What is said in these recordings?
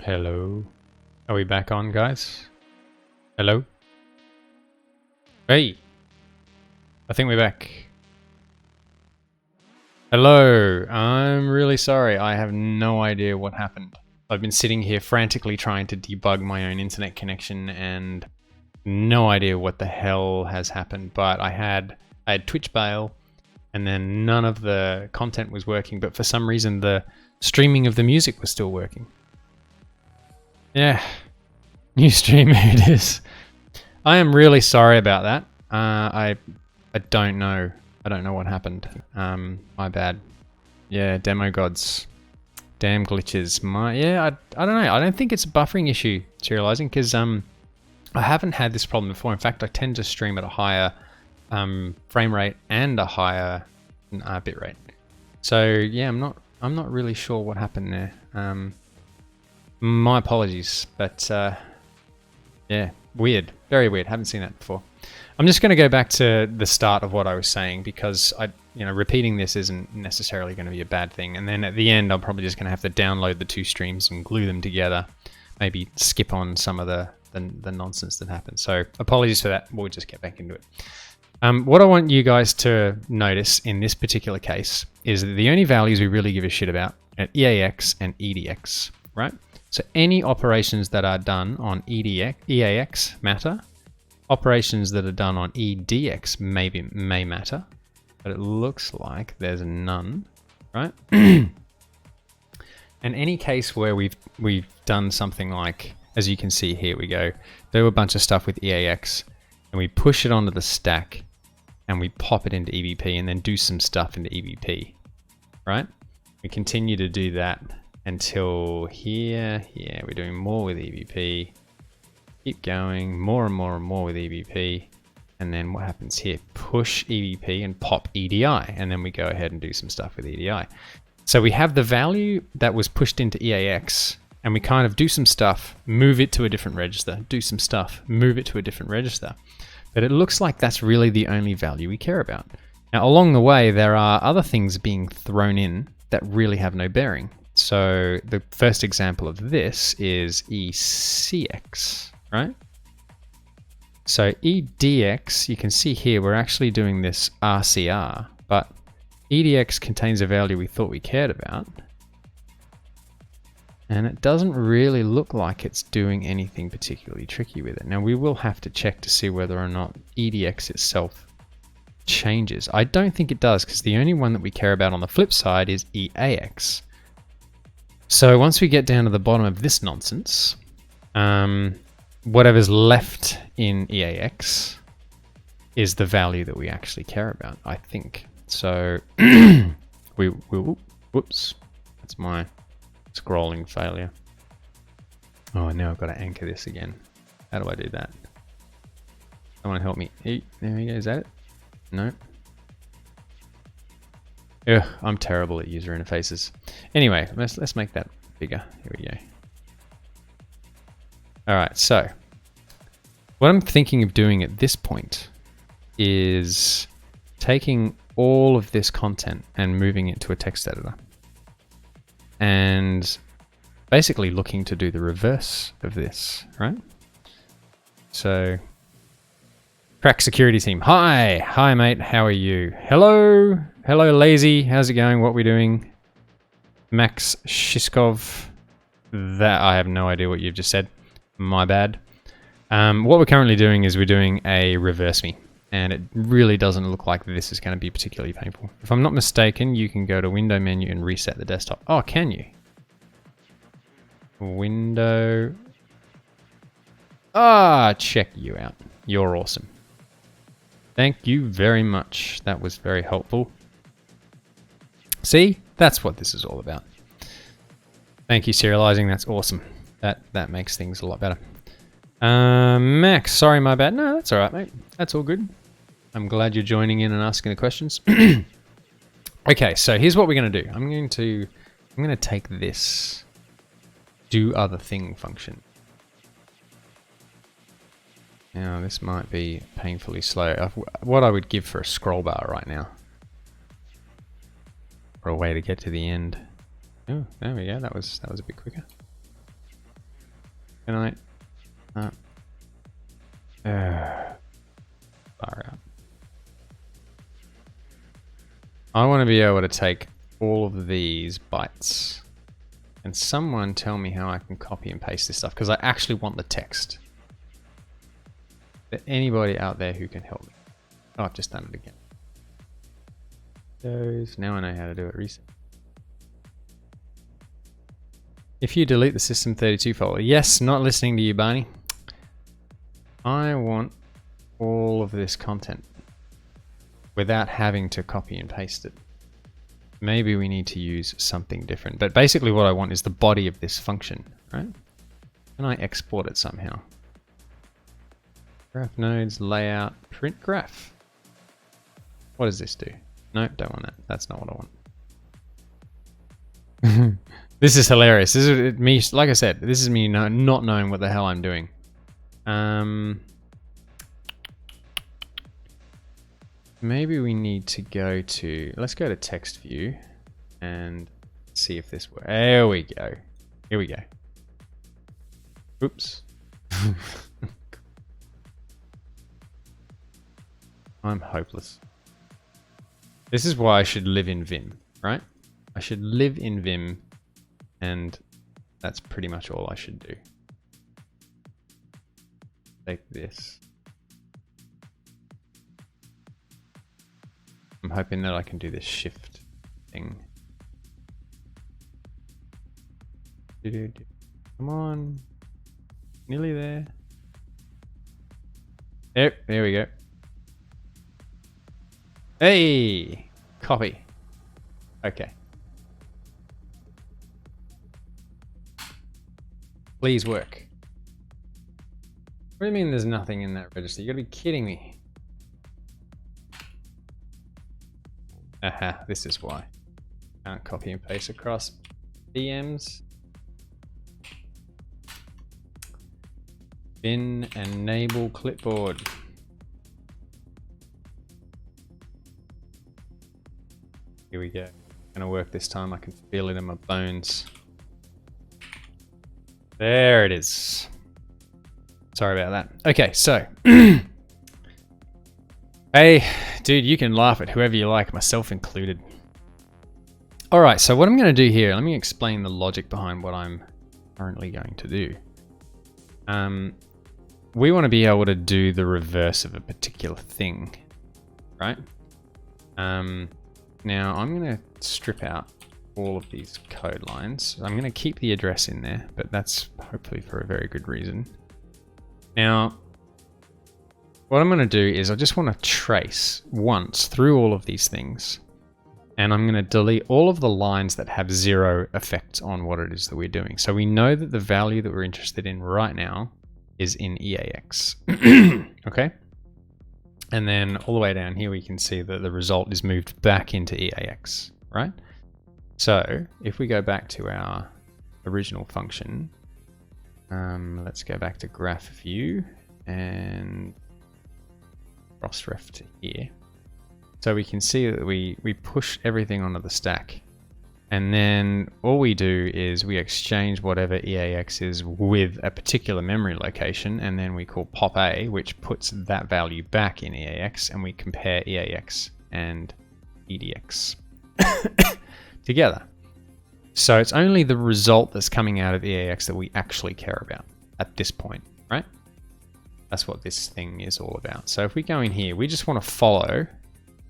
Hello. Are we back on, guys? Hello? Hey! I think we're back. Hello! I'm really sorry. I have no idea what happened. I've been sitting here frantically trying to debug my own internet connection and no idea what the hell has happened. But I had Twitch bail and then none of the content was working, but for some reason the streaming of the music was still working. Yeah, new stream it is. I am really sorry about that. I don't know. I don't know what happened. My bad. Yeah, demo gods. Damn glitches. I don't know. I don't think it's a buffering issue, serializing, because I haven't had this problem before. In fact, I tend to stream at a higher frame rate and a higher bit rate. So yeah, I'm not really sure what happened there. My apologies, but yeah, weird, very weird. Haven't seen that before. I'm just going to go back to the start of what I was saying because repeating this isn't necessarily going to be a bad thing. And then at the end, I'm probably just going to have to download the two streams and glue them together. Maybe skip on some of the nonsense that happened. So apologies for that. We'll just get back into it. What I want you guys to notice in this particular case is that the only values we really give a shit about are EAX and EDX, right? So any operations that are done on EAX matter. Operations that are done on EDX may matter, but it looks like there's none, right? And any case where we've done something like, as you can see here, we go, do a bunch of stuff with EAX, and we push it onto the stack, and we pop it into EBP, and then do some stuff into EBP, right? We continue to do that until here, we're doing more with EBP. Keep going, more and more and more with EBP. And then what happens here? Push EBP and pop EDI. And then we go ahead and do some stuff with EDI. So we have the value that was pushed into EAX and we kind of do some stuff, move it to a different register, do some stuff, move it to a different register. But it looks like that's really the only value we care about. Now, along the way, there are other things being thrown in that really have no bearing. So the first example of this is ECX. Right? So EDX, you can see here, we're actually doing this RCR, but EDX contains a value we thought we cared about. And it doesn't really look like it's doing anything particularly tricky with it. Now we will have to check to see whether or not EDX itself changes. I don't think it does, because the only one that we care about on the flip side is EAX. So once we get down to the bottom of this nonsense, whatever's left in EAX is the value that we actually care about, I think. So whoops, that's my scrolling failure. Oh, now I've got to anchor this again. How do I do that? Someone help me. There we go, is that it? No. Ugh, I'm terrible at user interfaces. Anyway, let's make that bigger. Here we go. Alright, so what I'm thinking of doing at this point is taking all of this content and moving it to a text editor. And basically looking to do the reverse of this, right? So, Crack Security Team. Hi mate, how are you? Hello Lazy, how's it going? What are we doing? Max Shishkov. That I have no idea what you've just said. My bad. What we're currently doing is we're doing a reverse me, and it really doesn't look like this is going to be particularly painful. If I'm not mistaken, you can go to Window menu and reset the desktop. Oh, can you? Window. Check you out. You're awesome. Thank you very much. That was very helpful. See? That's what this is all about. Thank you, serializing. That's awesome. That makes things a lot better. Max, sorry, my bad. No, that's all right, mate. That's all good. I'm glad you're joining in and asking the questions. Okay, so here's what we're going to do. I'm going to take this do other thing function. Now, this might be painfully slow. What I would give for a scroll bar right now. Or a way to get to the end. Oh, there we go. That was a bit quicker. Can I? Far out. I want to be able to take all of these bytes. And someone tell me how I can copy and paste this stuff, because I actually want the text. Is there anybody out there who can help me? Oh, I've just done it again. Now I know how to do it. Reset. If you delete the system32 folder. Yes, not listening to you, Barney. I want all of this content without having to copy and paste it. Maybe we need to use something different. But basically what I want is the body of this function, right? Can I export it somehow? Graph nodes, layout, print graph. What does this do? No, don't want that. That's not what I want. This is hilarious. This is me, like I said, this is me not knowing what the hell I'm doing. Maybe we need to go to, let's go to text view and see if this works. There we go. Here we go. Oops. I'm hopeless. This is why I should live in Vim, right? I should live in Vim, and that's pretty much all I should do. Take this. I'm hoping that I can do this shift thing. Come on. Nearly there. Yep, there we go. Hey! Copy. Okay. Please work. What do you mean there's nothing in that register? You gotta be kidding me. Aha, this is why. Can't copy and paste across VMs. Bin enable clipboard. Here we go. Gonna work this time. I can feel it in my bones. There it is. Sorry about that. Okay, so. Hey, dude, you can laugh at whoever you like, myself included. All right, so what I'm going to do here, let me explain the logic behind what I'm currently going to do. We want to be able to do the reverse of a particular thing, right? Now I'm going to strip out all of these code lines. I'm going to keep the address in there, but that's hopefully for a very good reason. Now, what I'm going to do is I just want to trace once through all of these things, and I'm going to delete all of the lines that have zero effect on what it is that we're doing. So we know that the value that we're interested in right now is in EAX. Okay? And then all the way down here, we can see that the result is moved back into EAX, right? So if we go back to our original function, let's go back to graph view and cross-ref to here. So we can see that we push everything onto the stack. And then all we do is we exchange whatever EAX is with a particular memory location, and then we call pop A, which puts that value back in EAX, and we compare EAX and EDX together. So it's only the result that's coming out of EAX that we actually care about at this point, right? That's what this thing is all about. So if we go in here, we just want to follow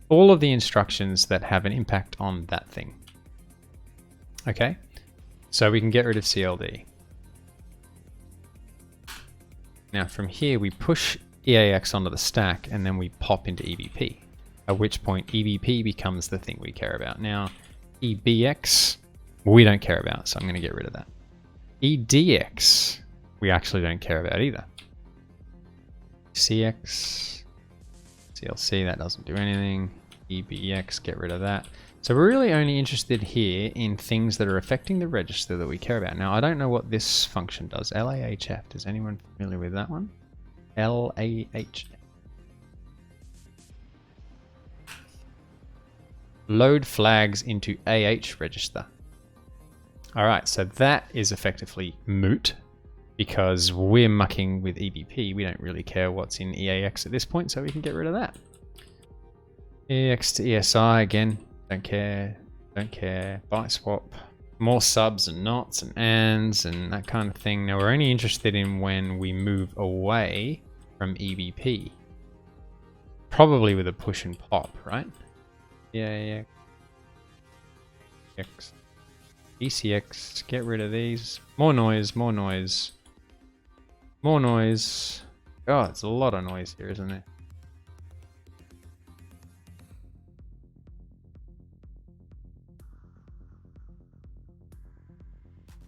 all of the instructions that have an impact on that thing. Okay, so we can get rid of CLD. Now from here, we push EAX onto the stack, and then we pop into EBP, at which point EBP becomes the thing we care about. Now, EBX, we don't care about, so I'm going to get rid of that. EDX, we actually don't care about either. CX, CLC, that doesn't do anything. EBX, get rid of that. So we're really only interested here in things that are affecting the register that we care about. Now, I don't know what this function does. LAHF, is anyone familiar with that one? LAHF. Load flags into AH register. All right, so that is effectively moot because we're mucking with EBP. We don't really care what's in EAX at this point, so we can get rid of that. EAX to ESI again, don't care, byte swap, more subs and nots and ands and that kind of thing. Now we're only interested in when we move away from EBP, probably with a push and pop, right? Yeah. X, ECX, get rid of these. More noise. God, it's a lot of noise here, isn't it?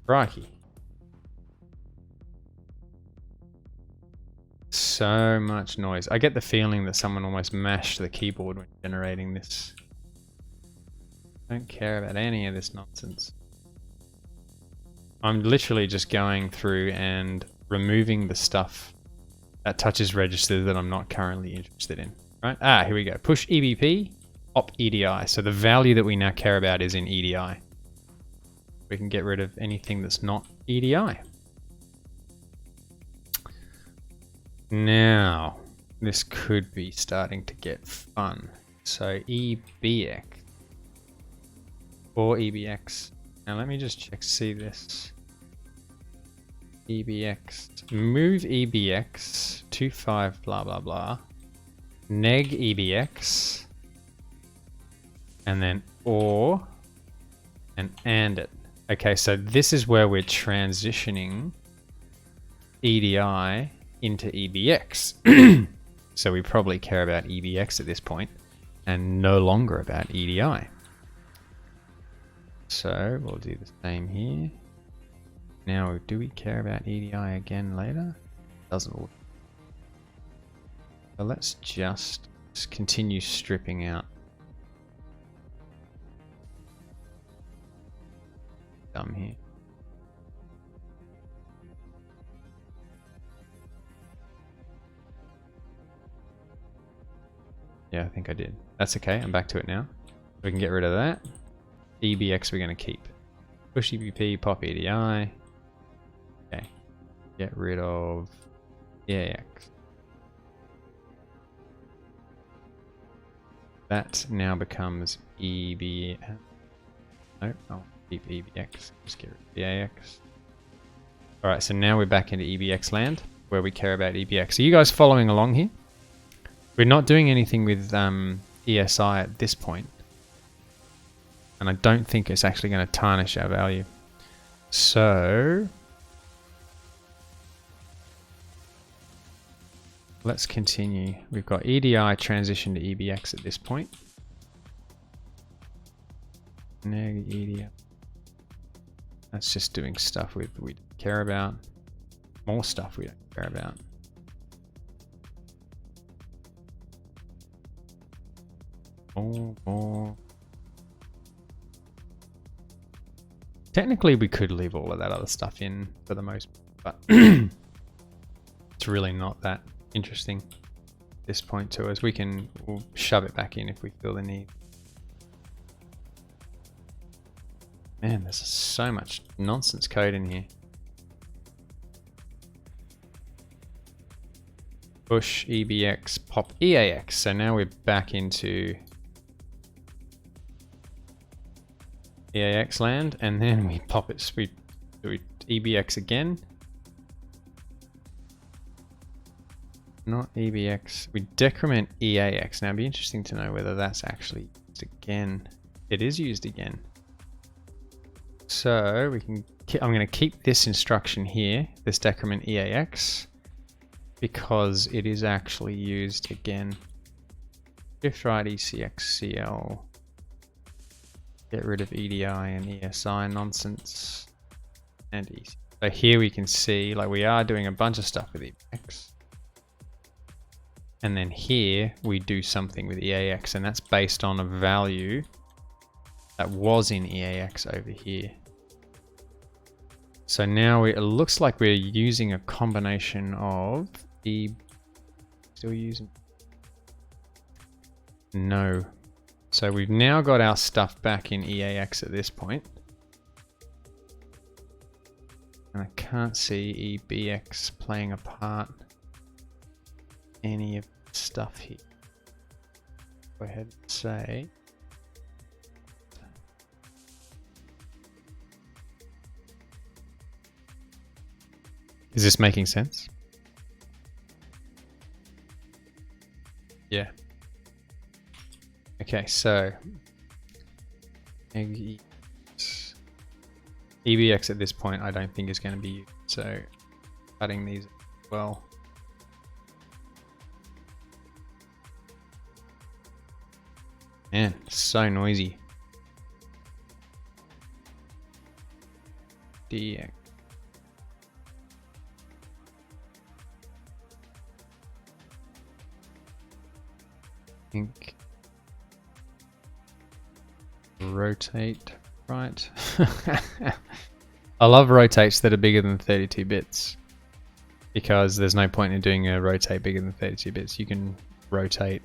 Crikey. So much noise. I get the feeling that someone almost mashed the keyboard when generating this. Don't care about any of this nonsense. I'm literally just going through and removing the stuff that touches registers that I'm not currently interested in. Right? Ah, here we go. Push EBP, pop EDI. So the value that we now care about is in EDI. We can get rid of anything that's not EDI. Now, this could be starting to get fun. So EBX or EBX. Now let me just check, see this. EBX, move EBX, 25 blah blah blah, neg EBX, and then or, and it. Okay, so this is where we're transitioning EDI into EBX. So we probably care about EBX at this point and no longer about EDI. So we'll do the same here. Now, do we care about EDI again later? Doesn't look. So let's just continue stripping out. Dumb here. Yeah, I think I did. That's okay, I'm back to it now. We can get rid of that. EBX we're going to keep. Push EBP, pop EDI. Okay. Get rid of EAX. That now becomes EB. Nope, I'll keep EBX. Just get rid of EAX. Alright, so now we're back into EBX land, where we care about EBX. Are you guys following along here? We're not doing anything with ESI at this point. And I don't think it's actually going to tarnish our value. So let's continue. We've got EDI transition to EBX at this point. Neg EDI. That's just doing stuff we don't care about. More stuff we don't care about. More. Technically, we could leave all of that other stuff in for the most part, but it's really not that interesting at this point to us. We'll shove it back in if we feel the need. Man, there's so much nonsense code in here. Push EBX, pop EAX. So now we're back into EAX land, and then we pop it, we do EBX again. Not EBX, we decrement EAX. Now it'd be interesting to know whether that's actually used again. It is used again. So we can, I'm going to keep this instruction here, this decrement EAX, because it is actually used again. Shift right ECXCL. Get rid of EDI and ESI nonsense. And EC. So here we can see, like, we are doing a bunch of stuff with EBX. And then here we do something with EAX, and that's based on a value that was in EAX over here. So now it looks like we're using a combination of still using, no. So we've now got our stuff back in EAX at this point. And I can't see EBX playing a part in any of the stuff here. Go ahead and say. Is this making sense? Yeah. Okay, so EBX at this point I don't think is going to be used, so cutting these as well. Man, so noisy. DX. Think rotate right. I love rotates that are bigger than 32 bits because there's no point in doing a rotate bigger than 32 bits. You can rotate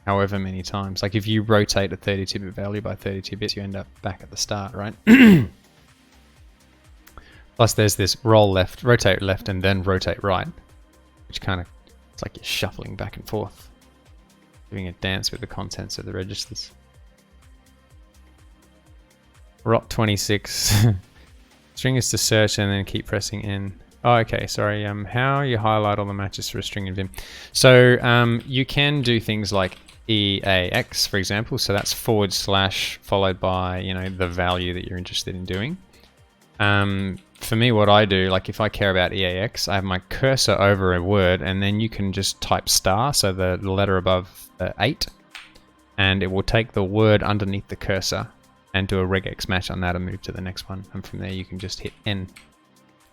however many times. Like if you rotate a 32-bit value by 32 bits, you end up back at the start, right? Plus there's this roll left, rotate left, and then rotate right, which kind of, it's like you're shuffling back and forth, doing a dance with the contents of the registers. Rot 26. String is to search and then keep pressing N. Oh, okay, sorry. How you highlight all the matches for a string in Vim. So you can do things like EAX, for example. So that's / followed by, you know, the value that you're interested in doing. For me, what I do, like if I care about EAX, I have my cursor over a word and then you can just type star, so the letter above 8, and it will take the word underneath the cursor and do a regex match on that and move to the next one. And from there you can just hit N,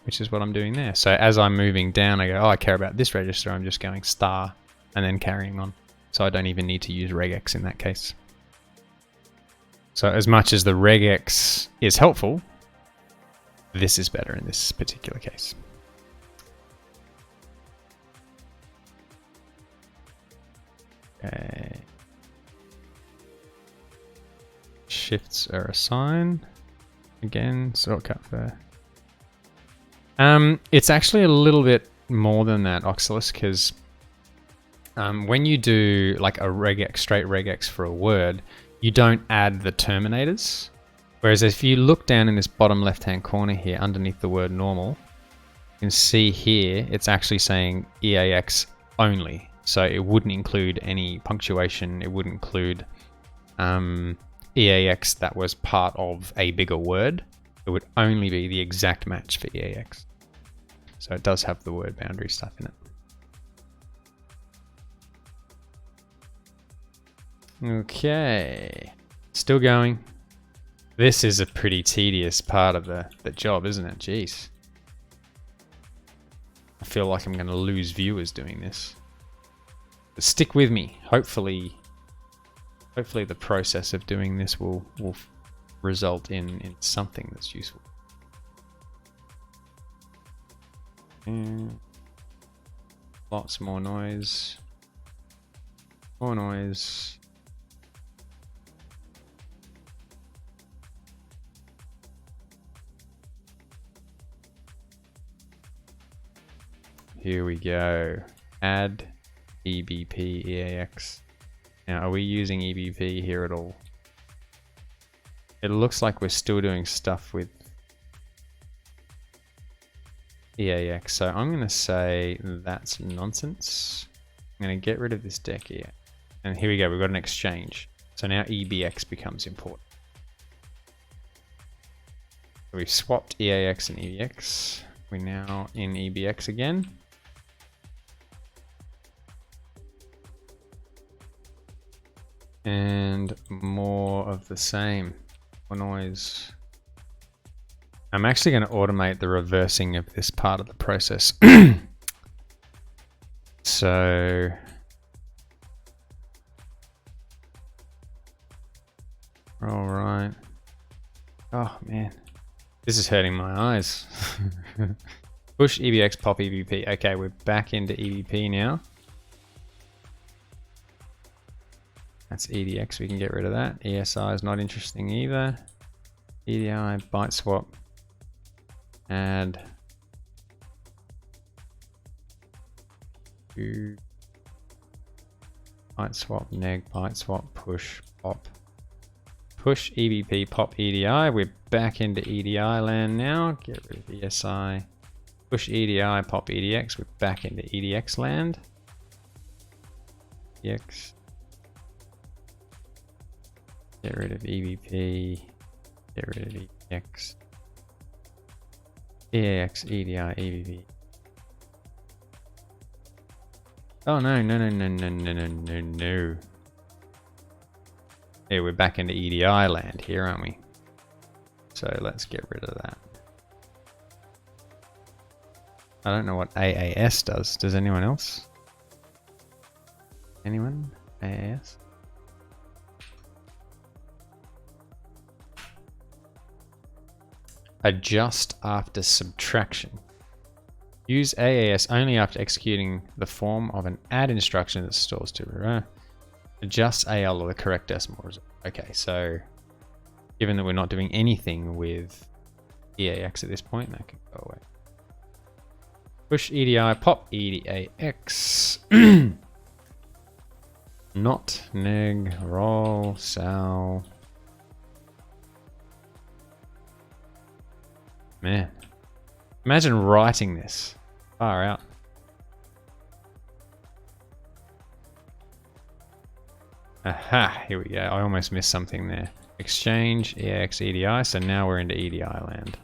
which is what I'm doing there. So as I'm moving down, I go, oh, I care about this register. I'm just going star and then carrying on. So I don't even need to use regex in that case. So as much as the regex is helpful, this is better in this particular case. Okay. Shifts are assigned. Again, shortcut for. It's actually a little bit more than that, Oxalis, because when you do like a regex, straight regex for a word, you don't add the terminators. Whereas if you look down in this bottom left-hand corner here, underneath the word normal, you can see here it's actually saying EAX only. So it wouldn't include any punctuation. It wouldn't include EAX that was part of a bigger word. It would only be the exact match for EAX. So it does have the word boundary stuff in it. Okay, still going. This is a pretty tedious part of the job, isn't it? Jeez. I feel like I'm going to lose viewers doing this. But stick with me. Hopefully the process of doing this will result in something that's useful. And lots more noise. More noise. Here we go. Add EBP EAX. Now, are we using EBP here at all? It looks like we're still doing stuff with EAX. So I'm going to say that's nonsense. I'm going to get rid of this deck here. And here we go. We've got an exchange. So now EBX becomes important. So we've swapped EAX and EBX. We're now in EBX again. And more of the same. More noise. I'm actually going to automate the reversing of this part of the process. So all right. Oh man, this is hurting my eyes. Push EBX, pop EBP. Okay, we're back into EBP now. That's EDX, we can get rid of that. ESI is not interesting either. EDI, byte swap, add 2 byte swap, neg, byte swap, push, pop. Push, EBP, pop, EDI. We're back into EDI land now. Get rid of ESI. Push EDI, pop EDX. We're back into EDX land. EDX. Get rid of EBP. Get rid of EDX. EAX, EDI, EBP. Oh no, no, no, no, no, no, no, no, no. Yeah, we're back into EDI land here, aren't we? So let's get rid of that. I don't know what AAS does. Does anyone else? Anyone? AAS? Adjust after subtraction. Use AAS only after executing the form of an add instruction that stores to adjust AL or the correct decimal result. Okay, so given that we're not doing anything with EAX at this point, that can go away. Push EDI, pop EDAX. Not, neg, roll, sal. Man, imagine writing this. Far out. Aha, here we go. I almost missed something there. Exchange, EAX, EDI. So now we're into EDI land.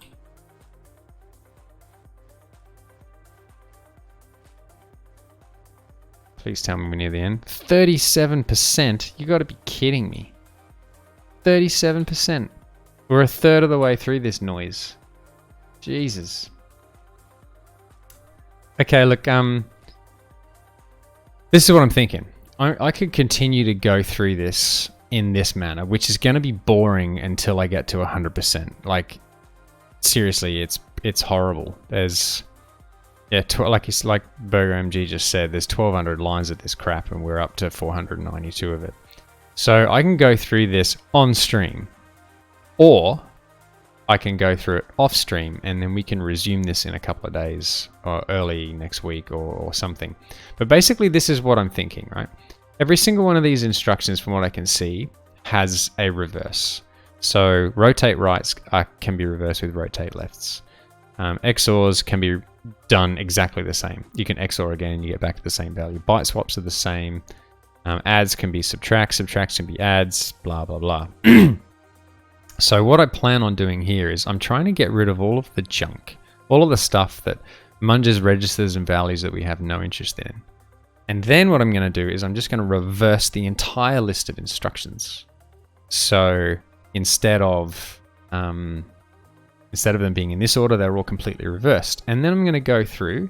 Please tell me we're near the end. 37%? You got to be kidding me. 37%. We're a third of the way through this noise. Jesus. Okay, look, this is what I'm thinking. I could continue to go through this in this manner, which is going to be boring until I get to 100%. Like, seriously, it's horrible. There's, yeah, like Burger MG just said, there's 1,200 lines of this crap, and we're up to 492 of it. So I can go through this on stream, or I can go through it off stream, and then we can resume this in a couple of days or early next week or something. But basically, this is what I'm thinking, right? Every single one of these instructions, from what I can see, has a reverse. So rotate rights can be reversed with rotate lefts. XORs can be done exactly the same. You can XOR again and you get back to the same value. Byte swaps are the same. Adds can be subtracts can be adds, blah, blah, blah. So what I plan on doing here is I'm trying to get rid of all of the junk, all of the stuff that munges registers and values that we have no interest in. And then what I'm going to do is I'm just going to reverse the entire list of instructions. So instead of them being in this order, they're all completely reversed. And then I'm going to go through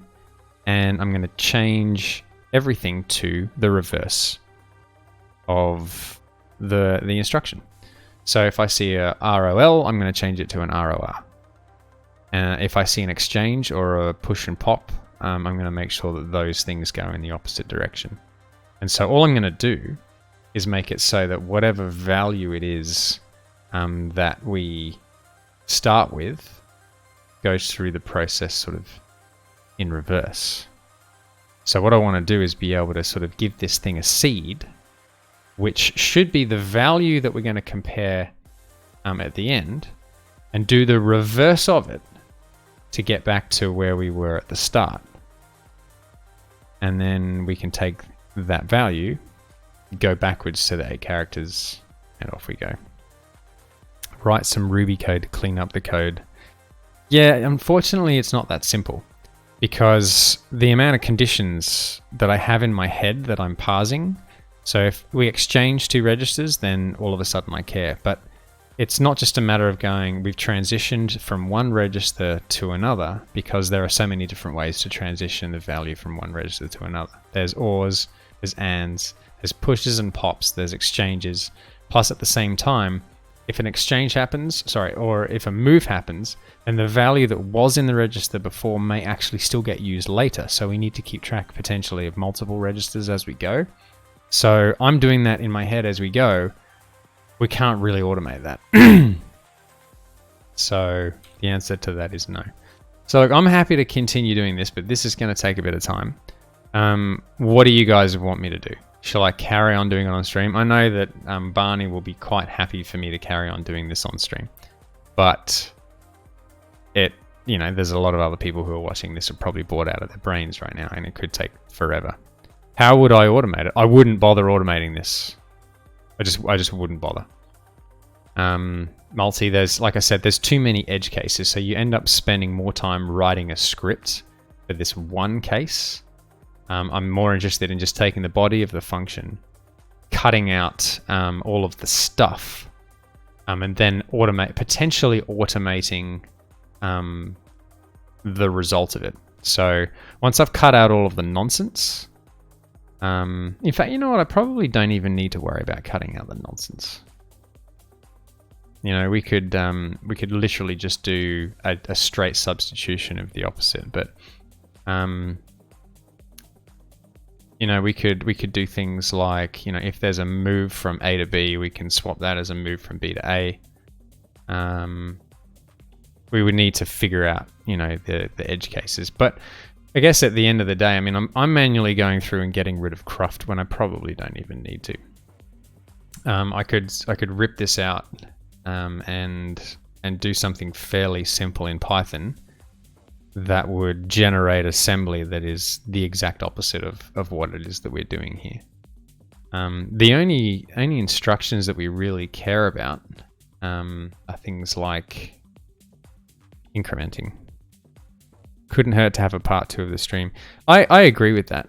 and I'm going to change everything to the reverse of the instruction. So if I see a ROL, I'm going to change it to an ROR. If I see an exchange or a push and pop, I'm going to make sure that those things go in the opposite direction. And so all I'm going to do is make it so that whatever value it is that we start with goes through the process sort of in reverse. So what I want to do is be able to sort of give this thing a seed, which should be the value that we're going to compare at the end, and do the reverse of it to get back to where we were at the start. And then we can take that value, go backwards to the 8 characters, and off we go. Write some Ruby code to clean up the code. Yeah, unfortunately it's not that simple, because the amount of conditions that I have in my head that I'm parsing, so if we exchange 2 registers, then all of a sudden I care. But it's not just a matter of going, we've transitioned from one register to another, because there are so many different ways to transition the value from one register to another. There's ORs, there's ANDs, there's pushes and pops, there's exchanges. Plus at the same time, if an exchange happens, or if a move happens, then the value that was in the register before may actually still get used later. So we need to keep track potentially of multiple registers as we go. So I'm doing that in my head as we go. We can't really automate that. So the answer to that is no. So look, I'm happy to continue doing this, but this is going to take a bit of time. What do you guys want me to do? Shall I carry on doing it on stream? I know that Barney will be quite happy for me to carry on doing this on stream, but there's a lot of other people who are watching this are probably bored out of their brains right now, and it could take forever. How would I automate it? I wouldn't bother automating this. I just wouldn't bother. Multi, like I said, there's too many edge cases, so you end up spending more time writing a script for this one case. I'm more interested in just taking the body of the function, cutting out all of the stuff, and then potentially automating the result of it. So once I've cut out all of the nonsense, in fact, you know what? I probably don't even need to worry about cutting out the nonsense. We could literally just do a straight substitution of the opposite, but we could do things like, if there's a move from A to B, we can swap that as a move from B to A. We would need to figure out, the edge cases. But I guess at the end of the day, I'm manually going through and getting rid of cruft when I probably don't even need to. I could rip this out and do something fairly simple in Python that would generate assembly that is the exact opposite of what it is that we're doing here. The only instructions that we really care about are things like incrementing. Couldn't hurt to have a part 2 of the stream. I agree with that.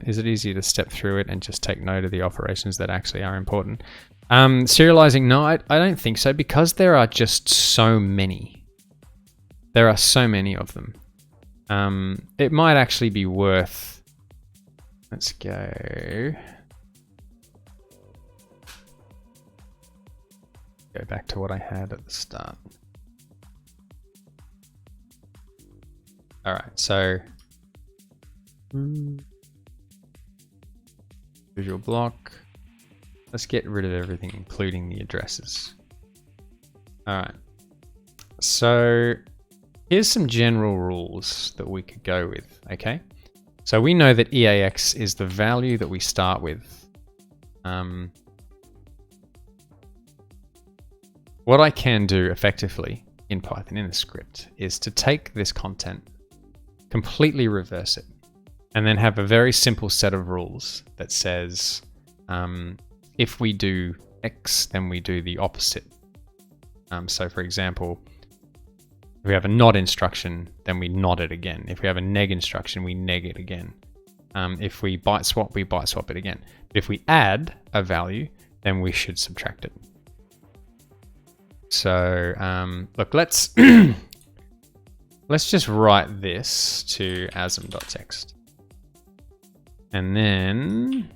Is it easier to step through it and just take note of the operations that actually are important? Serializing, no, I don't think so, because there are just so many. There are so many of them. It might actually be worth... Let's go back to what I had at the start. All right, so visual block. Let's get rid of everything, including the addresses. All right, so here's some general rules that we could go with, okay? So we know that EAX is the value that we start with. What I can do effectively in Python, in the script, is to take this content, completely reverse it, and then have a very simple set of rules that says, if we do X, then we do the opposite. So for example, if we have a not instruction, then we not it again. If we have a neg instruction, we neg it again. If we byte swap, we byte swap it again. But if we add a value, then we should subtract it. So look, let's just write this to asm.txt. And then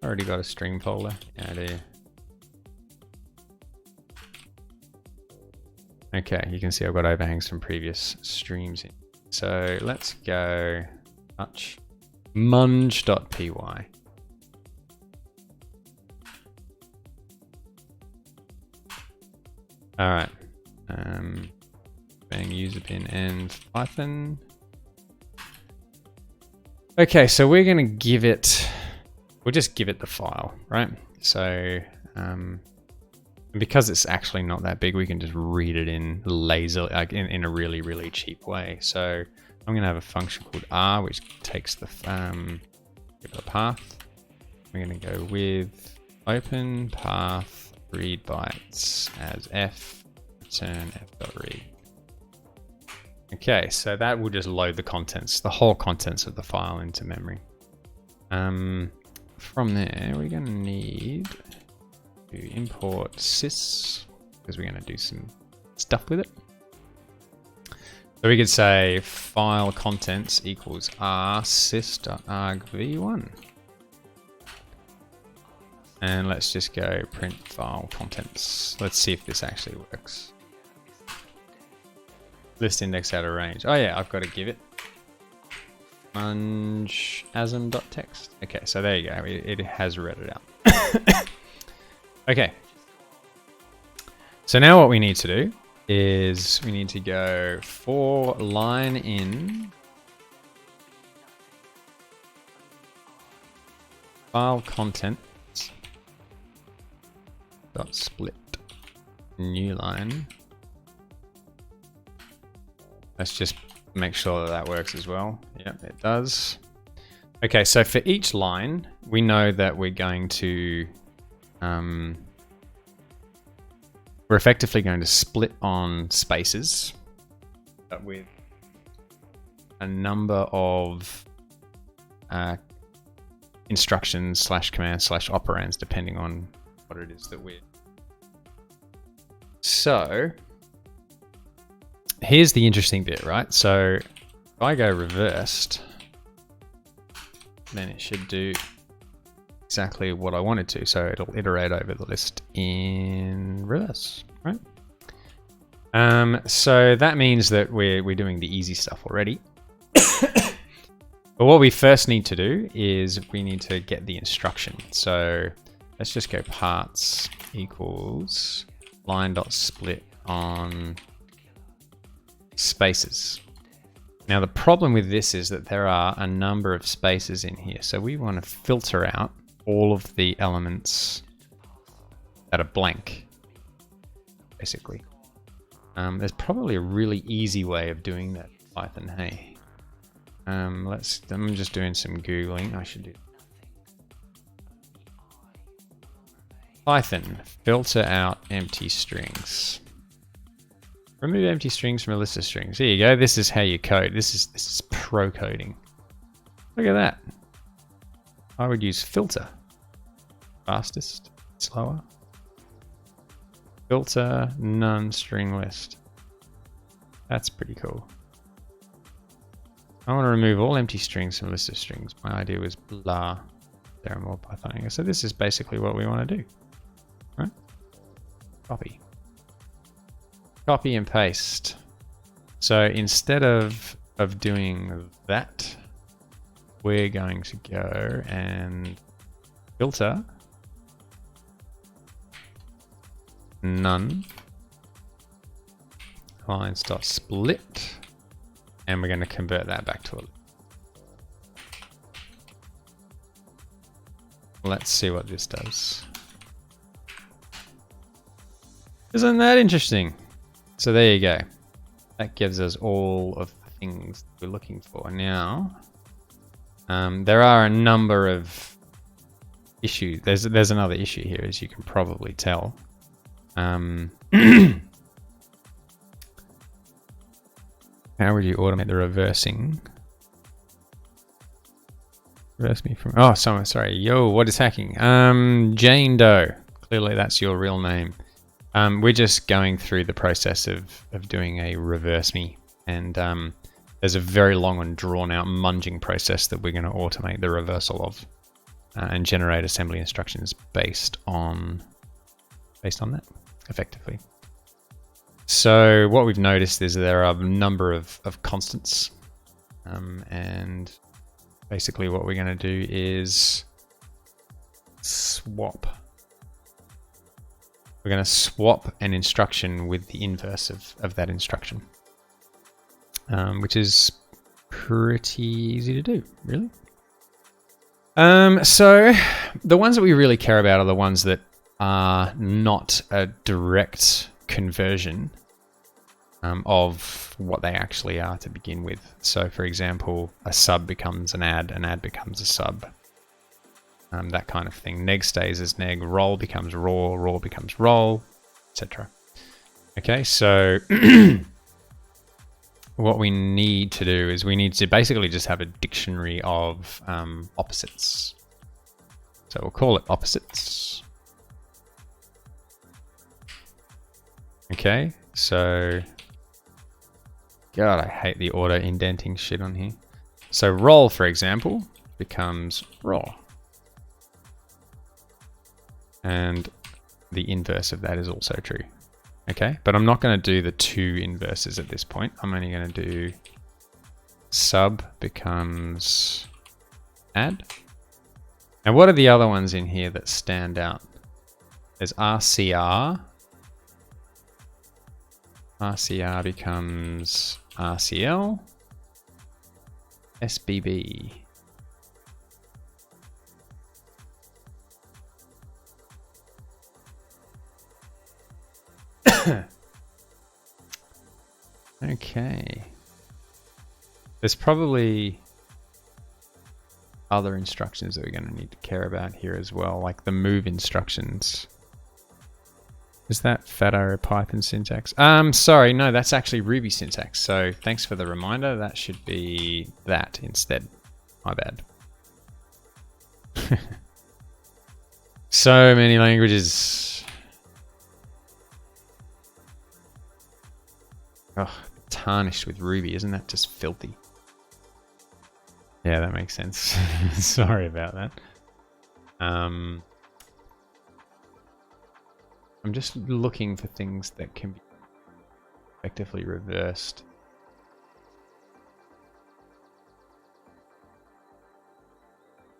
already got a string folder. Yeah, I do. Okay, you can see I've got overhangs from previous streams in. So let's go munge.py. All right. Bang user bin and Python. Okay, so we're going to give it, we'll just give it the file, right? So because it's actually not that big, we can just read it in lazily, like in a really, really cheap way. So I'm going to have a function called R, which takes the give it a path. We're going to go with open path read bytes as f, return f.read. Okay, so that will just load the contents, the whole contents of the file into memory. From there, we're going to need to import sys, because we're going to do some stuff with it. So we could say file contents equals r sys.argv1. And let's just go print file contents. Let's see if this actually works. List index out of range. Oh yeah, I've got to give it munge asm.txt. Okay, so there you go. It has read it out. Okay. So now what we need to do is we need to go for line in file content dot split new line. Let's just make sure that that works as well. Yep, it does. Okay, so for each line, we know that we're going to we're effectively going to split on spaces, but with a number of instructions / commands / operands, depending on what it is that we're. So here's the interesting bit, right? So if I go reversed, then it should do exactly what I wanted to. So it'll iterate over the list in reverse, right? So that means that we're doing the easy stuff already. But what we first need to do is we need to get the instruction. So let's just go parts equals line.split on spaces. Now the problem with this is that there are a number of spaces in here. So we want to filter out all of the elements that are blank, basically. There's probably a really easy way of doing that, Python, hey. I'm just doing some Googling. I should do Python, filter out empty strings. Remove empty strings from a list of strings. There you go. This is how you code. This is pro coding. Look at that. I would use filter. Fastest, slower. Filter, none, string list. That's pretty cool. I want to remove all empty strings from a list of strings. My idea was blah. There are more Python. So this is basically what we want to do. Right? Copy. Copy and paste. So instead of doing that, we're going to go and filter none lines.split, and we're going to convert that back to a. Let's see what this does. Isn't that interesting? So there you go. That gives us all of the things we're looking for. Now, there are a number of issues. There's another issue here, as you can probably tell. How would you automate the reversing? Reverse me from. Oh, someone. Sorry. Yo, what is hacking? Jane Doe. Clearly, that's your real name. We're just going through the process of doing a reverse me, and there's a very long and drawn out munging process that we're going to automate the reversal of, and generate assembly instructions based on that, effectively. So what we've noticed is there are a number of constants, and basically what we're going to do is swap. We're going to swap an instruction with the inverse of that instruction, which is pretty easy to do, really. So the ones that we really care about are the ones that are not a direct conversion of what they actually are to begin with. So for example, a sub becomes an add becomes a sub. That kind of thing. Neg stays as neg, roll becomes raw becomes roll, etc. Okay, so what we need to do is we need to basically just have a dictionary of opposites. So we'll call it opposites. Okay, so God, I hate the auto indenting shit on here. So roll, for example, becomes raw. And the inverse of that is also true. Okay, but I'm not going to do the two inverses at this point. I'm only going to do sub becomes add. And what are the other ones in here that stand out? There's RCR. RCR becomes RCL, SBB. Okay. There's probably other instructions that we're going to need to care about here as well, like the move instructions. Is that fat arrow Python syntax? Sorry, no, that's actually Ruby syntax. So thanks for the reminder. That should be that instead. My bad. So many languages. Oh, tarnished with Ruby, isn't that just filthy? Yeah, that makes sense. Sorry about that. I'm just looking for things that can be effectively reversed.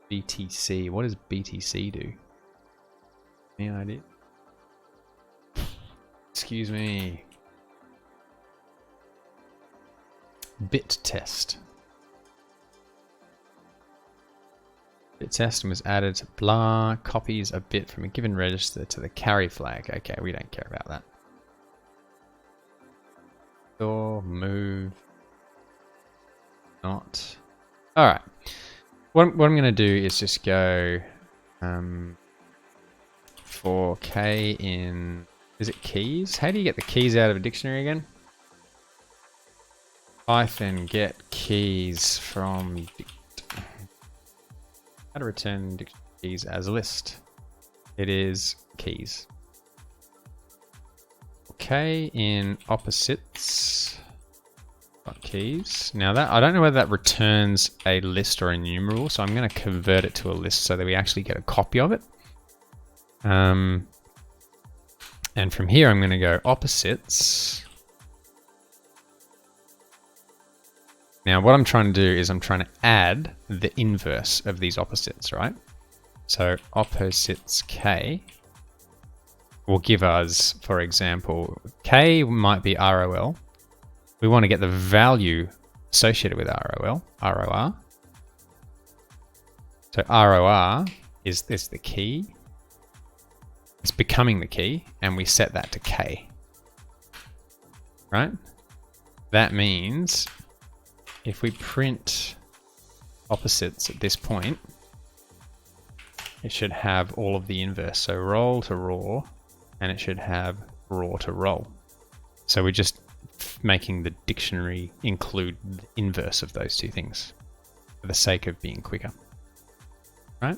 BTC. What does BTC do? Any idea? Excuse me. Bit test. Bit test was added to blah, copies a bit from a given register to the carry flag. Okay, we don't care about that. Store, move, not. Alright. What I'm going to do is just go for K in, is it keys? How do you get the keys out of a dictionary again? Python get keys from how to return dictionary keys as a list. It is keys. Okay, in opposites keys. Now that I don't know whether that returns a list or a numeral, so I'm going to convert it to a list so that we actually get a copy of it. And from here I'm going to go opposites. Now what I'm trying to do is I'm trying to add the inverse of these opposites, right? So opposites K will give us, for example, K might be ROL. We want to get the value associated with ROR. So ROR is the key. It's becoming the key, and we set that to K. Right? That means if we print opposites at this point, it should have all of the inverse. So roll to raw, and it should have raw to roll. So we're just making the dictionary include the inverse of those two things for the sake of being quicker. Right?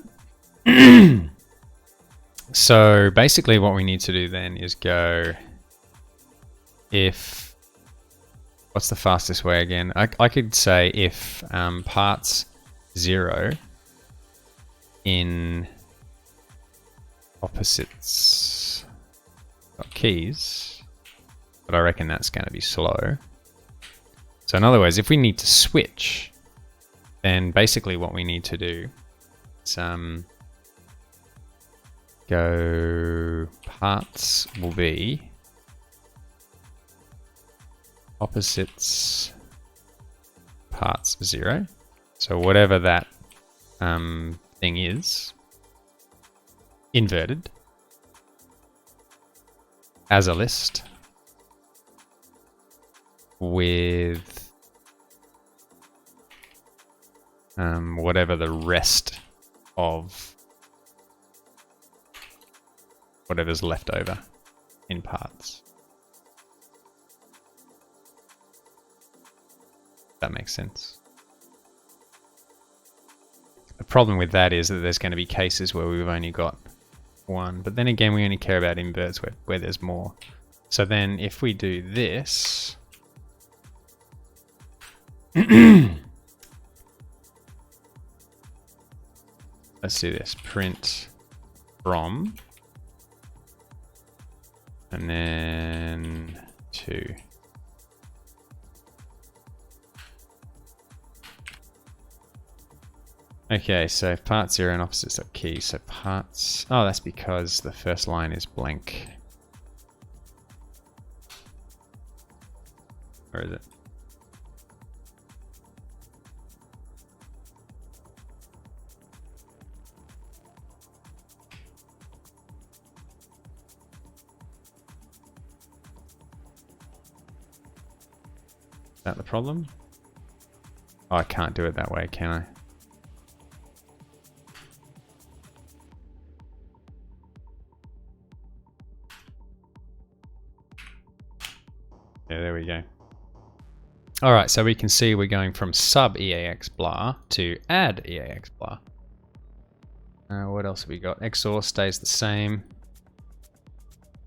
So basically what we need to do then is go if, what's the fastest way again? I could say if parts 0 in opposites keys, but I reckon that's going to be slow. So in other words, if we need to switch, then basically what we need to do is go parts will be opposites parts 0. So whatever that thing is, inverted as a list with whatever the rest of whatever's left over in parts. That makes sense. The problem with that is that there's going to be cases where we've only got one, but then again we only care about inverts where there's more. So then if we do this, let's do this, print from, and then 2. Okay, so part 0 and opposites are key. So parts, oh, that's because the first line is blank. Where is it? Is that the problem? Oh, I can't do it that way, can I? Yeah, there we go. All right, so we can see we're going from sub EAX blah to add EAX blah. What else have we got? XOR stays the same.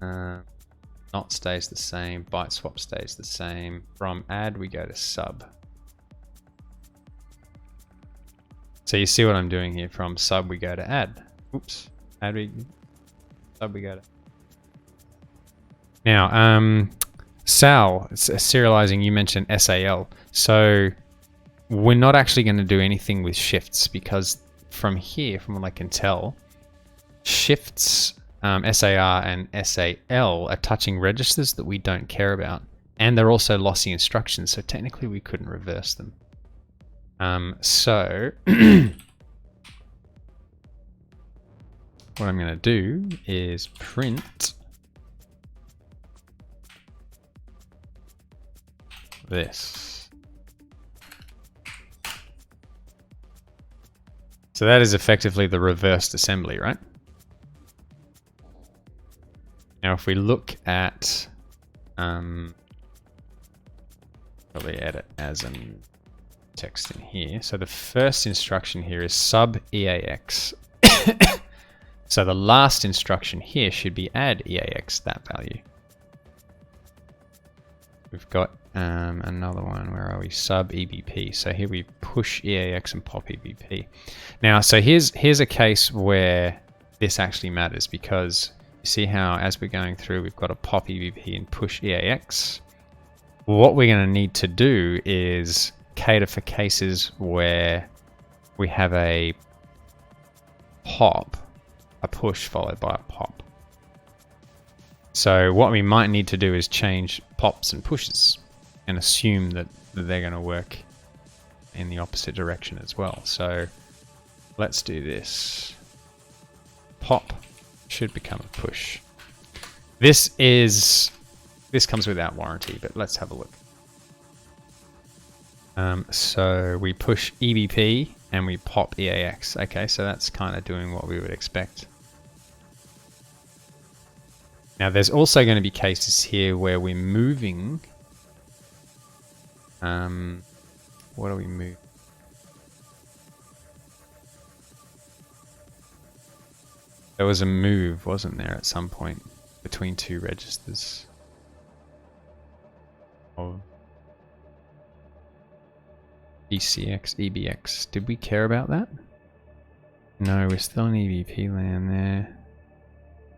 Not stays the same. Byte swap stays the same. From add, we go to sub. So you see what I'm doing here. From sub, we go to add. Oops. Add, sub, we go to. Now, Sal, serializing, you mentioned SAL. So we're not actually going to do anything with shifts because from here, from what I can tell, shifts, SAR and SAL are touching registers that we don't care about. And they're also lossy instructions, so technically we couldn't reverse them. So what I'm going to do is print this. So that is effectively the reversed assembly, right? Now if we look at probably edit as an text in here. So the first instruction here is sub EAX. So the last instruction here should be add EAX that value. We've got another one. Where are we? Sub EBP. So here we push EAX and pop EBP. Now, so here's a case where this actually matters because you see how as we're going through, we've got a pop EBP and push EAX. What we're going to need to do is cater for cases where we have a pop, a push followed by a pop. So what we might need to do is change pops and pushes and assume that they're going to work in the opposite direction as well. So let's do this. Pop should become a push. This comes without warranty, but let's have a look. So we push EBP and we pop EAX. Okay, so that's kind of doing what we would expect. Now there's also going to be cases here where we're moving. What do we move? There was a move, wasn't there, at some point between two registers of ECX, EBX. Did we care about that? No, we're still in EVP land there.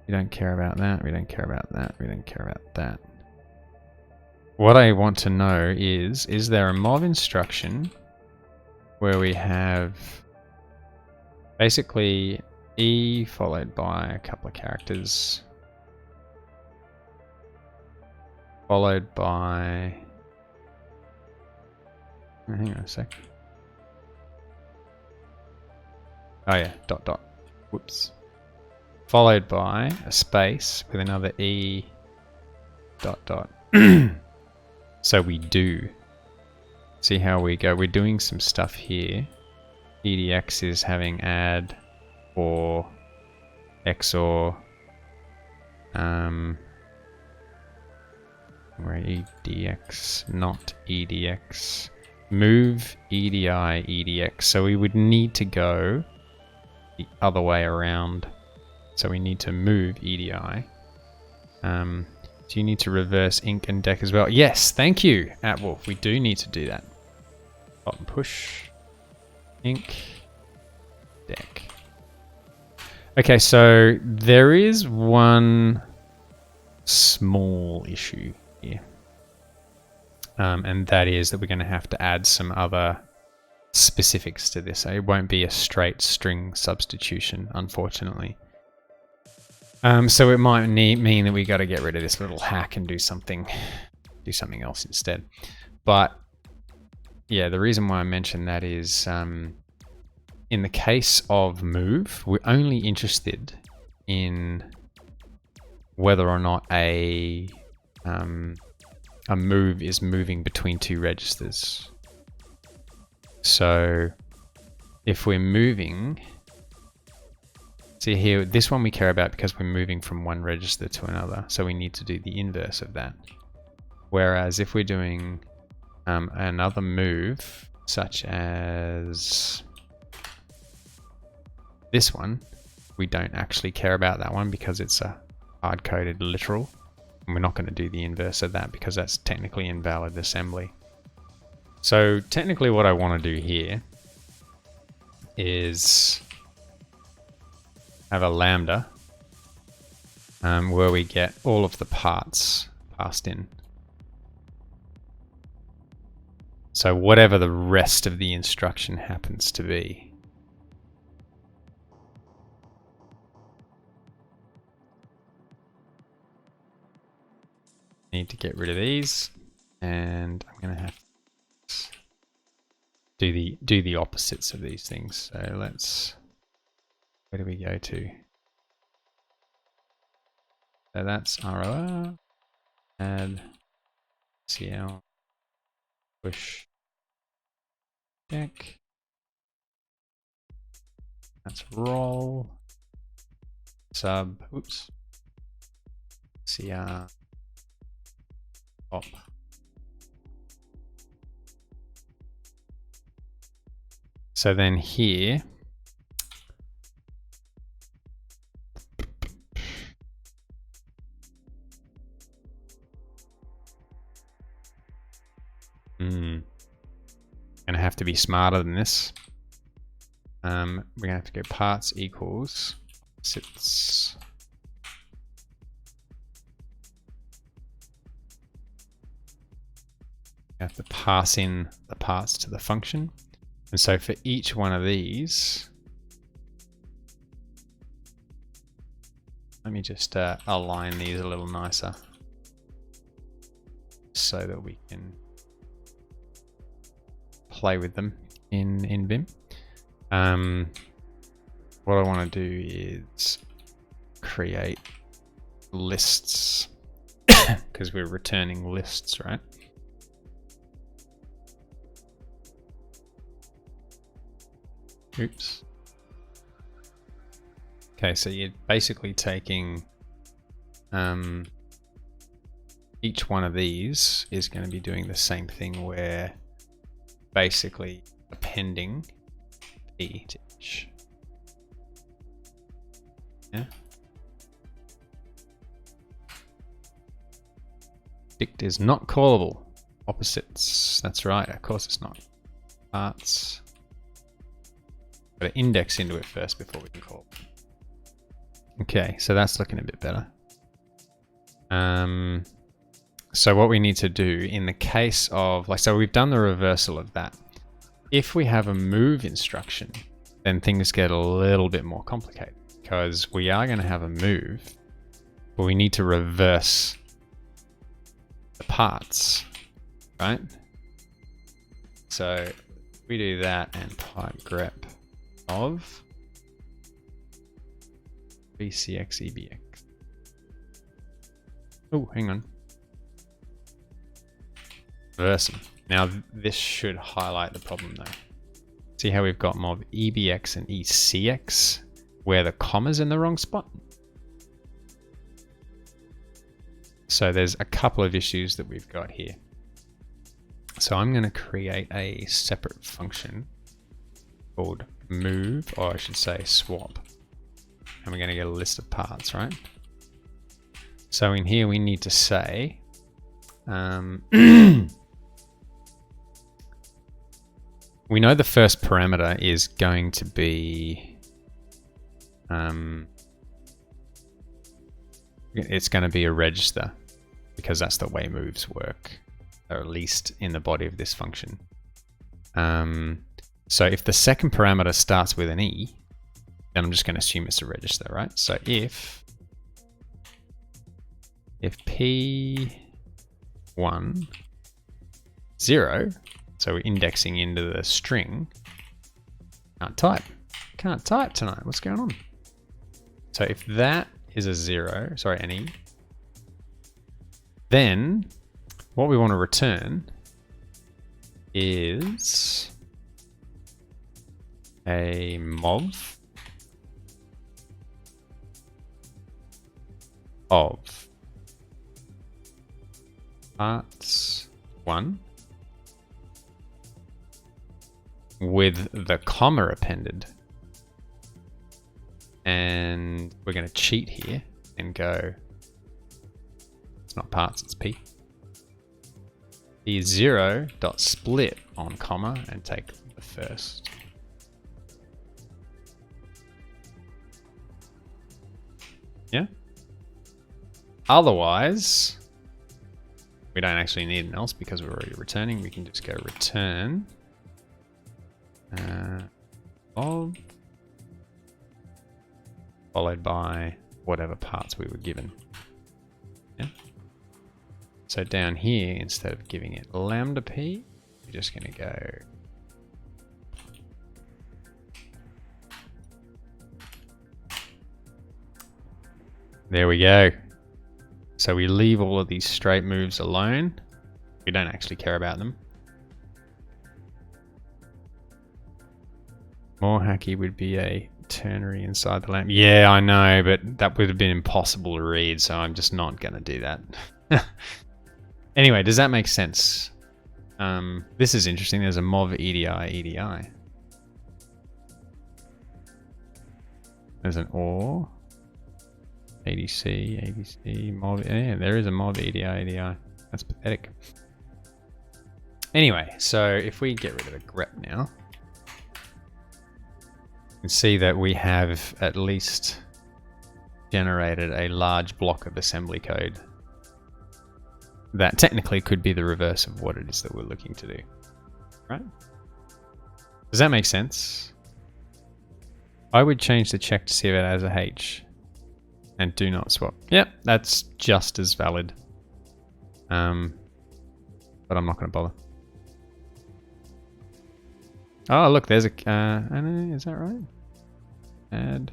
We don't care about that. We don't care about that. We don't care about that. What I want to know is there a MOV instruction where we have basically E followed by a couple of characters followed by, hang on a sec. Oh yeah, dot dot. Whoops. Followed by a space with another E dot dot. So we do. See how we go. We're doing some stuff here. EDX is having add or XOR. Where EDX, not EDX. Move EDI, EDX. So we would need to go the other way around. So we need to move EDI. Do you need to reverse ink and deck as well? Yes, thank you, Atwolf. We do need to do that. Button push, ink, deck. Okay, so there is one small issue here. And that is that we're going to have to add some other specifics to this. It won't be a straight string substitution, unfortunately. So it might mean that we got to get rid of this little hack and do something do something else instead. But yeah, the reason why I mentioned that is in the case of move, we're only interested in whether or not a move is moving between two registers. So if we're moving, see here, this one we care about because we're moving from one register to another. So we need to do the inverse of that. Whereas if we're doing another move, such as this one, we don't actually care about that one because it's a hard-coded literal. And we're not going to do the inverse of that because that's technically invalid assembly. So technically what I want to do here is have a lambda where we get all of the parts passed in. So whatever the rest of the instruction happens to be. Need to get rid of these, and I'm going to have to do the opposites of these things. So let's, where do we go to? So that's ROR, add CL, push check. That's roll, sub, oops, CR, pop. So then here, gonna have to be smarter than this. We're gonna have to go parts equals sits. We have to pass in the parts to the function. And so for each one of these, let me just align these a little nicer so that we can play with them in Vim. What I want to do is create lists because we're returning lists, right? Oops. Okay, so you're basically taking each one of these is going to be doing the same thing where basically appending P to each. Yeah. Dict is not callable. Opposites. That's right. Of course it's not. Parts. Got to index into it first before we can call it. Okay, so that's looking a bit better. So what we need to do in the case of, like, so we've done the reversal of that. If we have a move instruction, then things get a little bit more complicated because we are going to have a move, but we need to reverse the parts, right? So we do that and pipe grep of BCX EBX. Oh, hang on. Reverse them. Now this should highlight the problem though. See how we've got mob EBX and ECX where the comma's in the wrong spot? So there's a couple of issues that we've got here. So I'm going to create a separate function called move, or I should say swap. And we're going to get a list of parts, right? So in here we need to say we know the first parameter is going to be it's going to be a register because that's the way moves work, or at least in the body of this function. So if the second parameter starts with an E, then I'm just going to assume it's a register, right? So if P 1, 0. So we're indexing into the string. Can't type. Can't type tonight. What's going on? So if that is a 0, sorry, an E, then what we want to return is a mov of parts 1 with the comma appended. And we're going to cheat here and go, it's not parts, it's P. P0 dot split on comma and take the first. Yeah. Otherwise, we don't actually need an else because we're already returning. We can just go return of followed by whatever parts we were given. Yeah. So down here, instead of giving it lambda p, we're just going to go there we go. So we leave all of these straight moves alone. We don't actually care about them. More hacky would be a ternary inside the lamp. Yeah, I know, but that would have been impossible to read, so I'm just not going to do that. Anyway, does that make sense? This is interesting. There's a mov EDI. There's an OR. ADC, mov. Yeah, there is a mov EDI. That's pathetic. Anyway, so if we get rid of the grep now, you can see that we have at least generated a large block of assembly code that technically could be the reverse of what it is that we're looking to do. Right? Does that make sense? I would change the check to see if it has a H. And do not swap. Yep, that's just as valid. But I'm not going to bother. Oh, look, there's a... is that right? Add.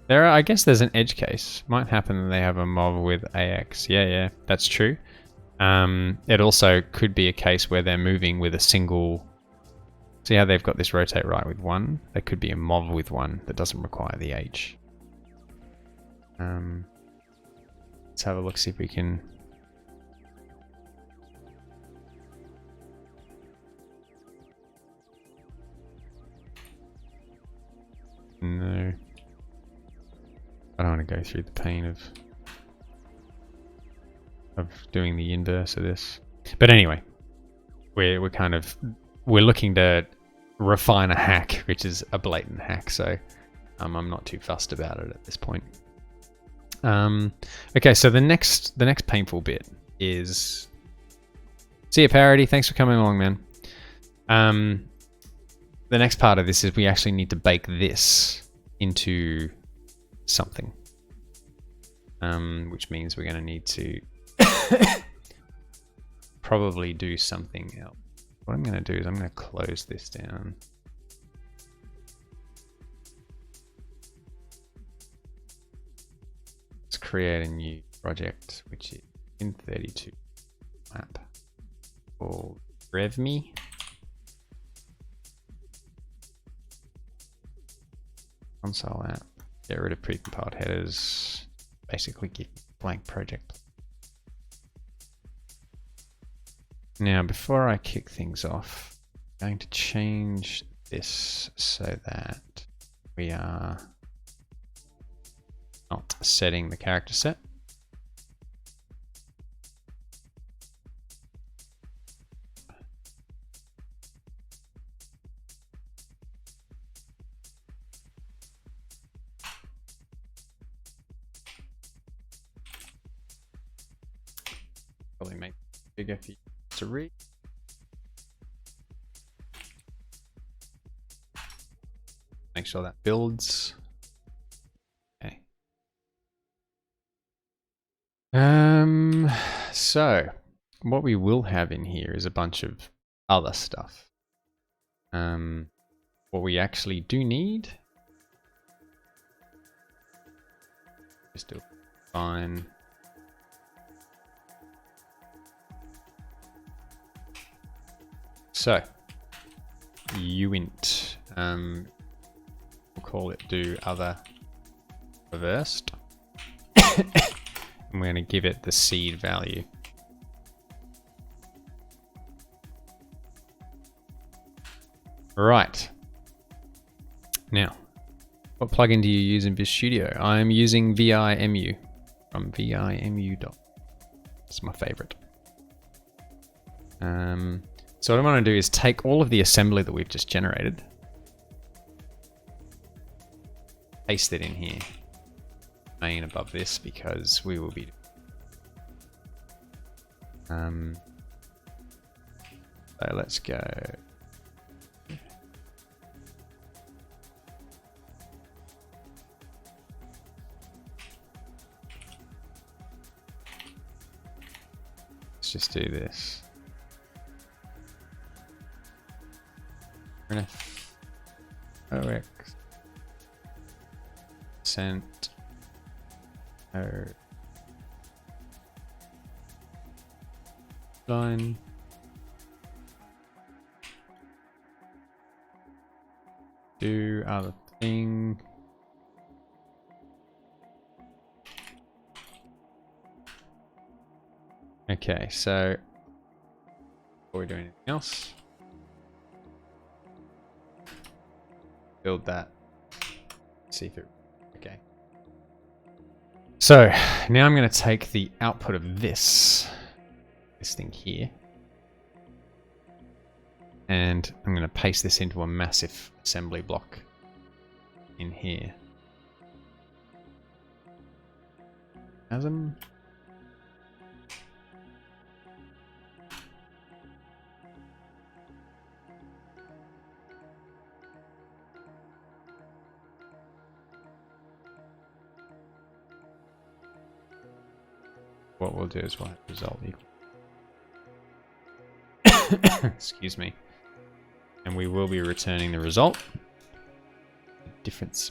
I guess there's an edge case. Might happen that they have a mov with AX. Yeah, that's true. It also could be a case where they're moving with a single... See how they've got this rotate right with 1? There could be a mov with 1 that doesn't require the H. Let's have a look, see if we can... No. I don't want to go through the pain of doing the inverse of this. But anyway, we're looking to refine a hack, which is a blatant hack, so I'm not too fussed about it at this point. Okay, so the next painful bit is... See ya, Parody, thanks for coming along, man. The next part of this is we actually need to bake this into something. Which means we're going to need to probably do something else. What I'm going to do is I'm going to close this down. Let's create a new project, which is in 32 app called RevMe. Console app. Get rid of precompiled headers. Basically give blank project. Now, before I kick things off, I'm going to change this so that we are not setting the character set. Probably make it bigger for you to read. Make sure that builds. Okay. So what we will have in here is a bunch of other stuff. What we actually do need, just do fine. So uint, we'll call it do other reversed. And we're going to give it the seed value. Right. Now, what plugin do you use in Visual Studio? I'm using VIMU from VIMU. It's my favorite. So what I want to do is take all of the assembly that we've just generated, paste it in here, main above this, because we will be so let's go let's just do this. OX sent line do other thing. Okay, so before we do anything else, build that. See if it okay. So now I'm going to take the output of this thing here, and I'm going to paste this into a massive assembly block in here. Chasm. What we'll do is we'll have result equal. Excuse me. And we will be returning the result. The difference.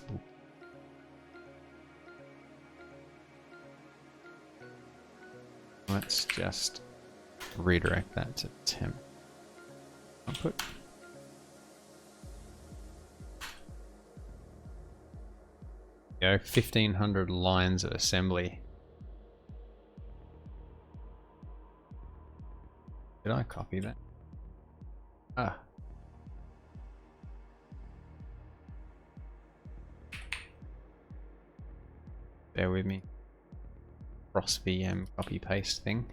Let's just redirect that to temp output. Go 1500 lines of assembly. Did I copy that? Ah. Bear with me. Cross VM copy paste thing.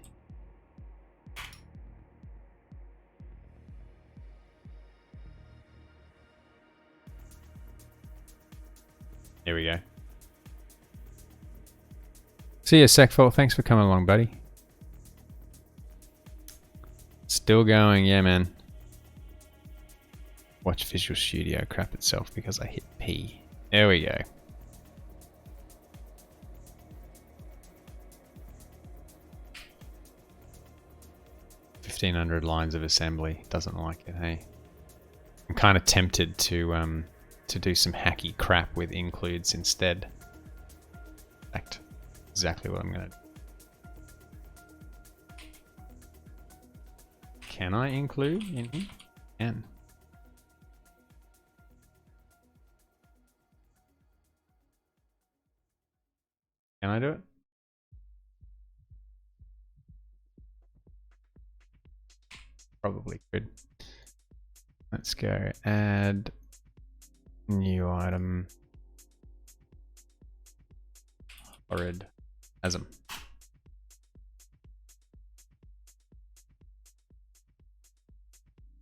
There we go. See ya, Secful. Thanks for coming along, buddy. Still going, yeah, man. Watch Visual Studio crap itself because I hit P. There we go. $1,500 lines of assembly. Doesn't like it, hey. I'm kind of tempted to do some hacky crap with includes instead. In fact, exactly what I'm gonna do. Can I include in here? Can. Can I do it? Probably could. Let's go add new item. Horrid asm.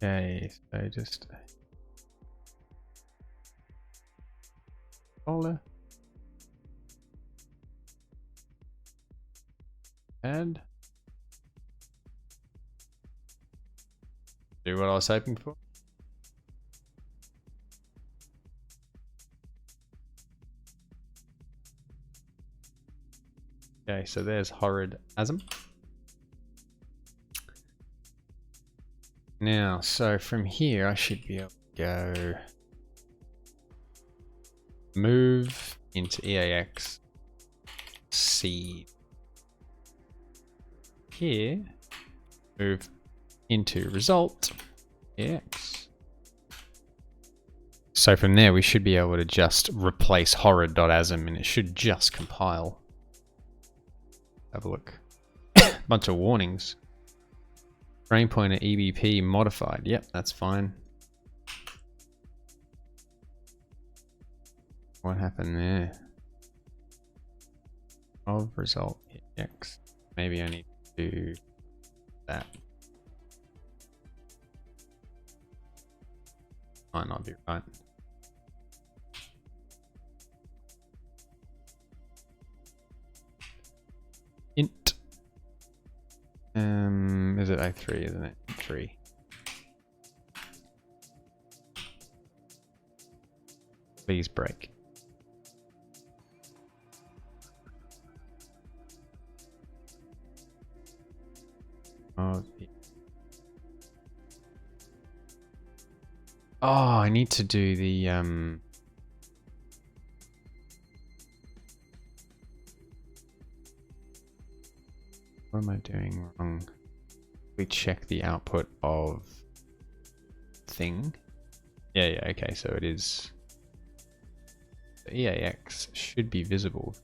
Okay, so just folder. Add. Do what I was hoping for. Okay, so there's horrid asm. Now, so from here, I should be able to go move into EAX seed. Here, move into result, EAX. So from there, we should be able to just replace horror.asm and it should just compile. Have a look. Bunch of warnings. Frame pointer EBP modified. Yep, that's fine. What happened there? Of result EAX. Maybe I need to do that. Might not be right. Int. Is it A3, isn't it? 3. Please break. Oh, I need to do the what am I doing wrong? We check the output of thing. Yeah, okay, so it is. The EAX should be visible.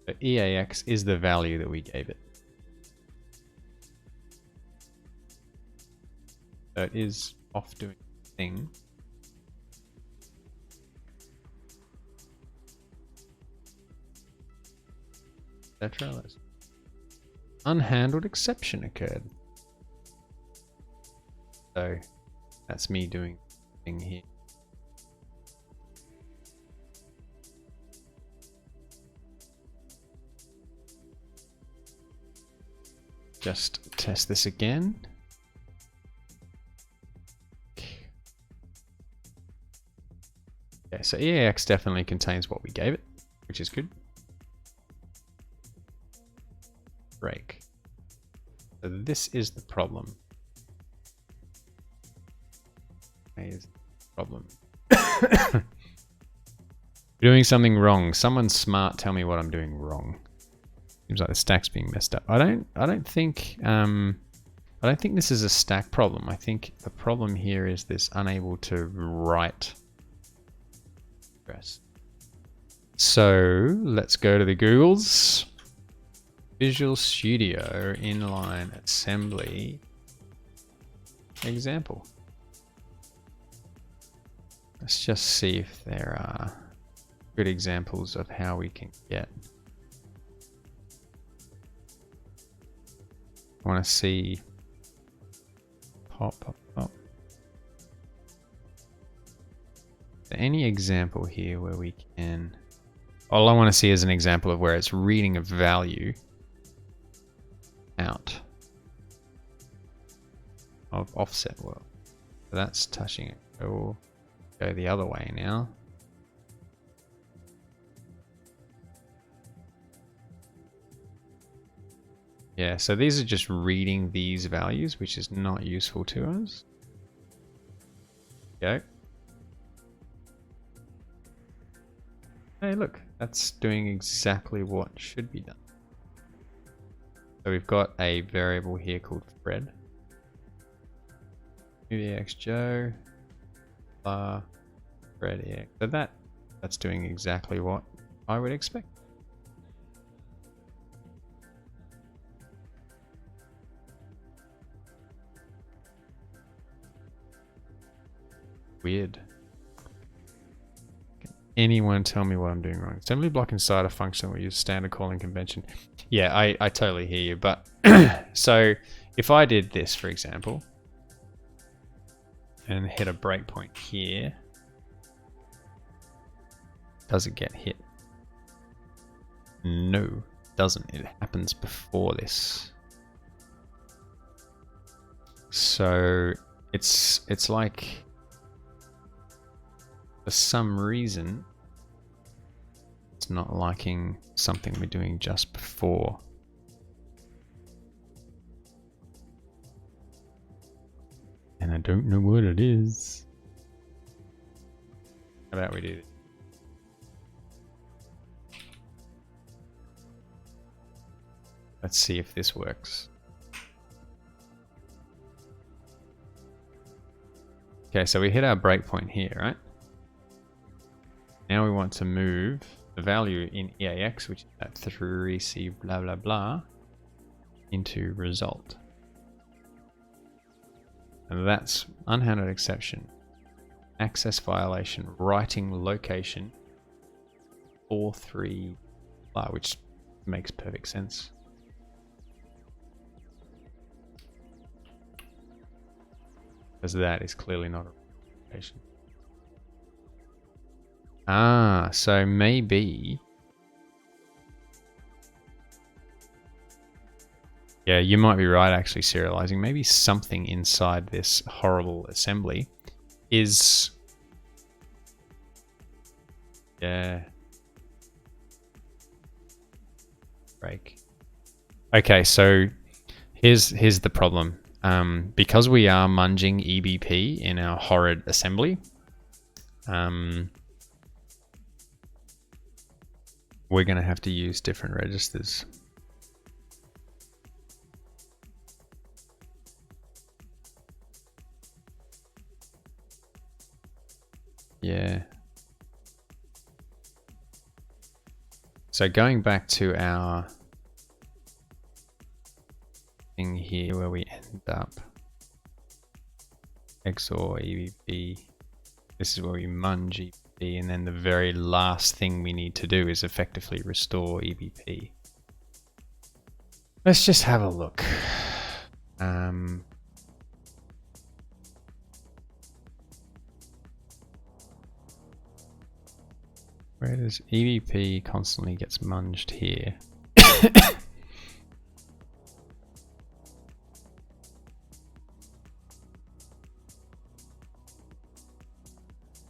The EAX is the value that we gave it. So it is off doing the thing. Etc. Unhandled exception occurred. So that's me doing the thing here. Just test this again. Okay, so EAX definitely contains what we gave it, which is good. Break. So this is the problem. Is the problem. Doing something wrong. Someone smart tell me what I'm doing wrong. Seems like the stack's being messed up. I don't think this is a stack problem. I think the problem here is this unable to write address. So let's go to the Googles. Visual Studio inline assembly example. Let's just see if there are good examples of how we can get. I want to see pop. Is there any example here where we can? All I want to see is an example of where it's reading a value out of offset world. So that's touching it. We'll go the other way now. Yeah, so these are just reading these values, which is not useful to us. Go. Hey, look, that's doing exactly what should be done. So we've got a variable here called Fred. EX Joe, Fred EX. So that's doing exactly what I would expect. Weird. Can anyone tell me what I'm doing wrong? Assembly block inside a function we use standard calling convention. Yeah, I totally hear you, but so if I did this, for example, and hit a breakpoint here, does it get hit? No, it doesn't. It happens before this. So it's like, for some reason, it's not liking something we're doing just before. And I don't know what it is. How about we do this? Let's see if this works. Okay, so we hit our breakpoint here, right? Now we want to move the value in EAX, which is that 3C blah blah blah, into result. And that's unhandled exception, access violation, writing location, 4.3 blah, which makes perfect sense. Because that is clearly not a location. Ah, so maybe... Yeah, you might be right actually serializing. Maybe something inside this horrible assembly is... Yeah. Break. Okay, so here's the problem. Because we are munging EBP in our horrid assembly, we're going to have to use different registers. Yeah. So going back to our thing here where we end up XOR EBP, this is where we munge EBP, and then the very last thing we need to do is effectively restore EBP. Let's just have a look. Where does EBP constantly gets munged here?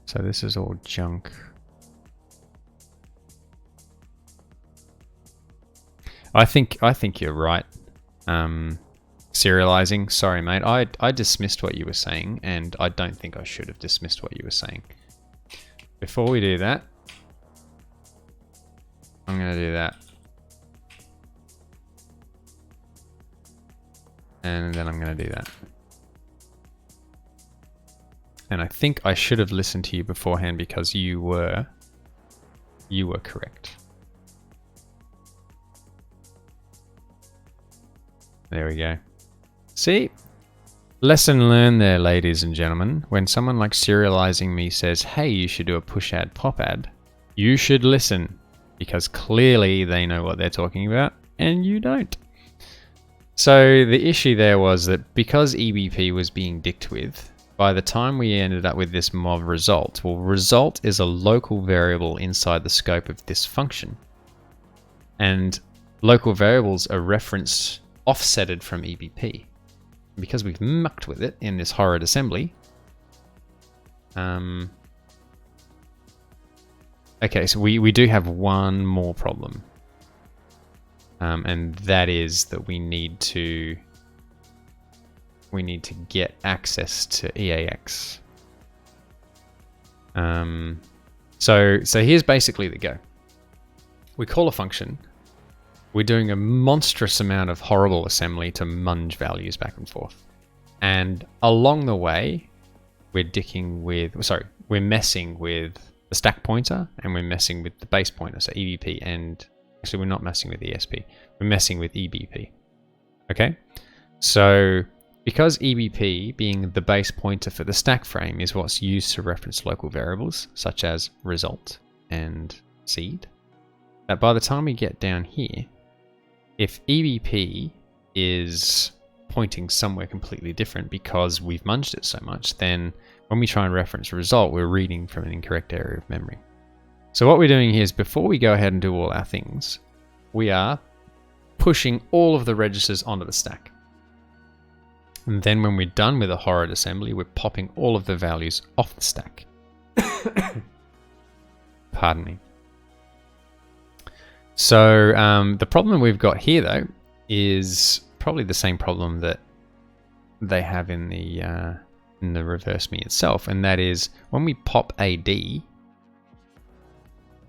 So this is all junk. I think you're right. Serializing. Sorry, mate. I dismissed what you were saying, and I don't think I should have dismissed what you were saying. Before we do that, I'm going to do that. And then I'm going to do that. And I think I should have listened to you beforehand because you were correct. There we go. See? Lesson learned there, ladies and gentlemen. When someone like serializing me says, hey, you should do a push ad, pop ad, you should listen because clearly they know what they're talking about and you don't. So the issue there was that because EBP was being dicked with, by the time we ended up with this mob result, well, result is a local variable inside the scope of this function. And local variables are referenced offsetted from EBP. Because we've mucked with it in this horrid assembly. Okay, so we do have one more problem. And that is that we need to get access to EAX. So here's basically the go. We call a function. We're doing a monstrous amount of horrible assembly to munge values back and forth. And along the way, we're messing with the stack pointer and we're messing with the base pointer, so EBP, and actually we're not messing with ESP, we're messing with EBP. Okay? So because EBP, being the base pointer for the stack frame, is what's used to reference local variables, such as result and seed, that by the time we get down here, if EBP is pointing somewhere completely different because we've munged it so much, then when we try and reference a result, we're reading from an incorrect area of memory. So what we're doing here is before we go ahead and do all our things, we are pushing all of the registers onto the stack. And then when we're done with a horrid assembly, we're popping all of the values off the stack. Pardon me. So the problem we've got here, though, is probably the same problem that they have in the reverse me itself, and that is when we pop AD,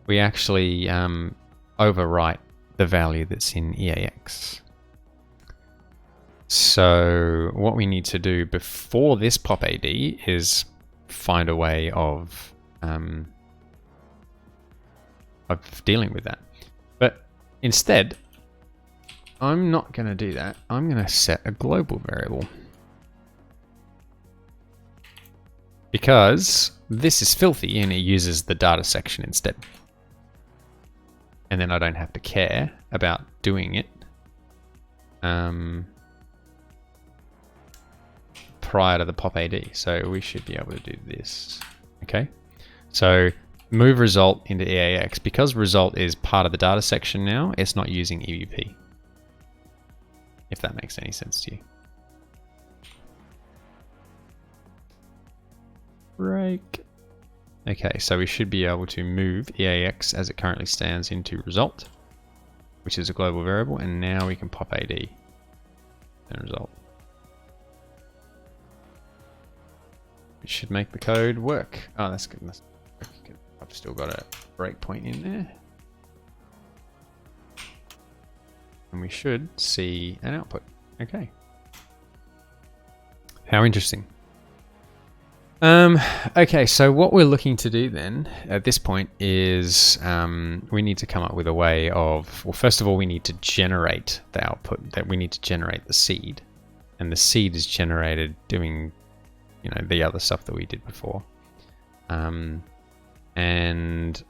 we actually overwrite the value that's in EAX. So what we need to do before this pop AD is find a way of dealing with that. But instead, I'm not going to do that. I'm going to set a global variable. Because this is filthy and it uses the data section instead. And then I don't have to care about doing it prior to the pop AD. So we should be able to do this. Okay. So move result into EAX. Because result is part of the data section now, it's not using EVP. If that makes any sense to you. Break. Okay, so we should be able to move EAX as it currently stands into result, which is a global variable, and now we can pop AD and result. It should make the code work. Oh, that's good. I've still got a breakpoint in there. And we should see an output. Okay. How interesting. Okay, so what we're looking to do then at this point is we need to come up with a way of, well, first of all, we need to generate the output, that we need to generate the seed. And the seed is generated doing, you know, the other stuff that we did before. And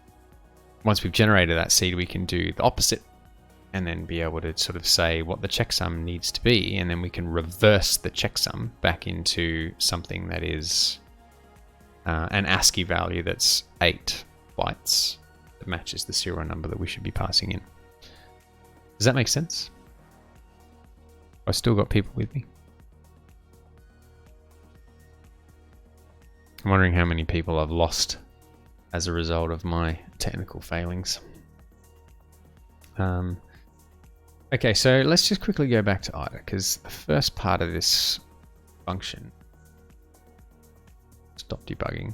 once we've generated that seed, we can do the opposite and then be able to sort of say what the checksum needs to be. And then we can reverse the checksum back into something that is an ASCII value that's 8 bytes that matches the serial number that we should be passing in. Does that make sense? I've still got people with me. I'm wondering how many people I've lost as a result of my technical failings. Okay, so let's just quickly go back to IDA, because the first part of this function, stop debugging,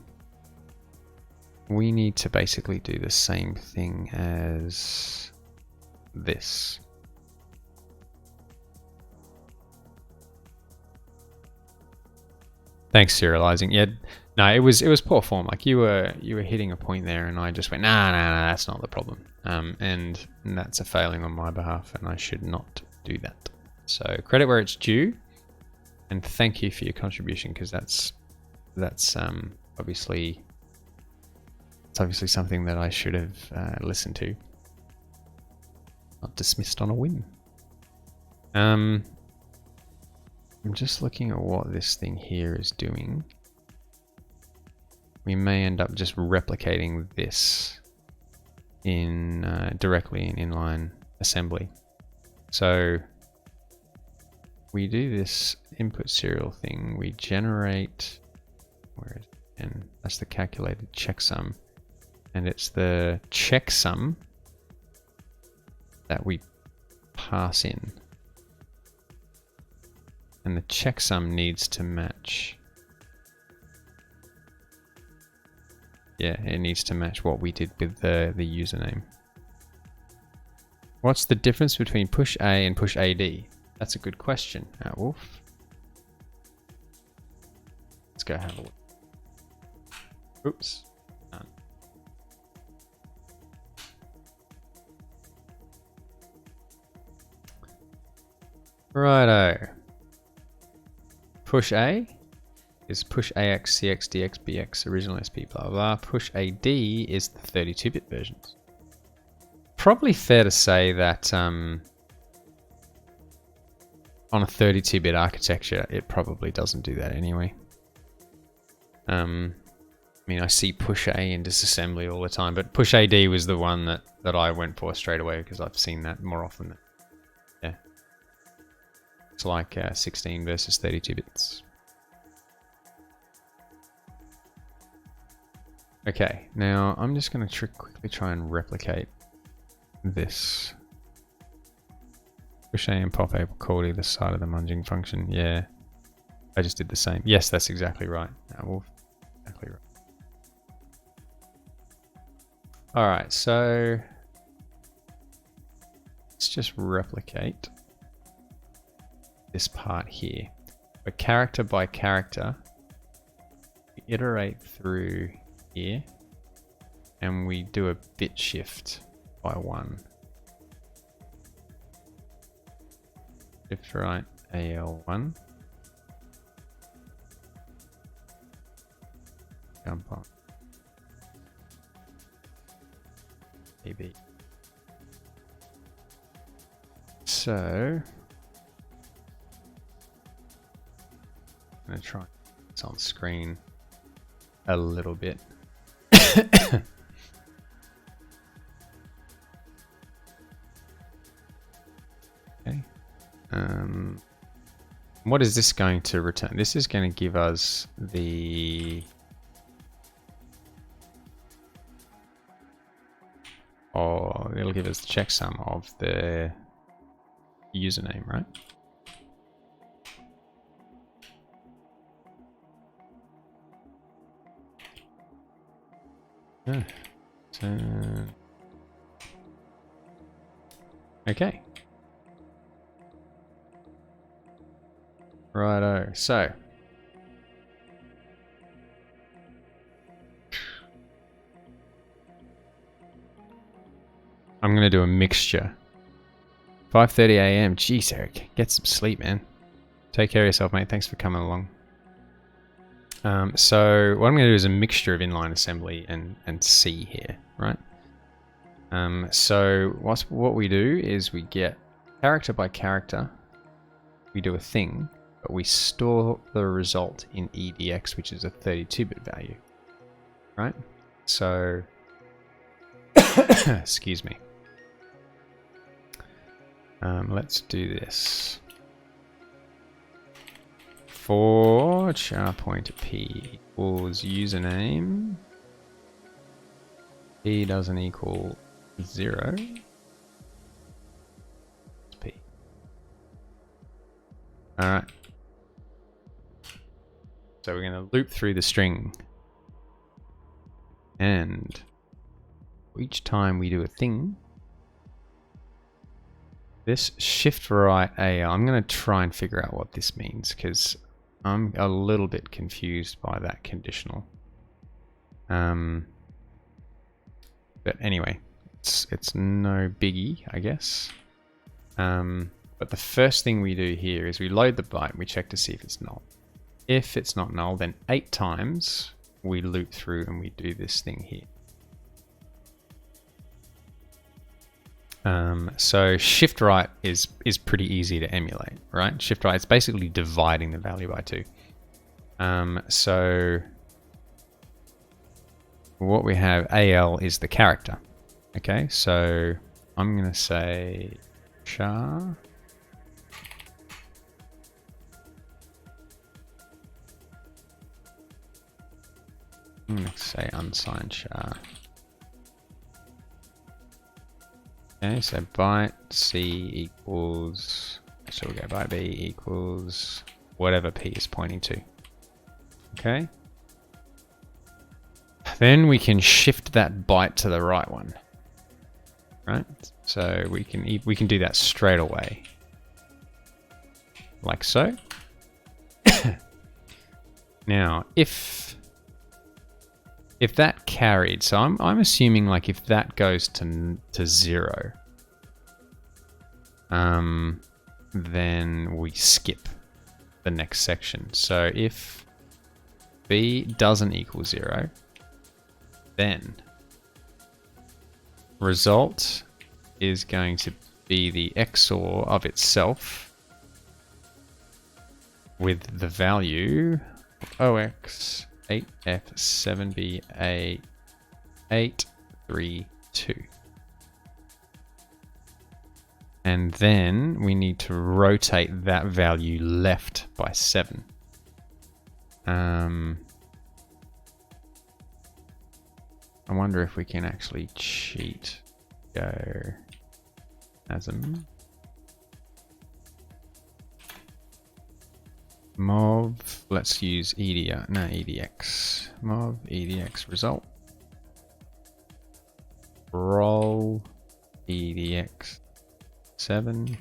we need to basically do the same thing as this. Thanks, serializing. Yeah, no, it was poor form. Like you were hitting a point there, and I just went, nah, that's not the problem. And that's a failing on my behalf, and I should not do that. So credit where it's due, and thank you for your contribution, because that's obviously something that I should have listened to. Not dismissed on a whim. I'm just looking at what this thing here is doing. We may end up just replicating this in directly in inline assembly. So we do this input serial thing. We generate, where is it? And that's the calculated checksum, and it's the checksum that we pass in. And the checksum needs to match. Yeah, it needs to match what we did with the username. What's the difference between push A and push AD? That's a good question, Wolf. Let's go have a look. Oops. None. Righto. Push A is push AX, CX, DX, BX, original SP, blah, blah, blah. Push AD is the 32-bit versions. Probably fair to say that on a 32-bit architecture, it probably doesn't do that anyway. I mean, I see push A in disassembly all the time, but push AD was the one that I went for straight away because I've seen that more often. Yeah. It's like 16 versus 32 bits. Okay, now I'm just going to quickly try and replicate this. Push A and pop A will call either side of the munging function. Yeah, I just did the same. Yes, that's exactly right. Exactly right. All right, so let's just replicate this part here. But character by character, we iterate through here, and we do a bit shift by 1. Shift right AL1. Jump on AB. So I'm going to try this on screen a little bit. Okay. What is this going to return? This is going to give us the it'll give us the checksum of the username, right? Okay. Righto. So I'm going to do a mixture. 5:30 a.m. Jeez, Eric. Get some sleep, man. Take care of yourself, mate. Thanks for coming along. So what I'm going to do is a mixture of inline assembly and C here, right? So what we do is we get character by character. We do a thing, but we store the result in EDX, which is a 32-bit value, right? So, excuse me. Let's do this. For char pointer P equals username, P doesn't equal 0. It's P. All right. So we're going to loop through the string, and each time we do a thing, this shift right A, I'm going to try and figure out what this means because I'm a little bit confused by that conditional. But anyway, it's no biggie, I guess. But the first thing we do here is we load the byte and we check to see if it's null. If it's not null, then 8 times we loop through and we do this thing here. So shift right is pretty easy to emulate, right? Shift right, it's basically dividing the value by 2. So what we have, AL is the character. Okay, so I'm going to say char. I'm going to say unsigned char. Okay, so byte C equals, so we'll go byte B equals whatever P is pointing to. Okay. Then we can shift that byte to the right one. Right? So we can do that straight away. Like so. Now, if that carried, so I'm assuming like if that goes to 0, then we skip the next section. So if B doesn't equal 0, then result is going to be the XOR of itself with the value OX 8F7BA832. And then we need to rotate that value left by 7. I wonder if we can actually cheat. Go asm mov, let's use edx, mov edx result, roll edx 7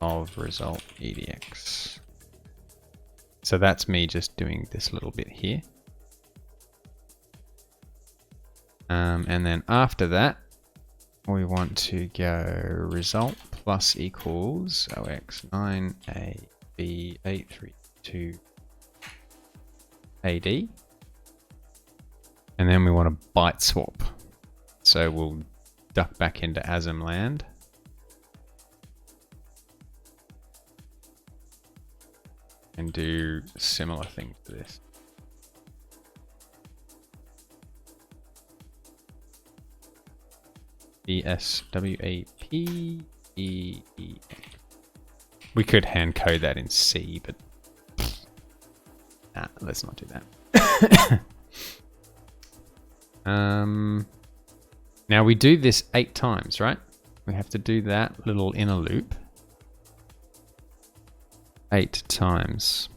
of result edx. So that's me just doing this little bit here. And then after that, we want to go result plus equals ox9ab832 ad. And then we want to byte swap. So we'll duck back into asm land. And do similar things to this. ESWAPEEX. We could hand code that in C, but nah, let's not do that. Now we do this 8 times, right? We have to do that little inner loop 8 times.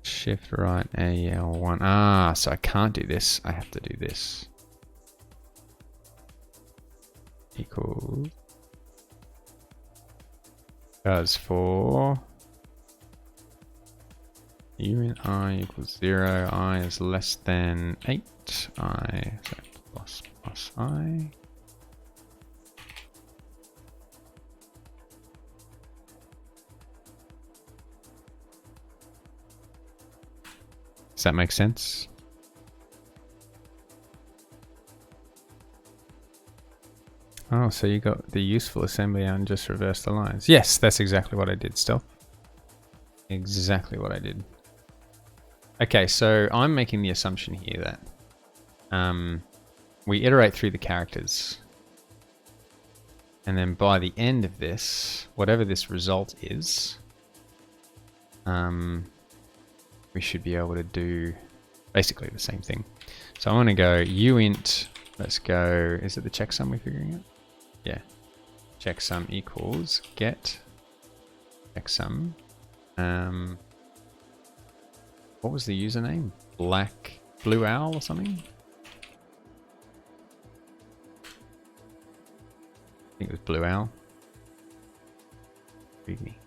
Shift right AL1. Ah, so I can't do this. I have to do this. Equals. Does for u in I equals 0, I is less than 8, I, so plus I. Does that make sense? Oh, so you got the useful assembly and just reverse the lines. Yes, that's exactly what I did still. Exactly what I did. Okay, so I'm making the assumption here that we iterate through the characters. And then by the end of this, whatever this result is, we should be able to do basically the same thing. So I want to go uint, let's go, is it the checksum we're figuring out? Yeah. Checksum equals get checksum. What was the username? BlueOwl or something? I think it was BlueOwl. Read me.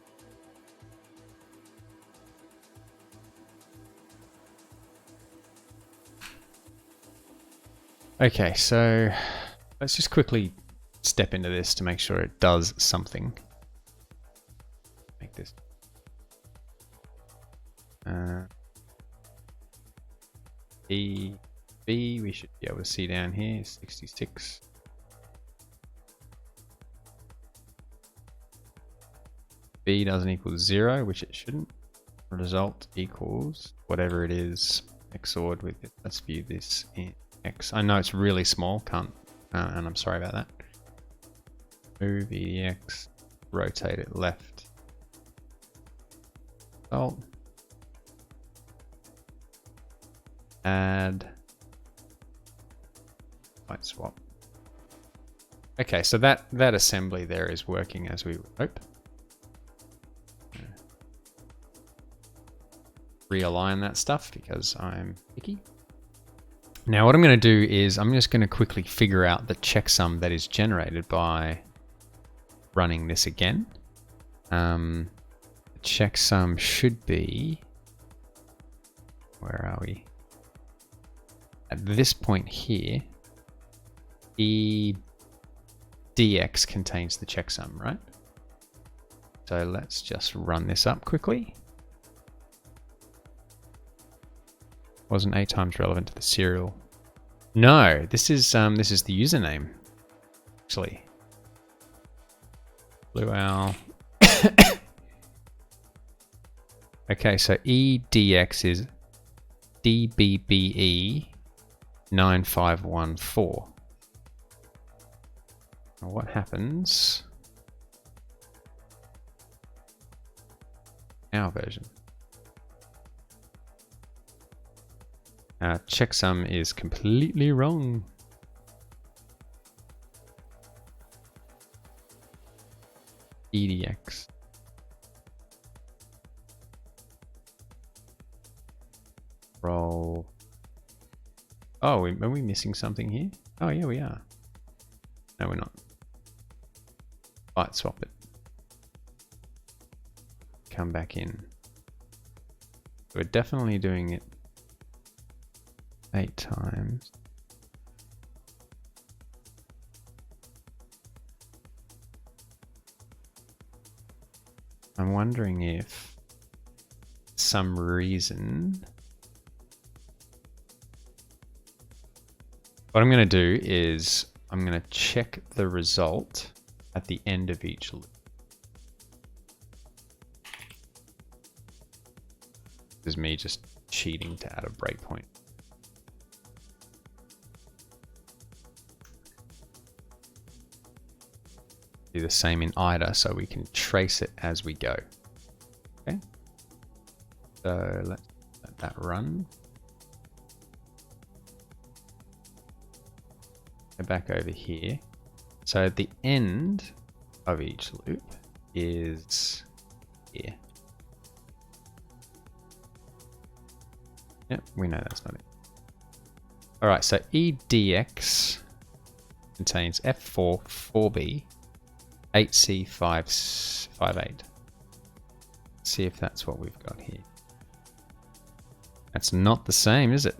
Okay, so let's just quickly step into this to make sure it does something. Make this. B, we should be able to see down here, 66. B doesn't equal 0, which it shouldn't. Result equals whatever it is, XORed with it. Let's view this in X. I know it's really small, can't, and I'm sorry about that. Move EDX, rotate it left. Alt. Add. Byte swap. Okay, so that assembly there is working as we would hope. Realign that stuff because I'm picky. Now what I'm going to do is I'm just going to quickly figure out the checksum that is generated by running this again. The checksum should be, where are we? At this point here, EDX contains the checksum, right? So let's just run this up quickly. Wasn't 8 times relevant to the serial. No, this is the username. Actually. BlueOwl. Okay, so EDX is DBBE 9514. Now what happens? Our version. Checksum is completely wrong. EDX. Roll. Oh, are we missing something here? Oh, yeah, we are. No, we're not. Byte swap it. Come back in. We're definitely doing it 8 times. I'm wondering if some reason. What I'm going to do is I'm going to check the result at the end of each loop. This is me just cheating to add a breakpoint. Do the same in IDA so we can trace it as we go. Okay. So let's let that run. Go back over here. So at the end of each loop is here. Yep, we know that's not it. All right, so EDX contains F4, 4B, 8C, 5, 8. See if that's what we've got here. That's not the same, is it?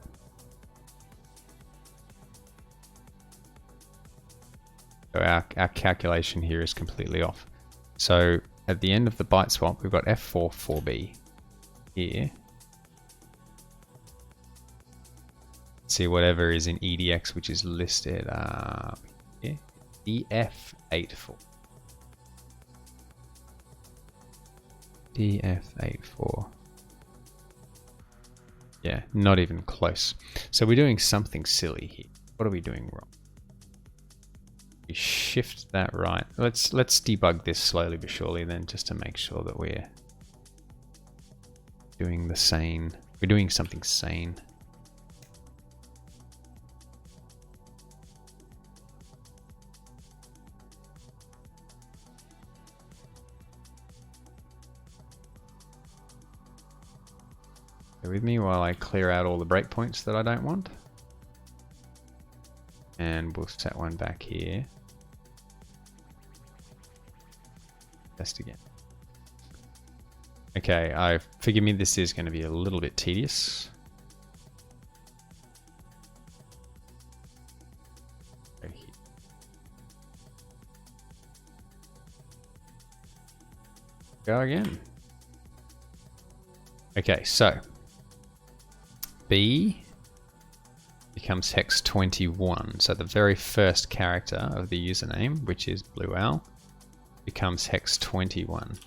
So our calculation here is completely off. So at the end of the byte swap, we've got F4, 4B here. See whatever is in EDX, which is listed here, DF84. DF84. Yeah, not even close. So we're doing something silly here. What are we doing wrong? We shift that right. Let's debug this slowly but surely then, just to make sure that we're doing the sane. We're doing something sane. Bear with me while I clear out all the breakpoints that I don't want. And we'll set one back here. Test again. Okay, forgive me, this is going to be a little bit tedious. Go here. Go again. Okay, so B becomes hex 21. So the very first character of the username, which is BlueOwl, becomes hex 21.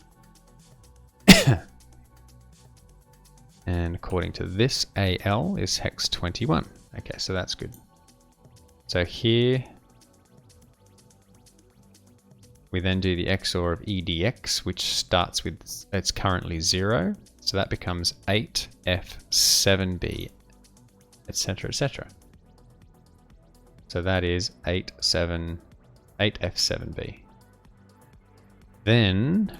And according to this, AL is hex 21. Okay, so that's good. So here we then do the XOR of EDX, which starts with, it's currently 0. So that becomes 8F7B, etc., etc. So that is 8F7B. Then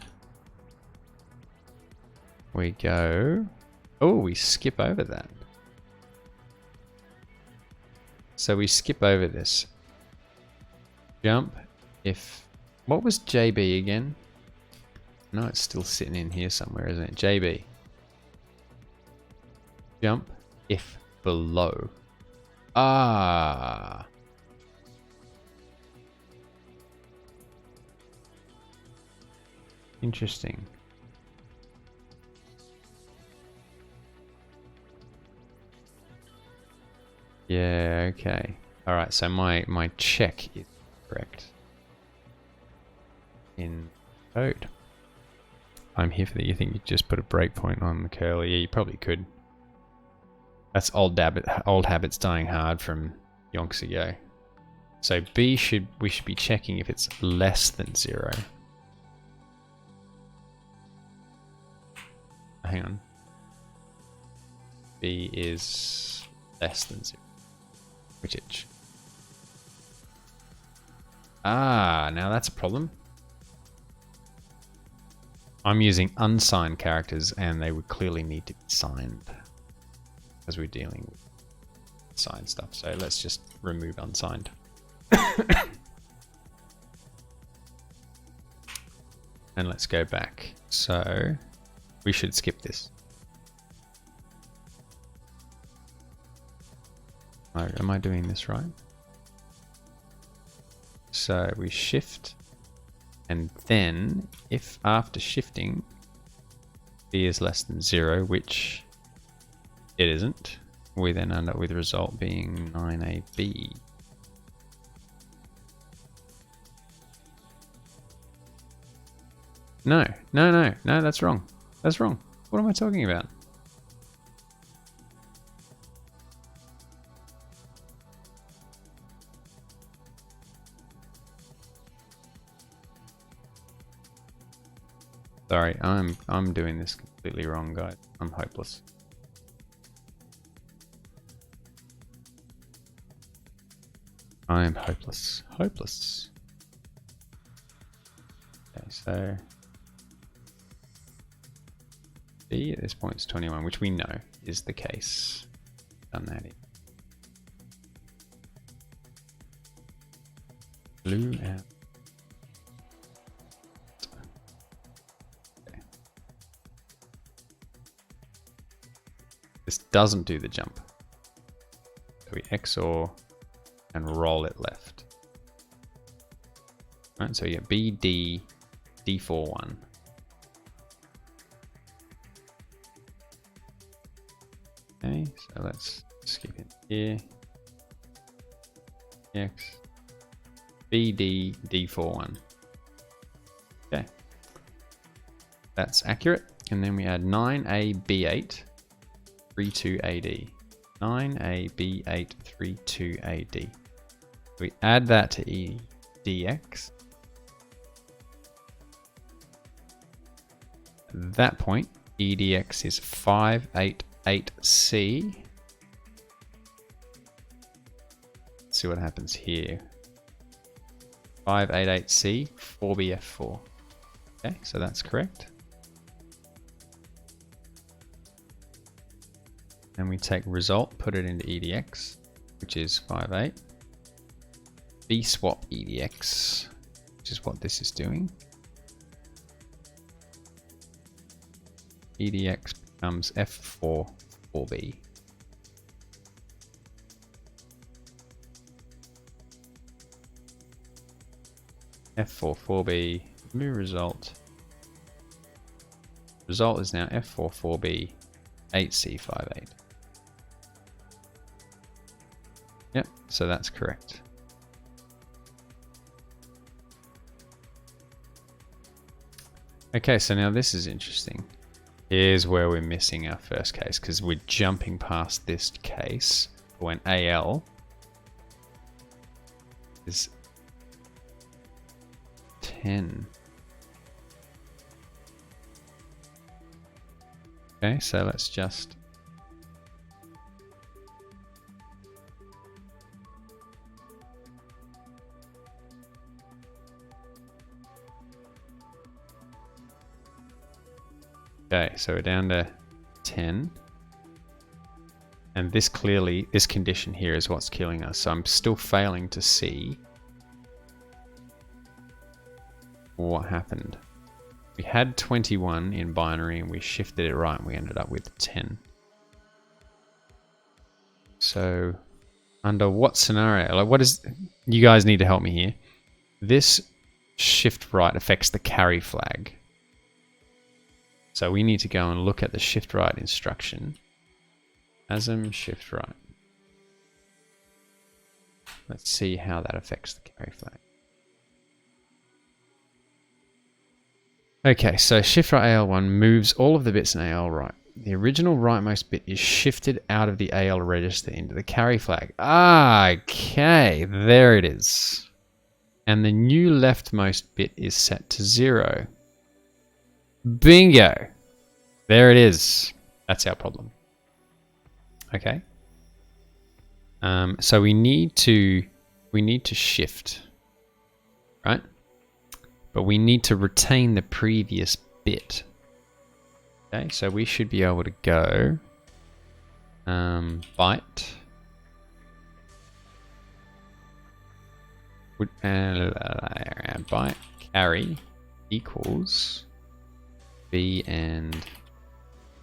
we go, oh, we skip over that. So we skip over this. Jump if, what was JB again? No, it's still sitting in here somewhere, isn't it? JB. Jump if below. Ah. Interesting. Yeah, okay. All right, so my check is correct in code. I'm here for that. You think you just put a breakpoint on the curly? Yeah, you probably could. That's old habits dying hard from yonks ago. So B we should be checking if it's less than 0. Hang on. B is less than 0. Which itch? Ah, now that's a problem. I'm using unsigned characters and they would clearly need to be signed as we're dealing with signed stuff. So let's just remove unsigned. And let's go back. So we should skip this. Oh, am I doing this right? So we shift, and then if after shifting b is less than 0, which it isn't, we then end up with the result being 9ab. No, that's wrong. That's wrong. What am I talking about? Sorry, I'm doing this completely wrong, guys. I'm hopeless. I am hopeless. Hopeless. Okay, so B at this point is 21, which we know is the case. Done that in. BlueOwl's. Okay. This doesn't do the jump. So we XOR and roll it left. Right, so you get B, D, D4, 1. Okay, so let's skip it here. X, B, D, D4, 1. Okay, that's accurate. And then we add 9A, B8, 32 AD. 9A, B8, 32 AD. We add that to EDX. At that point, EDX is 588C. Let's see what happens here. 588C, 4BF4. Okay, so that's correct. And we take result, put it into EDX, which is 58. B swap EDX, which is what this is doing. EDX becomes F4 4B. F4 4B, new result. Result is now F4 4B 8C58. Yep, so that's correct. Okay, so now this is interesting. Here's where we're missing our first case, because we're jumping past this case when AL is 10. Okay, so let's just okay, so we're down to 10. And this clearly, this condition here is what's killing us. So I'm still failing to see what happened. We had 21 in binary and we shifted it right and we ended up with 10. So under what scenario? Like, what is, you guys need to help me here. This shift right affects the carry flag. So we need to go and look at the shift right instruction. ASM shift right. Let's see how that affects the carry flag. Okay, so shift right AL1 moves all of the bits in AL right. The original rightmost bit is shifted out of the AL register into the carry flag. Ah, okay, there it is. And the new leftmost bit is set to 0. Bingo! There it is. That's our problem. Okay. So we need to shift, right? But we need to retain the previous bit. Okay, so we should be able to go byte byte carry equals b and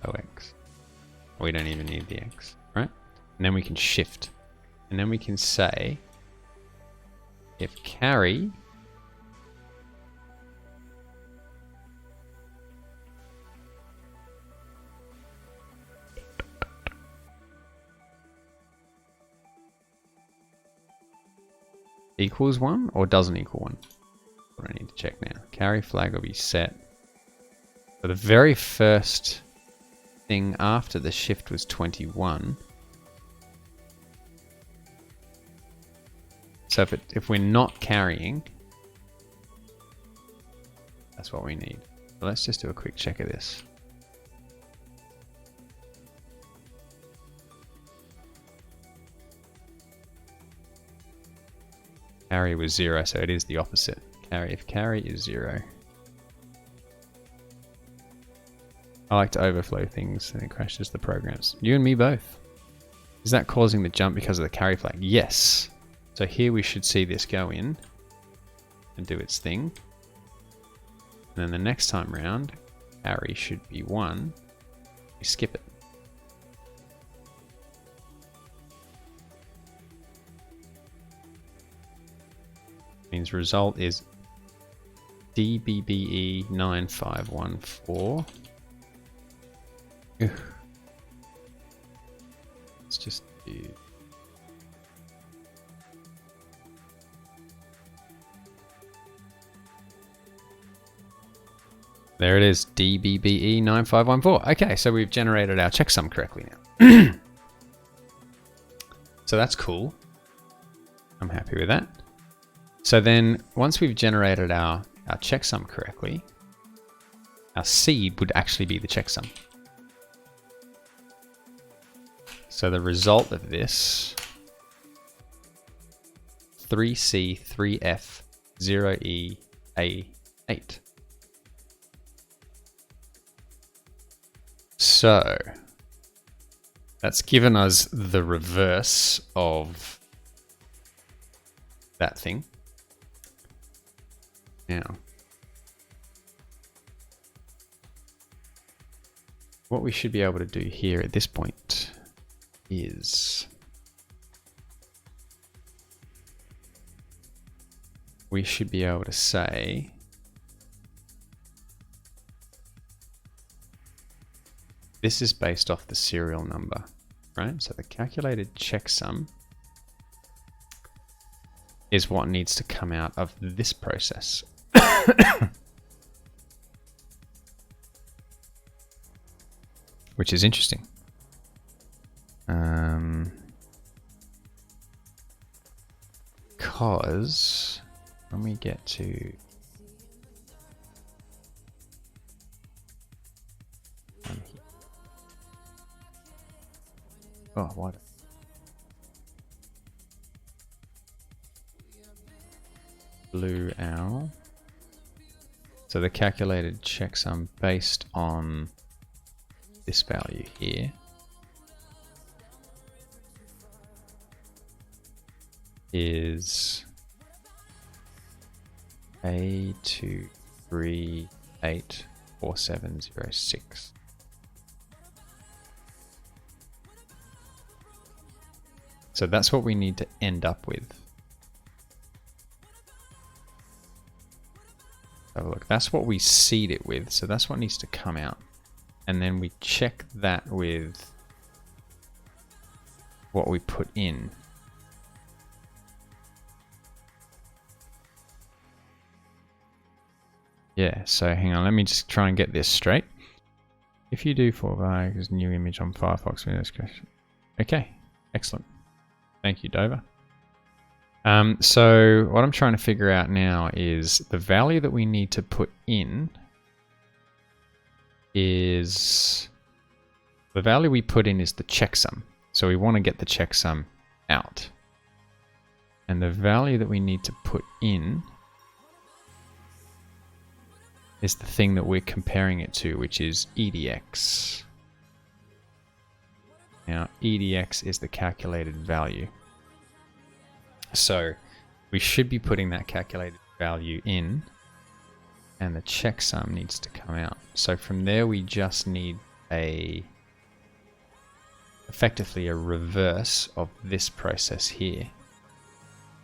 ox. We don't even need the x, right? And then we can shift, and then we can say if carry equals 1 or doesn't equal 1. What I need to check now. Carry flag will be set. So the very first thing after the shift was 21. So if we're not carrying, that's what we need. So let's just do a quick check of this. Carry was 0, so it is the opposite. If carry is 0. I like to overflow things and it crashes the programs. You and me both. Is that causing the jump because of the carry flag? Yes. So here we should see this go in and do its thing. And then the next time round, carry should be 1. We skip it. Means result is DBBE 9514. Let's just do. There it is, DBBE 9514. Okay, so we've generated our checksum correctly now. So that's cool. I'm happy with that. So then once we've generated our checksum correctly, our seed would actually be the checksum. So the result of this, 3C, 3F, 0E, A8. So that's given us the reverse of that thing. Now, what we should be able to do here at this point is we should be able to say this is based off the serial number, right? So the calculated checksum is what needs to come out of this process. Which is interesting. Because when we get to oh, what? BlueOwl. So the calculated checksum based on this value here is A2384706. So that's what we need to end up with. So look, that's what we seed it with. So that's what needs to come out. And then we check that with what we put in. Yeah, so hang on, let me just try and get this straight. If you do for values, new image on Firefox Windows Crash. Okay, excellent. Thank you, Dover. So what I'm trying to figure out now is the value that we need to put in is the value we put in is the checksum. So we want to get the checksum out. And the value that we need to put in is the thing that we're comparing it to, which is EDX. Now, EDX is the calculated value. So we should be putting that calculated value in, and the checksum needs to come out. So from there, we just need effectively a reverse of this process here.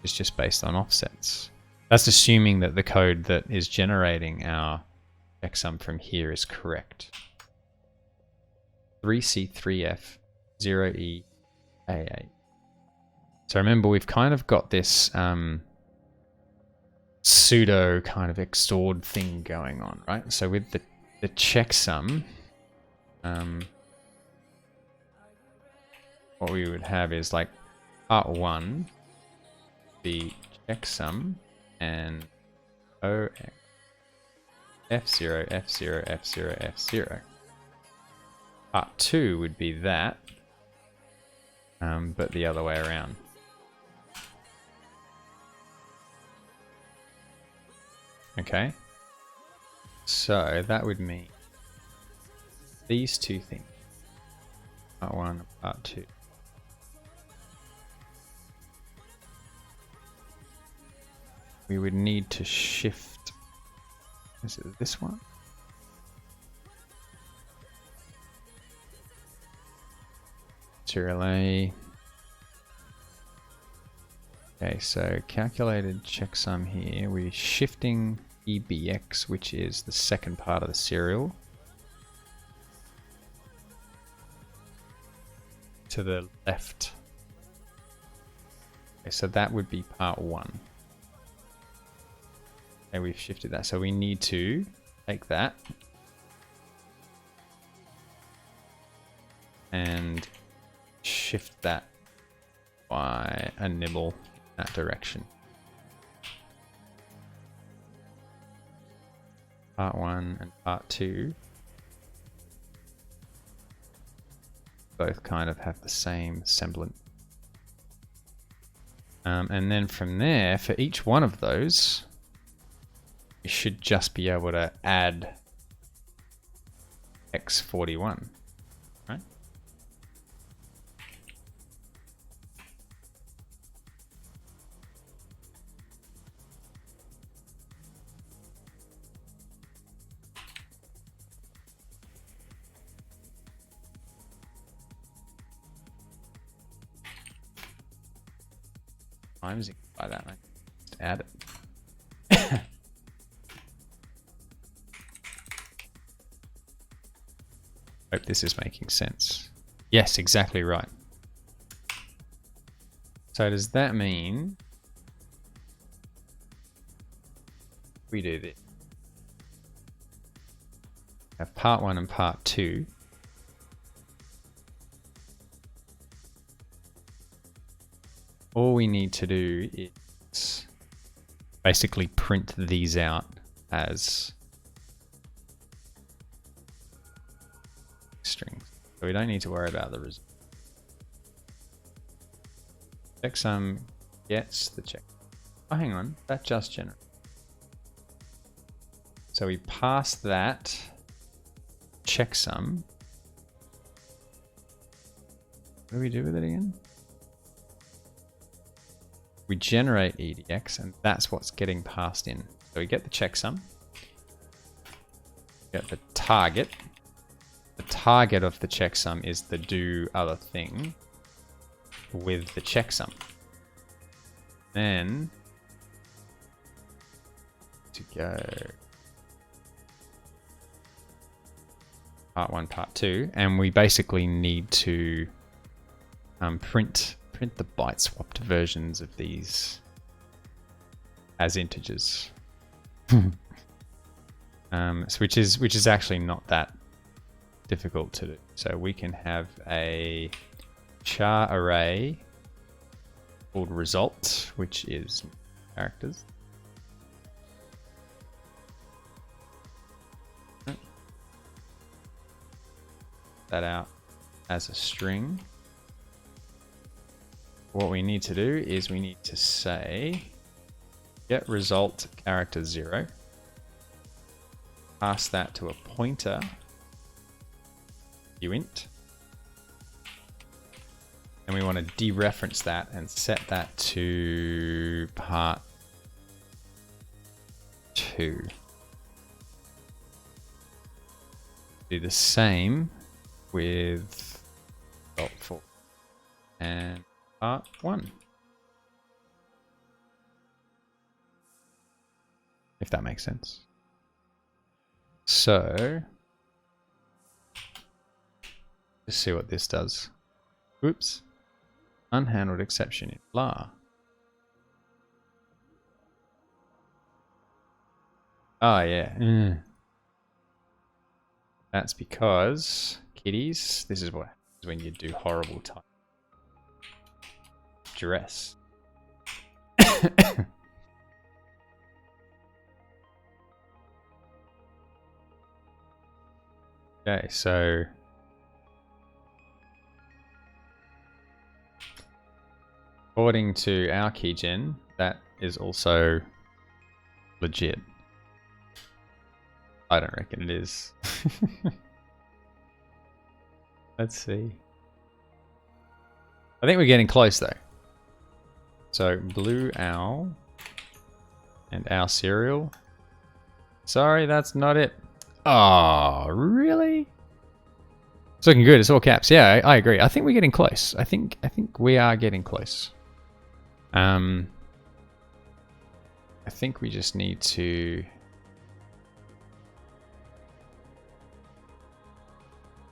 It's just based on offsets. That's assuming that the code that is generating our checksum from here is correct. 3C3F 0E A8. So remember, we've kind of got this pseudo kind of XORed thing going on, right? So with the checksum, what we would have is like part 1, the checksum, and OX F0, F0, F0, F0. Part 2 would be that, but the other way around. Okay, so that would mean these two things, part 1 and part 2. We would need to shift, is it this one? Serial A. Okay, so calculated checksum here, we're shifting EBX, which is the second part of the serial, to the left. Okay, so that would be part 1. And we've shifted that, so we need to take that and shift that by a nibble in that direction. Part 1 and part 2 both kind of have the same semblance. And then from there, for each one of those, you should just be able to add X41, right? Times by that, right? Just add it. Hope this is making sense. Yes, exactly right. So does that mean we do this? Have part 1 and part 2. All we need to do is basically print these out as strings. So we don't need to worry about the result. Checksum gets the check. Oh, hang on, that just generated. So we pass that checksum. What do we do with it again? We generate EDX, and that's what's getting passed in. So we get the checksum, get the target. The target of the checksum is the do other thing with the checksum. Then to go part 1, part 2, and we basically need to print the byte swapped versions of these as integers. Which is actually not that difficult to do. So we can have a char array called result, which is characters. That out as a string. What we need to do is we need to say get result character 0. pass that to a pointer uint. And we want to dereference that and set that to part 2. Do the same with L.4 and part 1. If that makes sense. So, let's see what this does. Whoops. Unhandled exception in blah. Oh, yeah. That's because, kiddies, this is what happens when you do horrible type. Dress. Okay, so according to our keygen, that is also legit. I don't reckon it is. Let's see. I think we're getting close though. So Blue Owl and our serial. Sorry, that's not it. Oh, really? It's looking good. It's all caps. Yeah, I agree. I think we're getting close. I think we are getting close. I think we just need to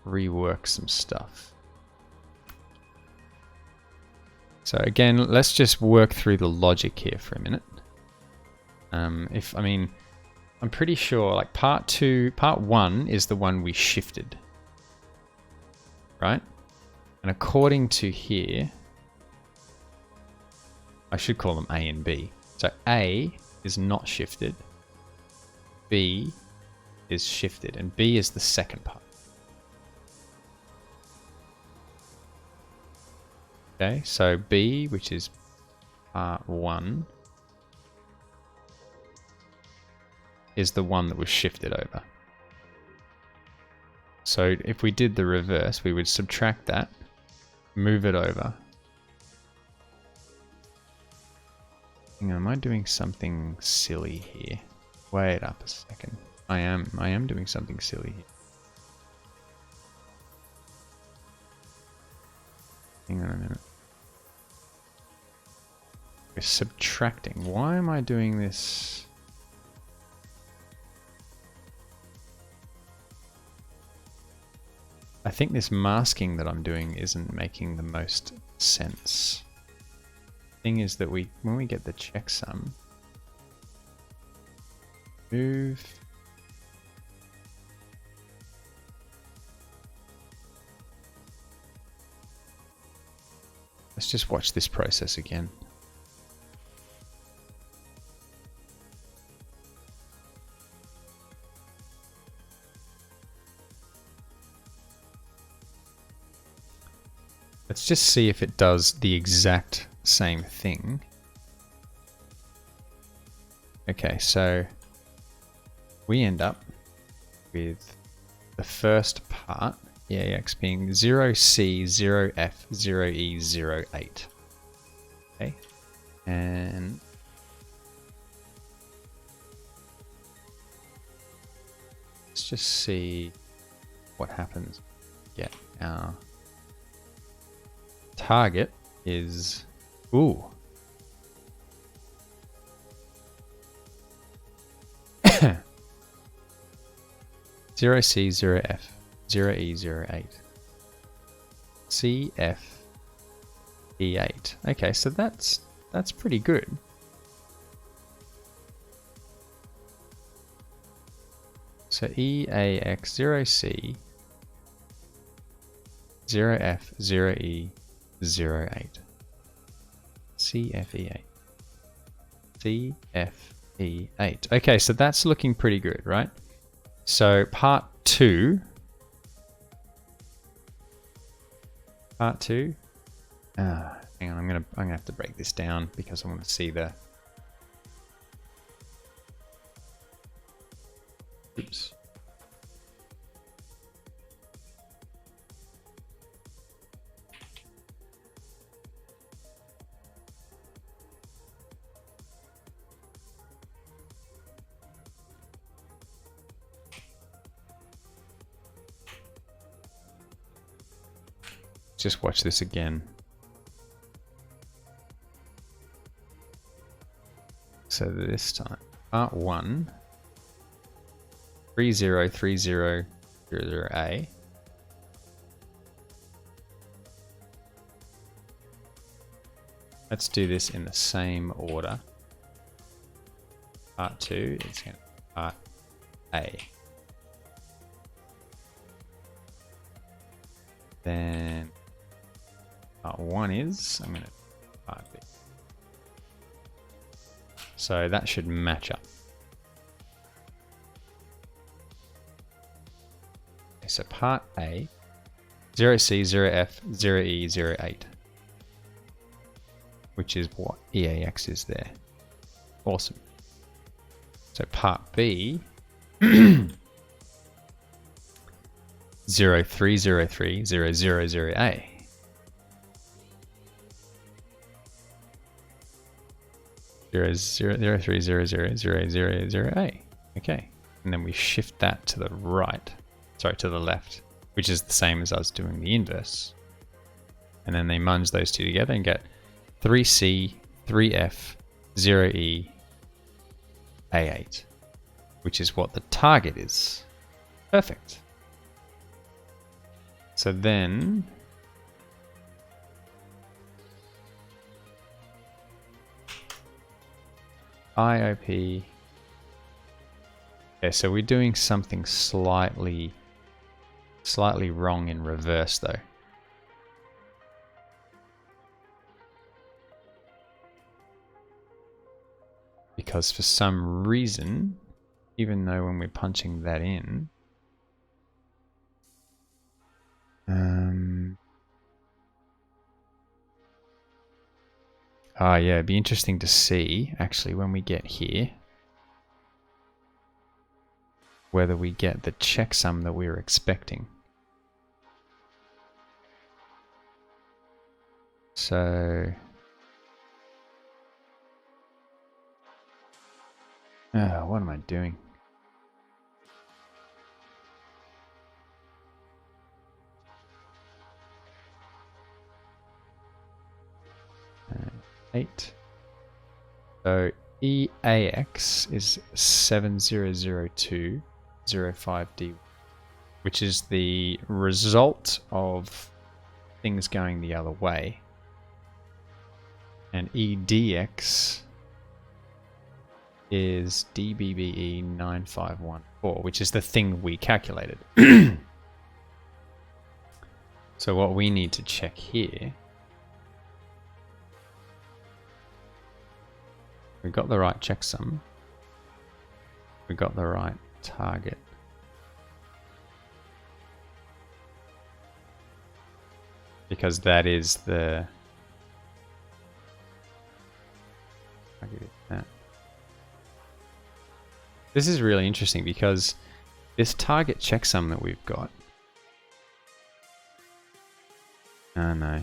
rework some stuff. So again, let's just work through the logic here for a minute. I'm pretty sure like part 1 is the one we shifted, right? And according to here, I should call them A and B. So A is not shifted, B is shifted, and B is the second part. Okay, so B, which is part 1, is the one that was shifted over. So if we did the reverse, we would subtract that, move it over. Hang on, am I doing something silly here? Wait up a second. I am doing something silly here. Hang on a minute. We're subtracting. Why am I doing this? I think this masking that I'm doing isn't making the most sense. Thing is that when we get the checksum, move. Let's just watch this process again. Let's just see if it does the exact same thing. Okay, so we end up with the first part, EAX, being 0C, 0F, 0E, 0.8. Okay, and let's just see what happens. Get our target is, ooh. Zero C, 0F, 0E, 0.8. CF, E8. Okay, so that's pretty good. So EAX, 0C, 0F, 0E, 0.8. CFE8. CFE8. Okay, so that's looking pretty good, right? So part 2. Part 2. Hang on, I'm gonna have to break this down because I want to see the. Oops. Just watch this again. So this time, part 1, 303000A. Let's do this in the same order. Part 2 is going to be part A. Then part 1 is, I'm going to do part B. So that should match up. Okay, so part A, 0C, 0F, 0E, 08. Which is what EAX is there. Awesome. So part B, 0303 000A. Zero three zero zero zero zero zero A. Okay, and then we shift that to the right, sorry, to the left, which is the same as us doing the inverse. And then they munge those two together and get 3C, 3F, 0E, A8, which is what the target is. Perfect. So then IOP. Okay, so we're doing something slightly wrong in reverse though. Because for some reason, even though when we're punching that in, yeah, it'd be interesting to see, actually, when we get here, whether we get the checksum that we were expecting. So, what am I doing? Eight. So EAX is 700205D, which is the result of things going the other way. And EDX is DBBE 9514, which is the thing we calculated. So what we need to check here, we got the right checksum, we got the right target. Because that is the, I'll give it that. This is really interesting because this target checksum that we've got, oh no.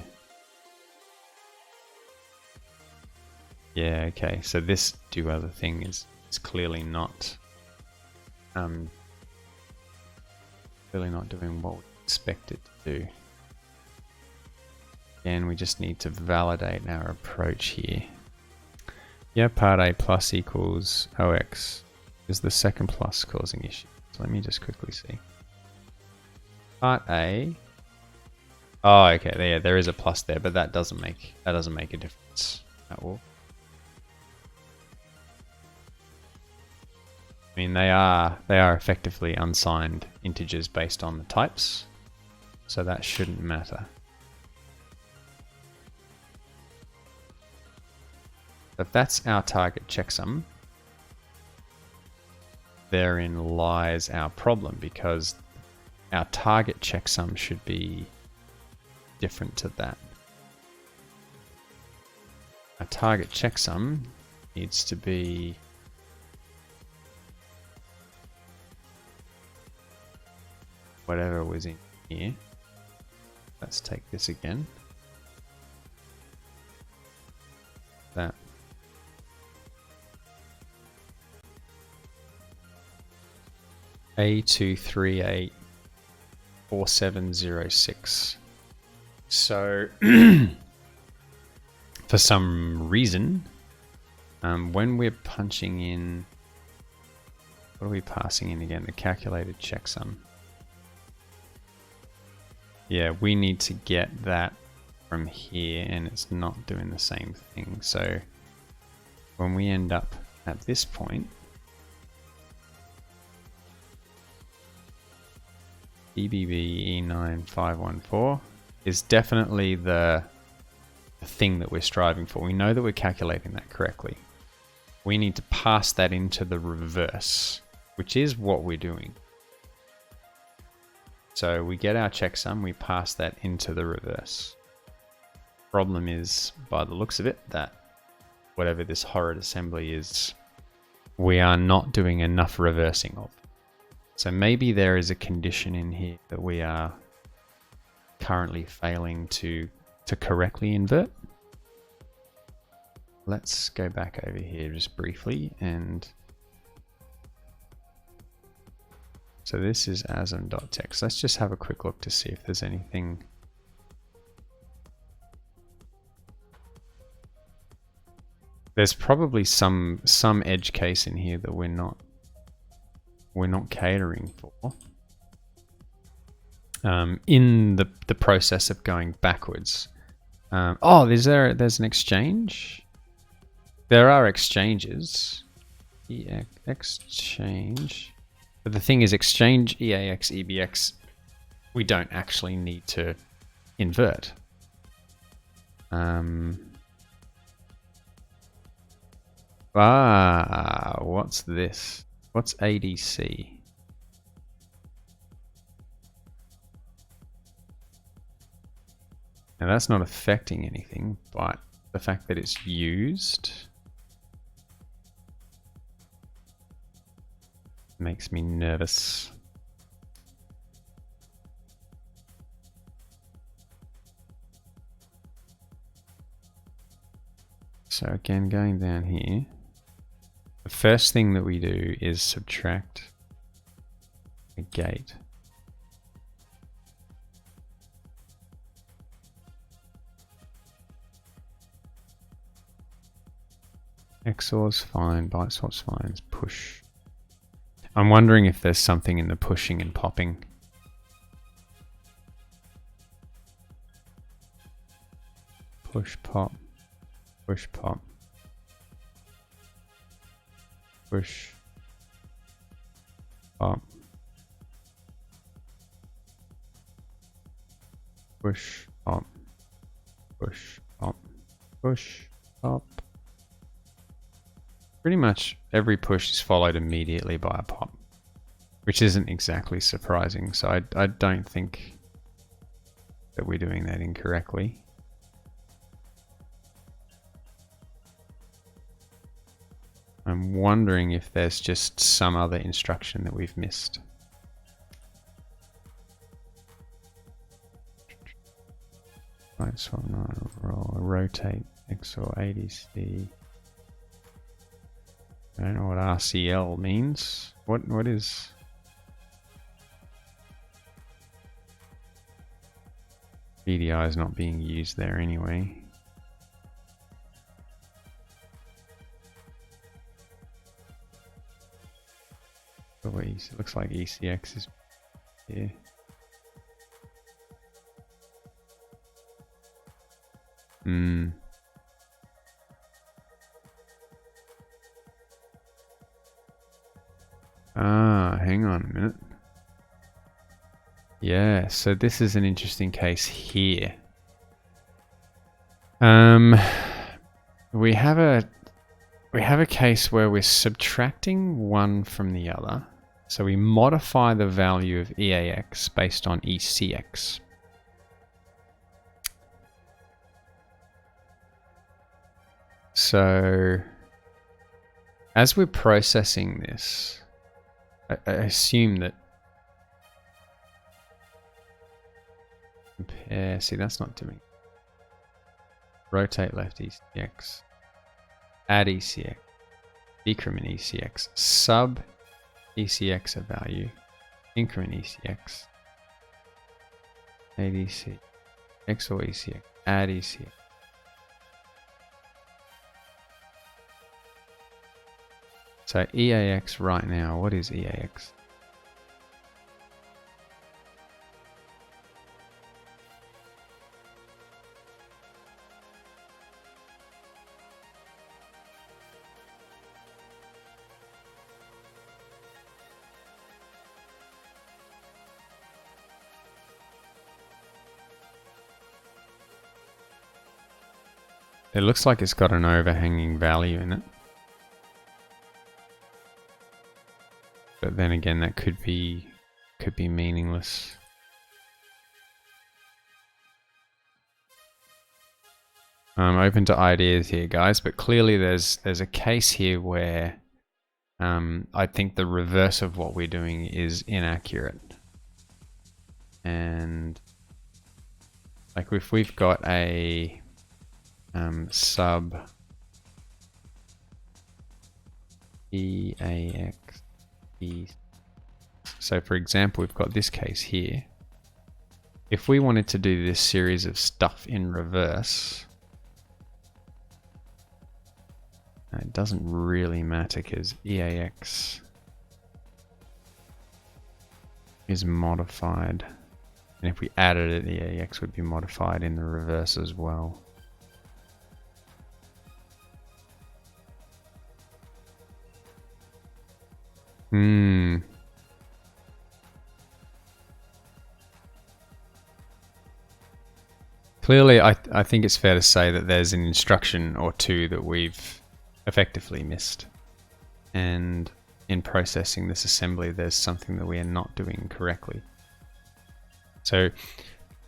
Yeah, okay, so this do other thing is clearly not doing what we expect it to do. Again, we just need to validate our approach here. Yeah, part A plus equals OX. Is the second plus causing issues? So let me just quickly see. Part A. Oh, okay, there is a plus there, but that doesn't make a difference at all. I mean, they are effectively unsigned integers based on the types, so that shouldn't matter. If that's our target checksum, therein lies our problem, because our target checksum should be different to that. Our target checksum needs to be whatever was in here. Let's take this again. That. A2384706. So for some reason, when we're punching in, what are we passing in again? The calculated checksum. Yeah, we need to get that from here, and it's not doing the same thing. So when we end up at this point, EBB E9514 is definitely the thing that we're striving for. We know that we're calculating that correctly. We need to pass that into the reverse, which is what we're doing. So we get our checksum, we pass that into the reverse. Problem is, by the looks of it, that whatever this horrid assembly is, we are not doing enough reversing of. So maybe there is a condition in here that we are currently failing to correctly invert. Let's go back over here just briefly, and so this is asm.txt. Let's just have a quick look to see if there's anything. There's probably some edge case in here that we're not catering for. In the process of going backwards. Oh, there's an exchange? There are exchanges. Exchange. But the thing is, exchange, EAX, EBX, we don't actually need to invert. What's this? What's ADC? Now that's not affecting anything, but the fact that it's used makes me nervous. So again, going down here, the first thing that we do is subtract a gate. XOR's fine, byte swap's fine, it's push. I'm wondering if there's something in the pushing and popping. Push, pop, push, pop, push, pop, push, pop, push, pop, push, pop. Pretty much every push is followed immediately by a pop, which isn't exactly surprising. So I don't think that we're doing that incorrectly. I'm wondering if there's just some other instruction that we've missed. Right, so roll, rotate, XOR ADC. I don't know what RCL means. What is? VDI is not being used there anyway. Oh, it looks like ECX is here. Hang on a minute. Yeah, so this is an interesting case here. We have a case where we're subtracting one from the other. So we modify the value of EAX based on ECX. So as we're processing this, I assume that compare, see that's not doing. Rotate left ECX, add ECX, decrement ECX, sub ECX a value, increment ECX, ADC, XOR ECX, add ECX. So EAX right now, what is EAX? It looks like it's got an overhanging value in it. But then again, that could be meaningless. I'm open to ideas here, guys, but clearly there's a case here where I think the reverse of what we're doing is inaccurate. And like if we've got a sub EAX E. So for example, we've got this case here. If we wanted to do this series of stuff in reverse, it doesn't really matter because EAX is modified. And if we added it, EAX would be modified in the reverse as well. Clearly, I think it's fair to say that there's an instruction or two that we've effectively missed. And in processing this assembly, there's something that we are not doing correctly. So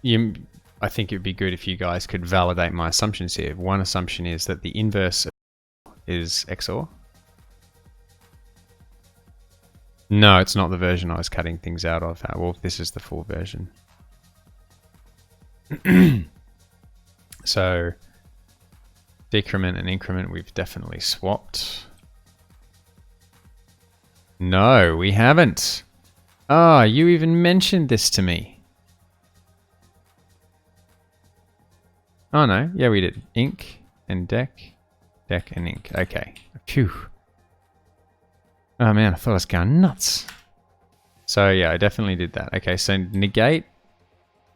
I think it would be good if you guys could validate my assumptions here. One assumption is that the inverse is XOR. No, it's not the version I was cutting things out of. Well, this is the full version. So, decrement and increment we've definitely swapped. No, we haven't. Ah, you even mentioned this to me. Oh no, yeah we did. Inc and deck and inc. Okay. Phew. Oh man, I thought I was going nuts. So yeah, I definitely did that. Okay, so negating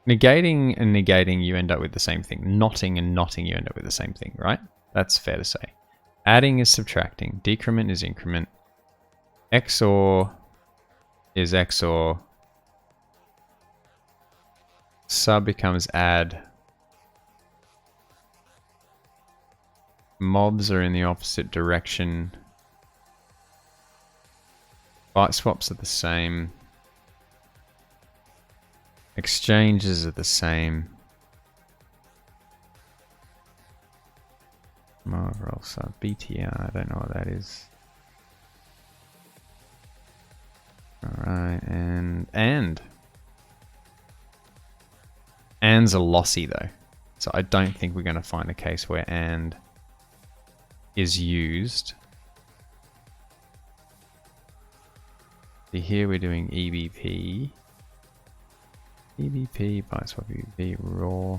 and negating, you end up with the same thing. Knotting and knotting, you end up with the same thing, right? That's fair to say. Adding is subtracting. Decrement is increment. XOR is XOR. Sub becomes add. Mobs are in the opposite direction. Byte swaps are the same. Exchanges are the same. Marvel sub BTR, I don't know what that is. Alright, and and's a lossy though. So I don't think we're going to find a case where and is used. See here we're doing EBP. EBP, byte swap EBP, raw.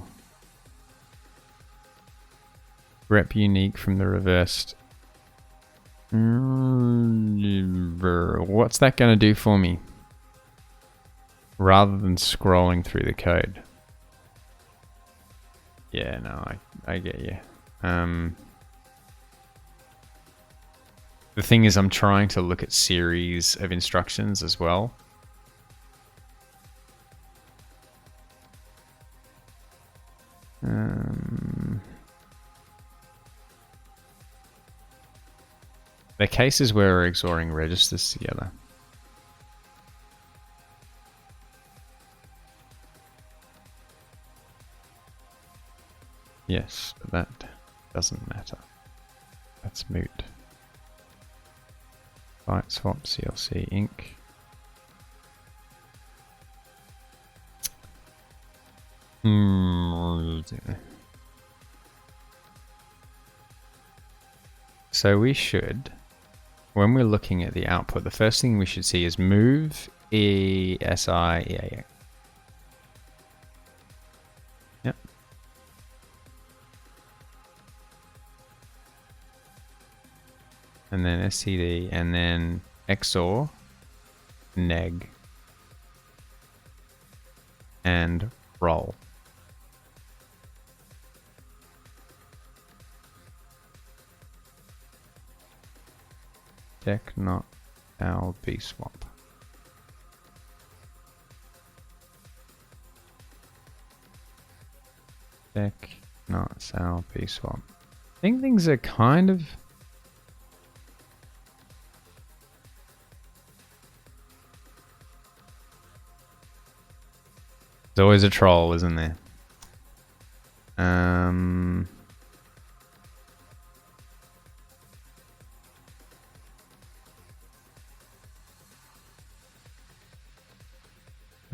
Rep unique from the reversed. What's that going to do for me? Rather than scrolling through the code. Yeah, no, I get you. The thing is, I'm trying to look at series of instructions as well. The cases where we're XORing registers together. Yes, but that doesn't matter. That's moot. Byte swap CLC inc. So we should, when we're looking at the output, the first thing we should see is move ESI EAX. Yep. and then SCD, and then XOR, neg, and roll. Deck not L B swap. Deck not L B swap. I think things are kind of. There's always a troll, isn't there?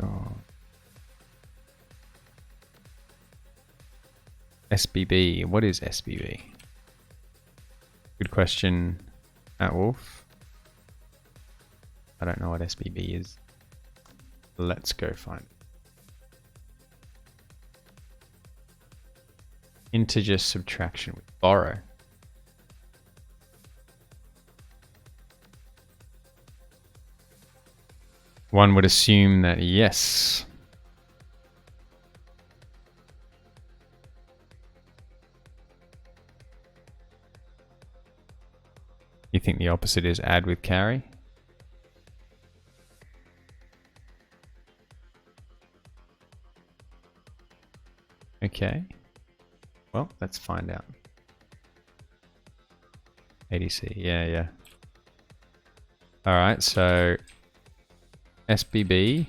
Oh. SBB. What is SBB? Good question, at Wolf. I don't know what SBB is. Let's go find it. Integer subtraction with borrow. One would assume that yes. You think the opposite is add with carry? Okay. Well, let's find out. ADC, yeah. Alright, so SBB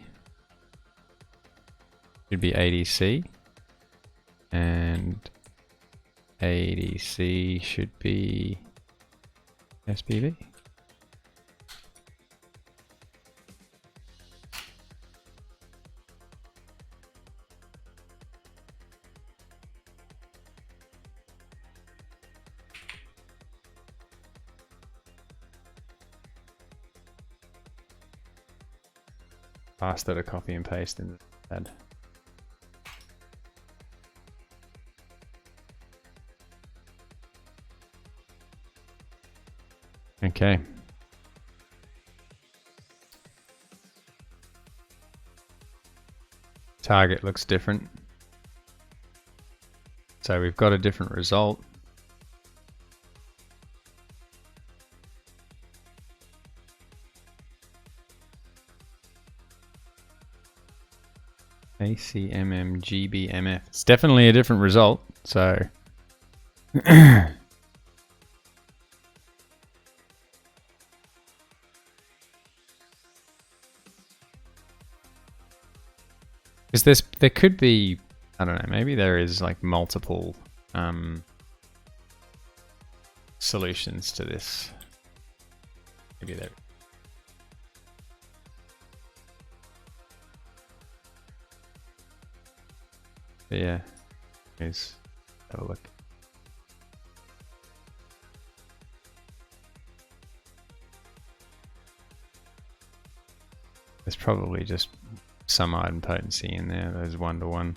should be ADC, and ADC should be SBB. Faster to copy and paste in the pad. Okay. Target looks different. So we've got a different result. ACMMGBMF. It's definitely a different result. So is there could be, I don't know, maybe there is like multiple solutions to this. Maybe there. But yeah, let's have a look. There's probably just some idempotency in there. There's 1-to-1.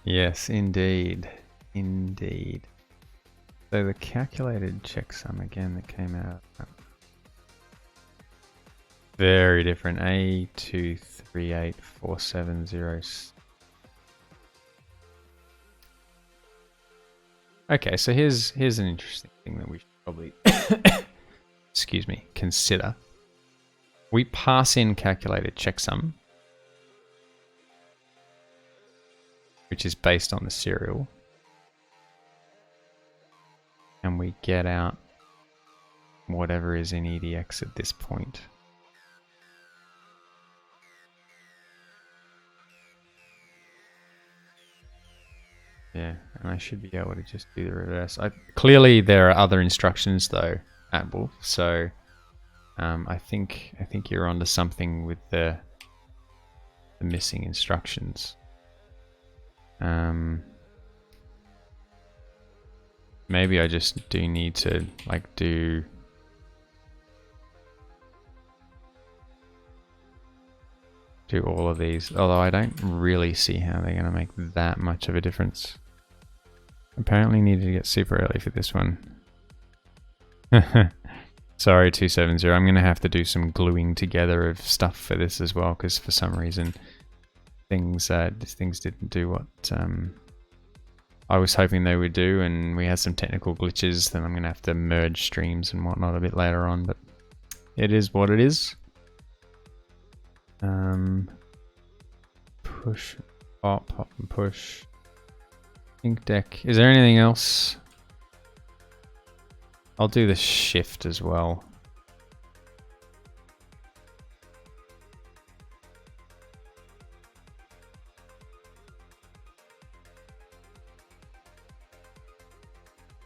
Yes, indeed. Indeed. So the calculated checksum again that came out. Very different. A238470. Okay, so here's an interesting thing that we should probably excuse me, consider. We pass in calculated checksum, which is based on the serial, and we get out whatever is in EDX at this point. Yeah, and I should be able to just do the reverse. Clearly there are other instructions though at Wolf, so I think you're onto something with the missing instructions. Maybe I just do need to like do do all of these, although I don't really see how they're going to make that much of a difference. Apparently needed to get super early for this one. Sorry, 270. I'm going to have to do some gluing together of stuff for this as well, because for some reason things didn't do what I was hoping they would do, and we had some technical glitches. Then I'm going to have to merge streams and whatnot a bit later on, but it is what it is. Push, pop and push. Ink deck. Is there anything else? I'll do the shift as well.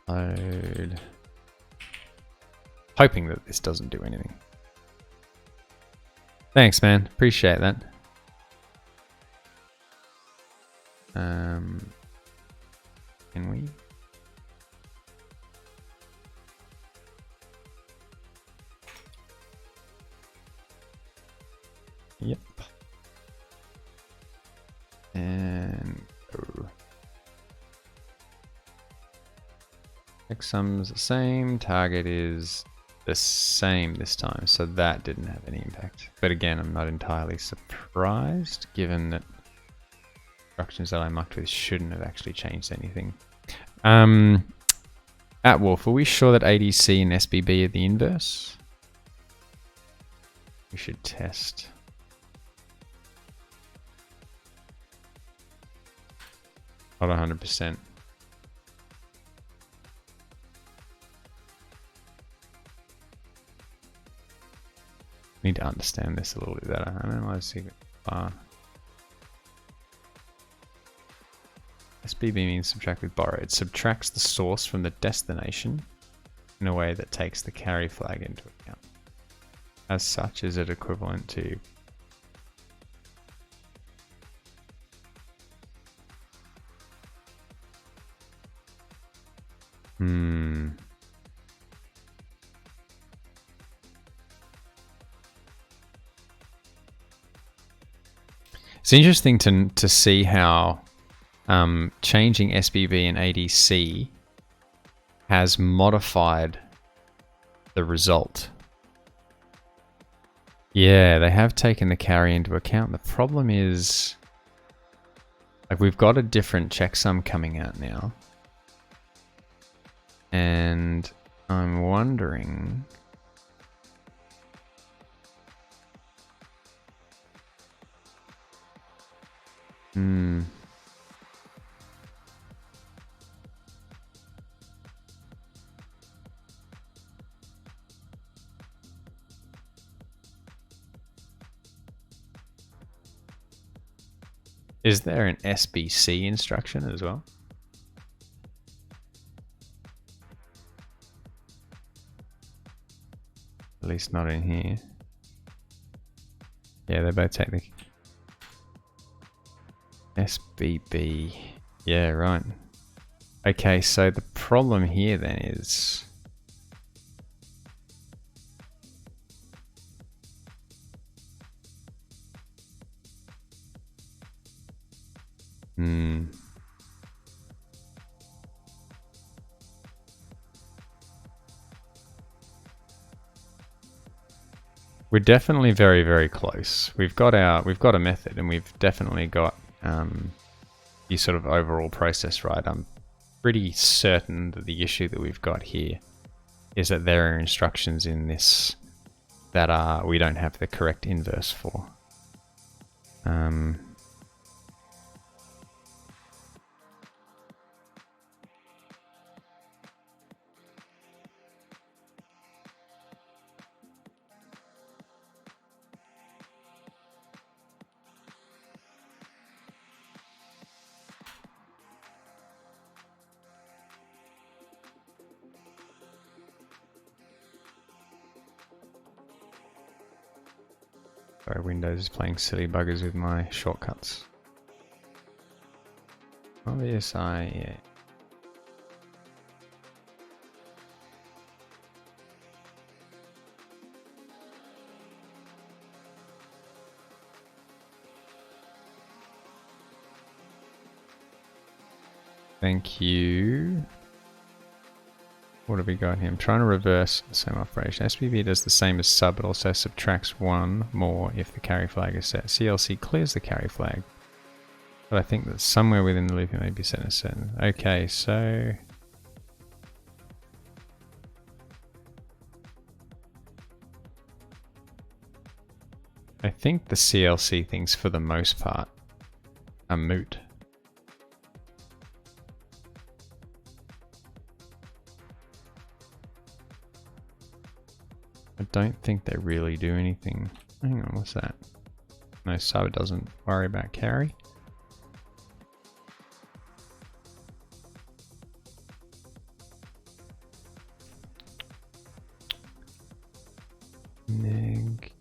Load. Hoping that this doesn't do anything. Thanks, man. Appreciate that. Can we? Yep. And go. Checksum's the same. Target is the same this time, so that didn't have any impact. But again, I'm not entirely surprised, given that instructions that I mucked with shouldn't have actually changed anything. At Wolf, are we sure that ADC and SBB are the inverse? We should test. Not 100%. Need to understand this a little bit better. Analyze secret bar. SBB means subtract with borrow. It subtracts the source from the destination in a way that takes the carry flag into account. As such, is it equivalent to It's interesting to see how changing SBB and ADC has modified the result. Yeah, they have taken the carry into account. The problem is, like, we've got a different checksum coming out now. And I'm wondering... Is there an SBC instruction as well? At least not in here. Yeah, they both take the SBB. Yeah, right. Okay, so the problem here then is... We're definitely very, very close. We've got a method, and we've definitely got the sort of overall process right. I'm pretty certain that the issue that we've got here is that there are instructions in this that we don't have the correct inverse for. Sorry, Windows is playing silly buggers with my shortcuts. Obvious, yeah. Thank you. What have we got here? I'm trying to reverse the same operation. SPV does the same as sub, but also subtracts one more if the carry flag is set. CLC clears the carry flag. But I think that somewhere within the loop it may be set in a certain... Okay, so... I think the CLC things for the most part are moot. I don't think they really do anything. Hang on, what's that? No, sub doesn't worry about carry. Neg.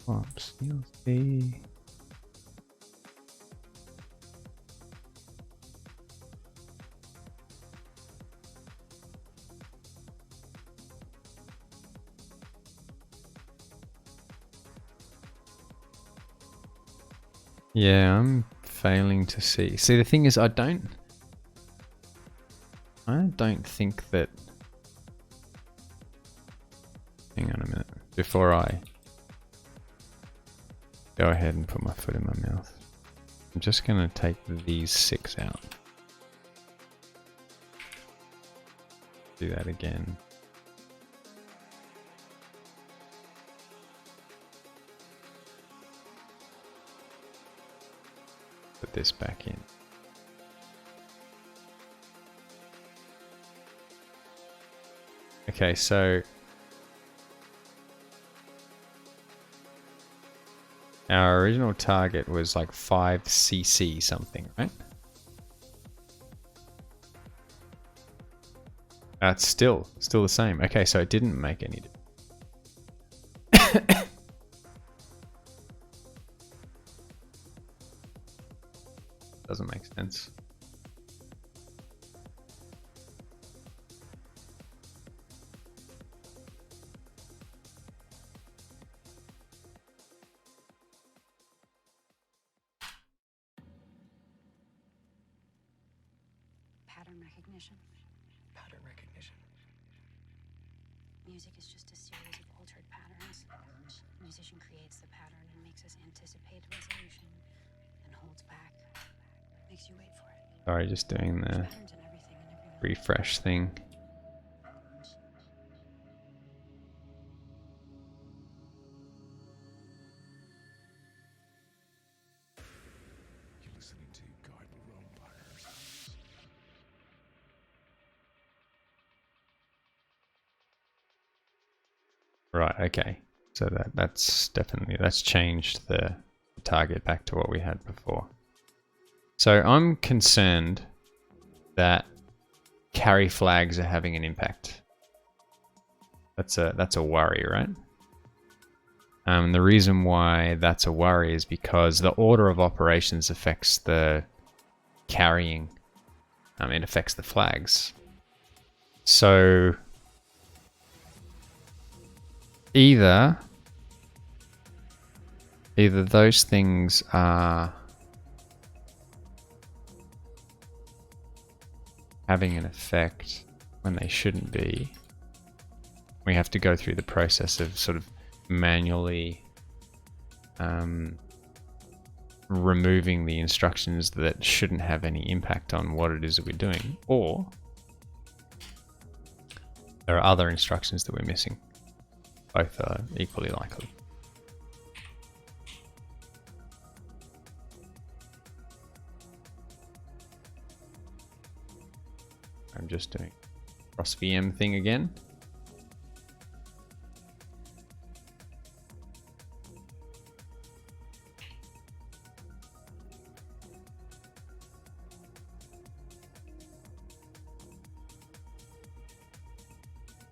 Ops, CLC. Yeah, I'm failing to see. See, the thing is, I don't think that... Hang on a minute. Before I go ahead and put my foot in my mouth, I'm just going to take these 6 out. Do that again. Put this back in. Okay, so our original target was like 5 cc something, right? That's still the same. Okay, so it didn't make any difference. Doesn't make sense. Pattern recognition. Pattern recognition. Music is just a series of altered patterns. The musician creates the pattern and makes us anticipate resolution, and holds back. Makes you wait for it. Sorry, just doing the Patterns in everything and everyone. refresh thing. You're listening to Garden Roam Partners. Right, okay. So that's changed the target back to what we had before. So I'm concerned that carry flags are having an impact. That's a worry, right? The reason why that's a worry is because the order of operations affects the carrying. It affects the flags. So either those things are having an effect when they shouldn't be. We have to go through the process of sort of manually removing the instructions that shouldn't have any impact on what it is that we're doing, or there are other instructions that we're missing. Both are equally likely. I'm just doing cross VM thing again.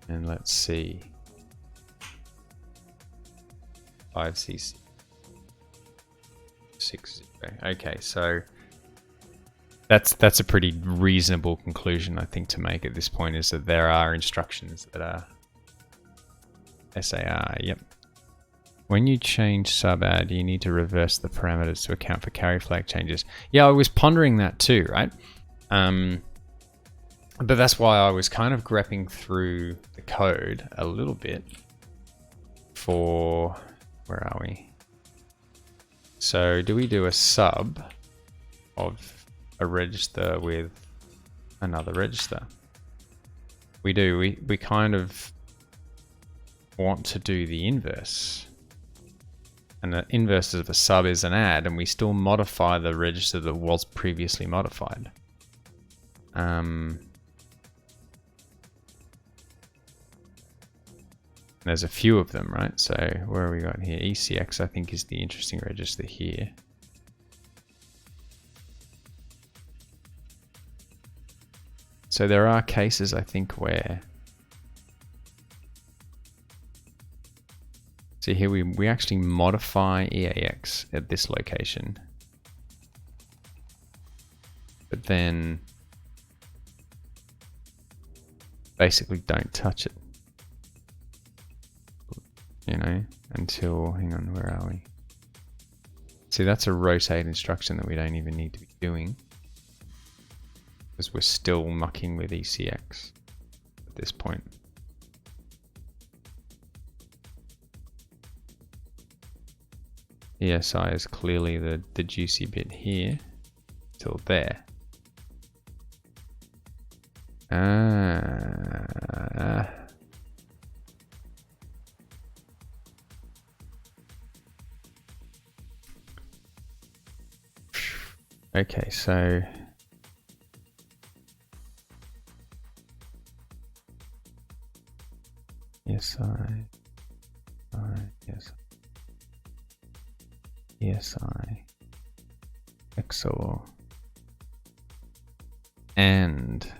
And let's see. 5cc 60. Okay, so that's a pretty reasonable conclusion, I think, to make at this point, is that there are instructions that are SAR. Yep, When you change subadd, you need to reverse the parameters to account for carry flag changes. Yeah, I was pondering that too, right? But that's why I was kind of grepping through the code a little bit for, where are we? So do we do a sub of a register with another register? We do. We kind of want to do the inverse. And the inverse of a sub is an add, and we still modify the register that was previously modified. There's a few of them, right? So where have we got here? ECX, I think, is the interesting register here. So there are cases, I think, where... See here, we actually modify EAX at this location. But then basically don't touch it. You know, until, hang on, where are we? See, that's a rotate instruction that we don't even need to be doing, because we're still mucking with ECX at this point. ESI is clearly the juicy bit here, till there. Okay, so ESI, ESI, XOR, and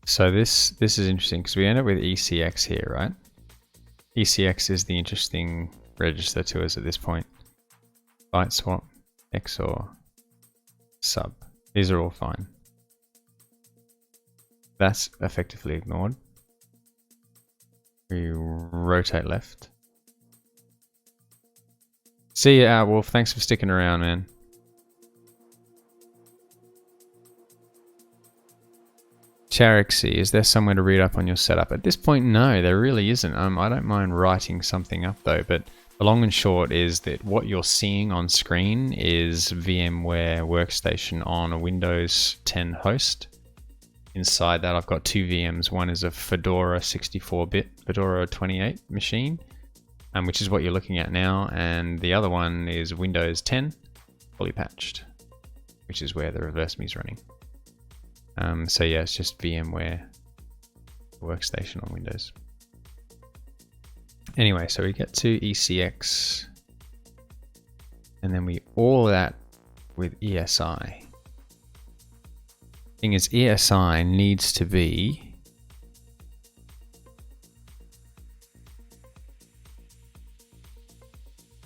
so this is interesting because we end up with ECX here, right? ECX is the interesting register to us at this point. Byte swap, XOR, sub. These are all fine. That's effectively ignored. We rotate left. See you, Wolf. Thanks for sticking around, man. Charixy, is there somewhere to read up on your setup? At this point, no, there really isn't. I don't mind writing something up though, but the long and short is that what you're seeing on screen is VMware Workstation on a Windows 10 host. Inside that, I've got two VMs. One is a Fedora 64-bit, Fedora 28 machine, which is what you're looking at now, and the other one is Windows 10, fully patched, which is where the reverse me is running. So yeah, it's just VMware Workstation on Windows. Anyway, so we get to ECX, and then we all that with ESI. Thing is, ESI needs to be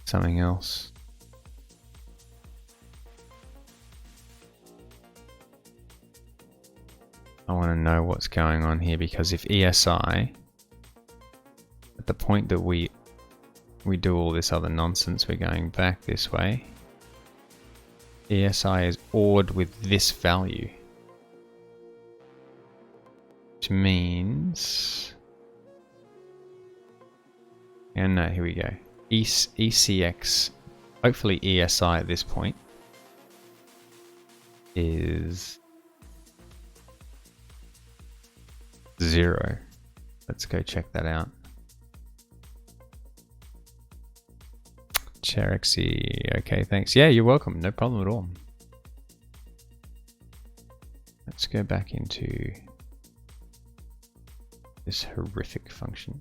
something else. I want to know what's going on here, because if ESI, at the point that we do all this other nonsense, we're going back this way, ESI is ORed with this value, which means, and no, here we go, ECX, hopefully ESI at this point is 0. Let's go check that out. Charixy, okay, thanks. Yeah, you're welcome. No problem at all. Let's go back into this horrific function.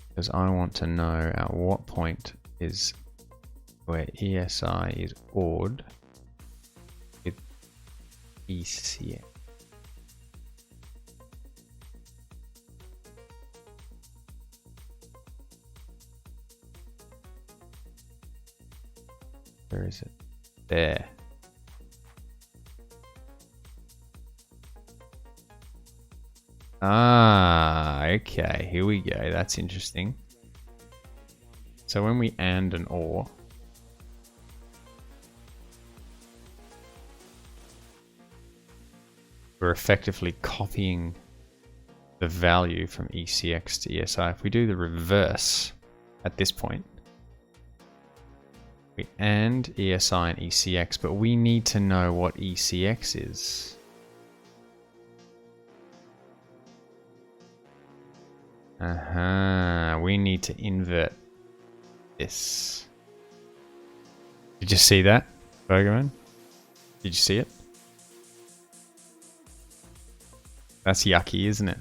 Because I want to know at what point is where ESI is ORed with ECX. Where is it? There. Ah, okay, here we go. That's interesting. So when we AND an OR, we're effectively copying the value from ECX to ESI. If we do the reverse at this point, we AND ESI and ECX, but we need to know what ECX is. We need to invert this. Did you see that, Burgerman? Did you see it? That's yucky, isn't it?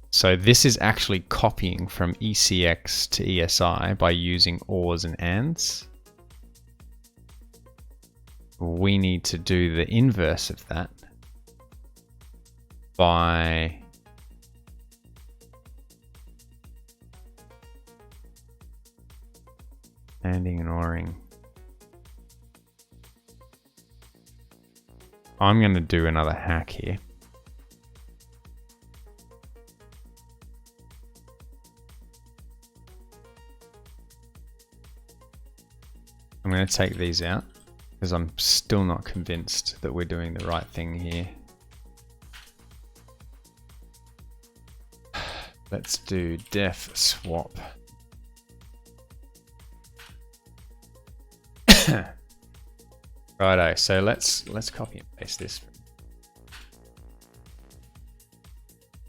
So this is actually copying from ECX to ESI by using ORs and ANDs. We need to do the inverse of that by ANDing and ORing. I'm going to do another hack here. I'm going to take these out because I'm still not convinced that we're doing the right thing here. Let's do def swap. Righto, so let's copy and paste this.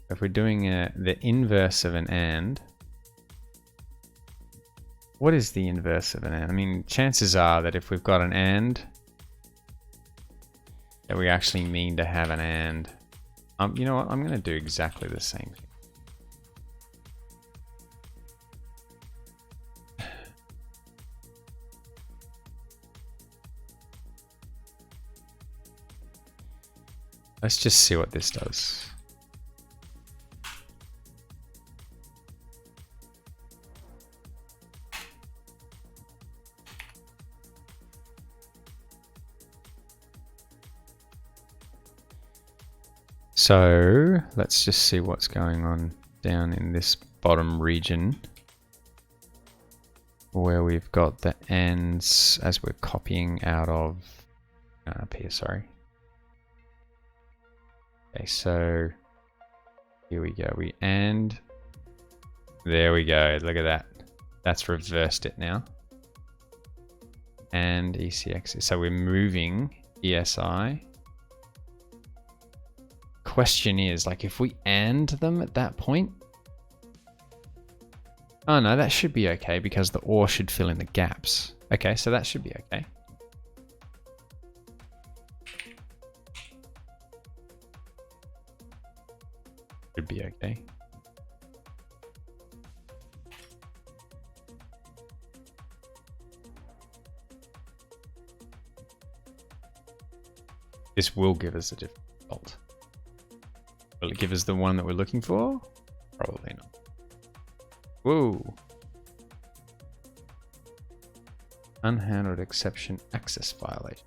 If we're doing the inverse of an AND, what is the inverse of an AND? I mean, chances are that if we've got an AND, that we actually mean to have an AND. You know what? I'm going to do exactly the same thing. Let's just see what this does. So let's just see what's going on down in this bottom region where we've got the ANDs as we're copying out of up here, sorry. Okay, so here we go. We AND. There we go. Look at that. That's reversed it now. And ECX. So we're moving ESI. Question is, like, if we AND them at that point. Oh no, that should be okay because the OR should fill in the gaps. Okay, so that should be okay. Should be okay. This will give us a different result. Will it give us the one that we're looking for? Probably not. Whoa. Unhandled exception access violation.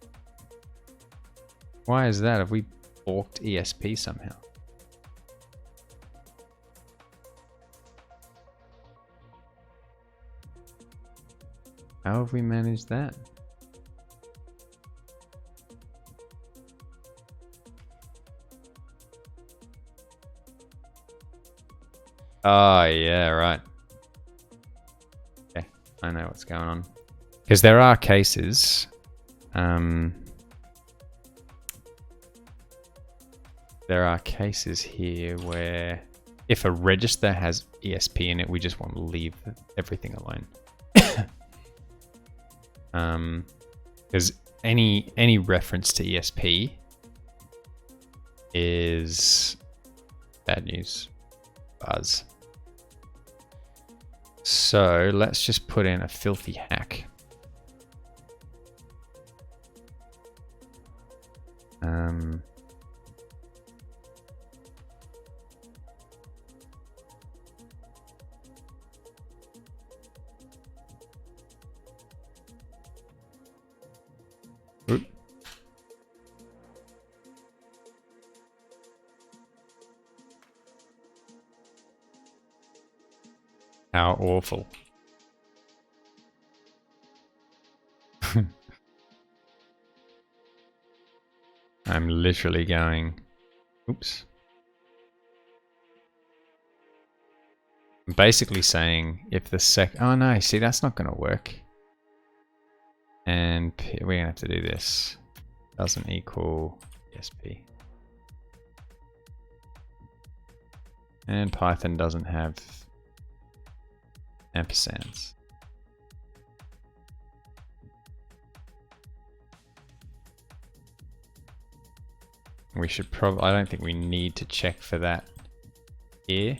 Why is that? Have we forked ESP somehow? How have we managed that? Oh, yeah, right. Okay, I know what's going on. Because there are cases, here where if a register has ESP in it, we just want to leave everything alone. Because any reference to ESP is bad news. Buzz. So let's just put in a filthy hack. How awful. I'm literally going, oops. I'm basically saying if the oh no, see that's not going to work. And we're going to have to do this. Doesn't equal ESP. And Python doesn't have ampersands. We should probably, I don't think we need to check for that here.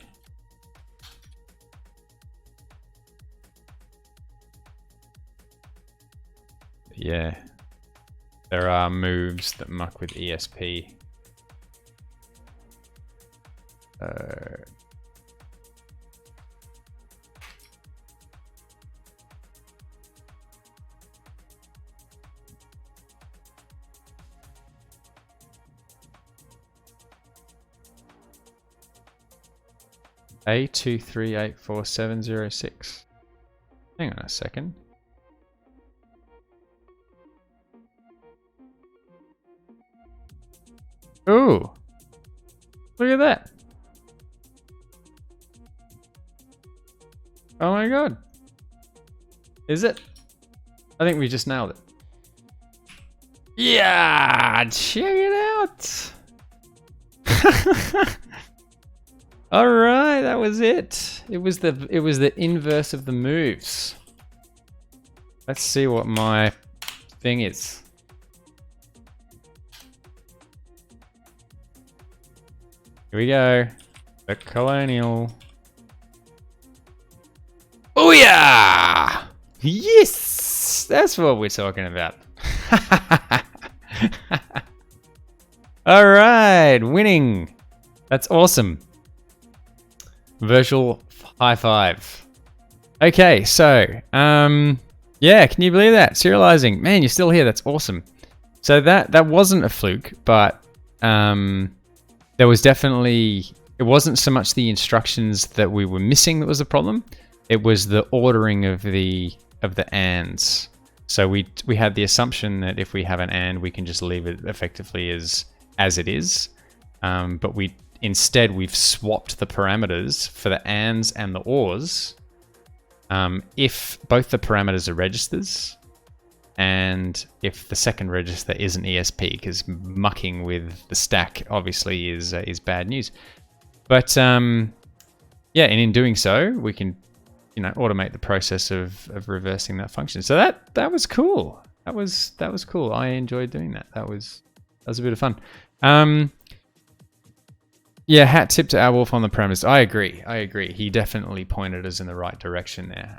But yeah, there are moves that muck with ESP. A2384706. Hang on a second. Ooh, look at that. Oh my god. Is it? I think we just nailed it. Yeah, check it out. All right, that was it. It was the inverse of the moves. Let's see what my thing is. Here we go. The colonial. Oh yeah! Yes! That's what we're talking about. All right, winning. That's awesome. Virtual high five. Okay, so yeah, can you believe that? Serializing. Man, you're still here. That's awesome. So that wasn't a fluke, but there was definitely, it wasn't so much the instructions that we were missing that was the problem. It was the ordering of the ands. So we had the assumption that if we have an and, we can just leave it effectively as it is. But instead we've swapped the parameters for the ands and the ors. If both the parameters are registers, and if the second register isn't ESP, because mucking with the stack obviously is bad news. But yeah, and in doing so, we can automate the process of reversing that function. So that was cool. That was cool. I enjoyed doing that. That was a bit of fun. Yeah, hat tip to Owl Wolf on the parameters. I agree. He definitely pointed us in the right direction there.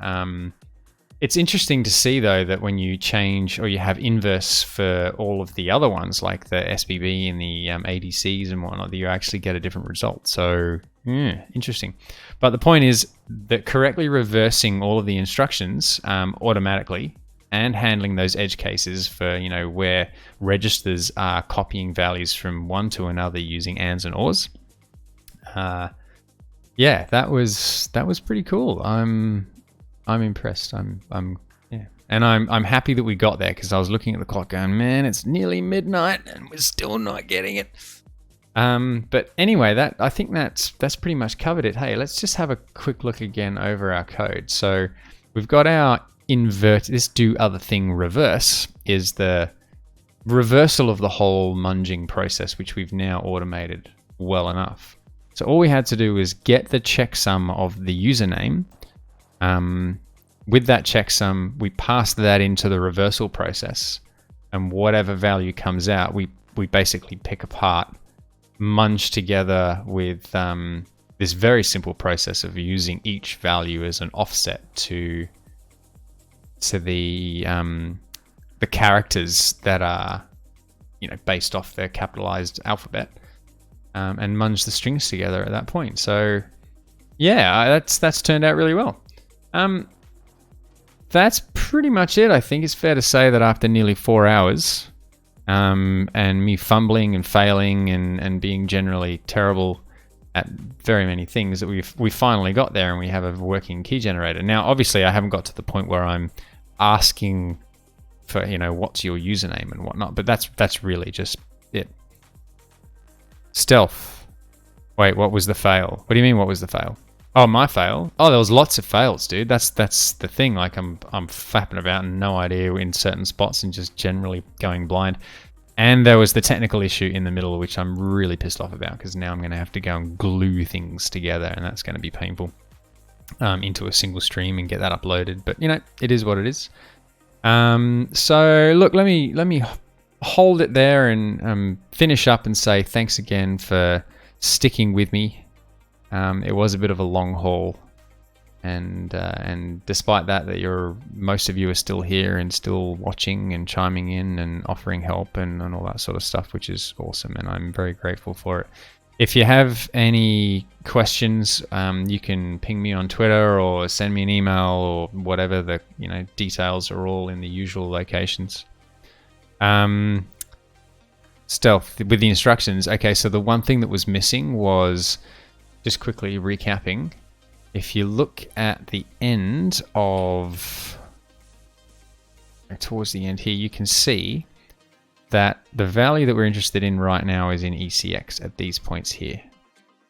It's interesting to see though that when you change or you have inverse for all of the other ones like the SBB and the ADCs and whatnot, that you actually get a different result. So yeah, interesting. But the point is that correctly reversing all of the instructions automatically and handling those edge cases for where registers are copying values from one to another using ands and ors. Yeah, that was pretty cool. I'm impressed. Yeah, and I'm happy that we got there, because I was looking at the clock going, man, it's nearly midnight and we're still not getting it. But anyway, I think that's pretty much covered it. Hey, let's just have a quick look again over our code. So we've got our this do other thing reverse is the reversal of the whole munging process, which we've now automated well enough. So all we had to do was get the checksum of the username. With that checksum, we passed that into the reversal process, and whatever value comes out, we basically pick apart, munge together with this very simple process of using each value as an offset to the characters that are based off their capitalized alphabet, and munge the strings together at that point. So yeah, that's turned out really well. That's pretty much it. I think it's fair to say that after nearly 4 hours, and me fumbling and failing and being generally terrible at very many things that we finally got there, and we have a working key generator. Now, obviously, I haven't got to the point where I'm asking for, you know, what's your username and whatnot, but that's really just it. Stealth. Wait, what was the fail? What do you mean, what was the fail? Oh, my fail? Oh, there was lots of fails, dude. That's the thing. Like, I'm fapping about and no idea in certain spots and just generally going blind. And there was the technical issue in the middle, which I'm really pissed off about, because now I'm going to have to go and glue things together, and that's going to be painful, into a single stream and get that uploaded. But, you know, it is what it is. So, look, let me hold it there and finish up and say thanks again for sticking with me. It was a bit of a long haul. And despite that most of you are still here and still watching and chiming in and offering help and all that sort of stuff, which is awesome, and I'm very grateful for it. If you have any questions, you can ping me on Twitter or send me an email or whatever. The details are all in the usual locations. Stealth with the instructions. Okay, so the one thing that was missing was, just quickly recapping, if you look at the end of, towards the end here, you can see that the value that we're interested in right now is in ECX at these points here.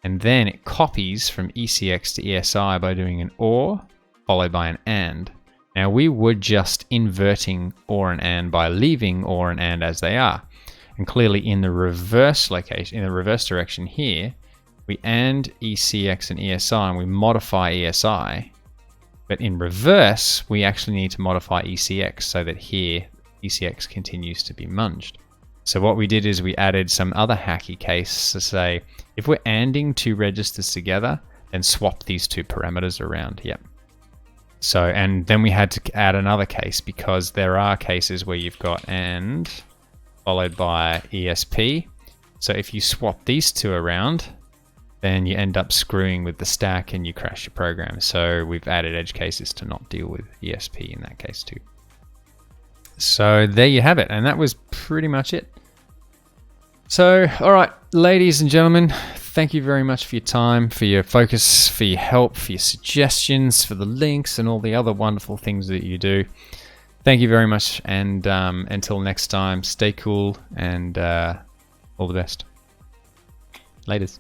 And then it copies from ECX to ESI by doing an OR followed by an AND. Now we were just inverting OR and AND by leaving OR and AND as they are. And clearly in the reverse location, in the reverse direction here, we AND ECX and ESI and we modify ESI. But in reverse, we actually need to modify ECX so that here ECX continues to be munged. So what we did is we added some other hacky case to say, if we're ANDing two registers together, then swap these two parameters around. Yep. So, and then we had to add another case because there are cases where you've got AND followed by ESP. So if you swap these two around, then you end up screwing with the stack and you crash your program. So we've added edge cases to not deal with ESP in that case too. So there you have it, and that was pretty much it. So, all right, ladies and gentlemen, thank you very much for your time, for your focus, for your help, for your suggestions, for the links and all the other wonderful things that you do. Thank you very much, and until next time, stay cool and all the best. Laters.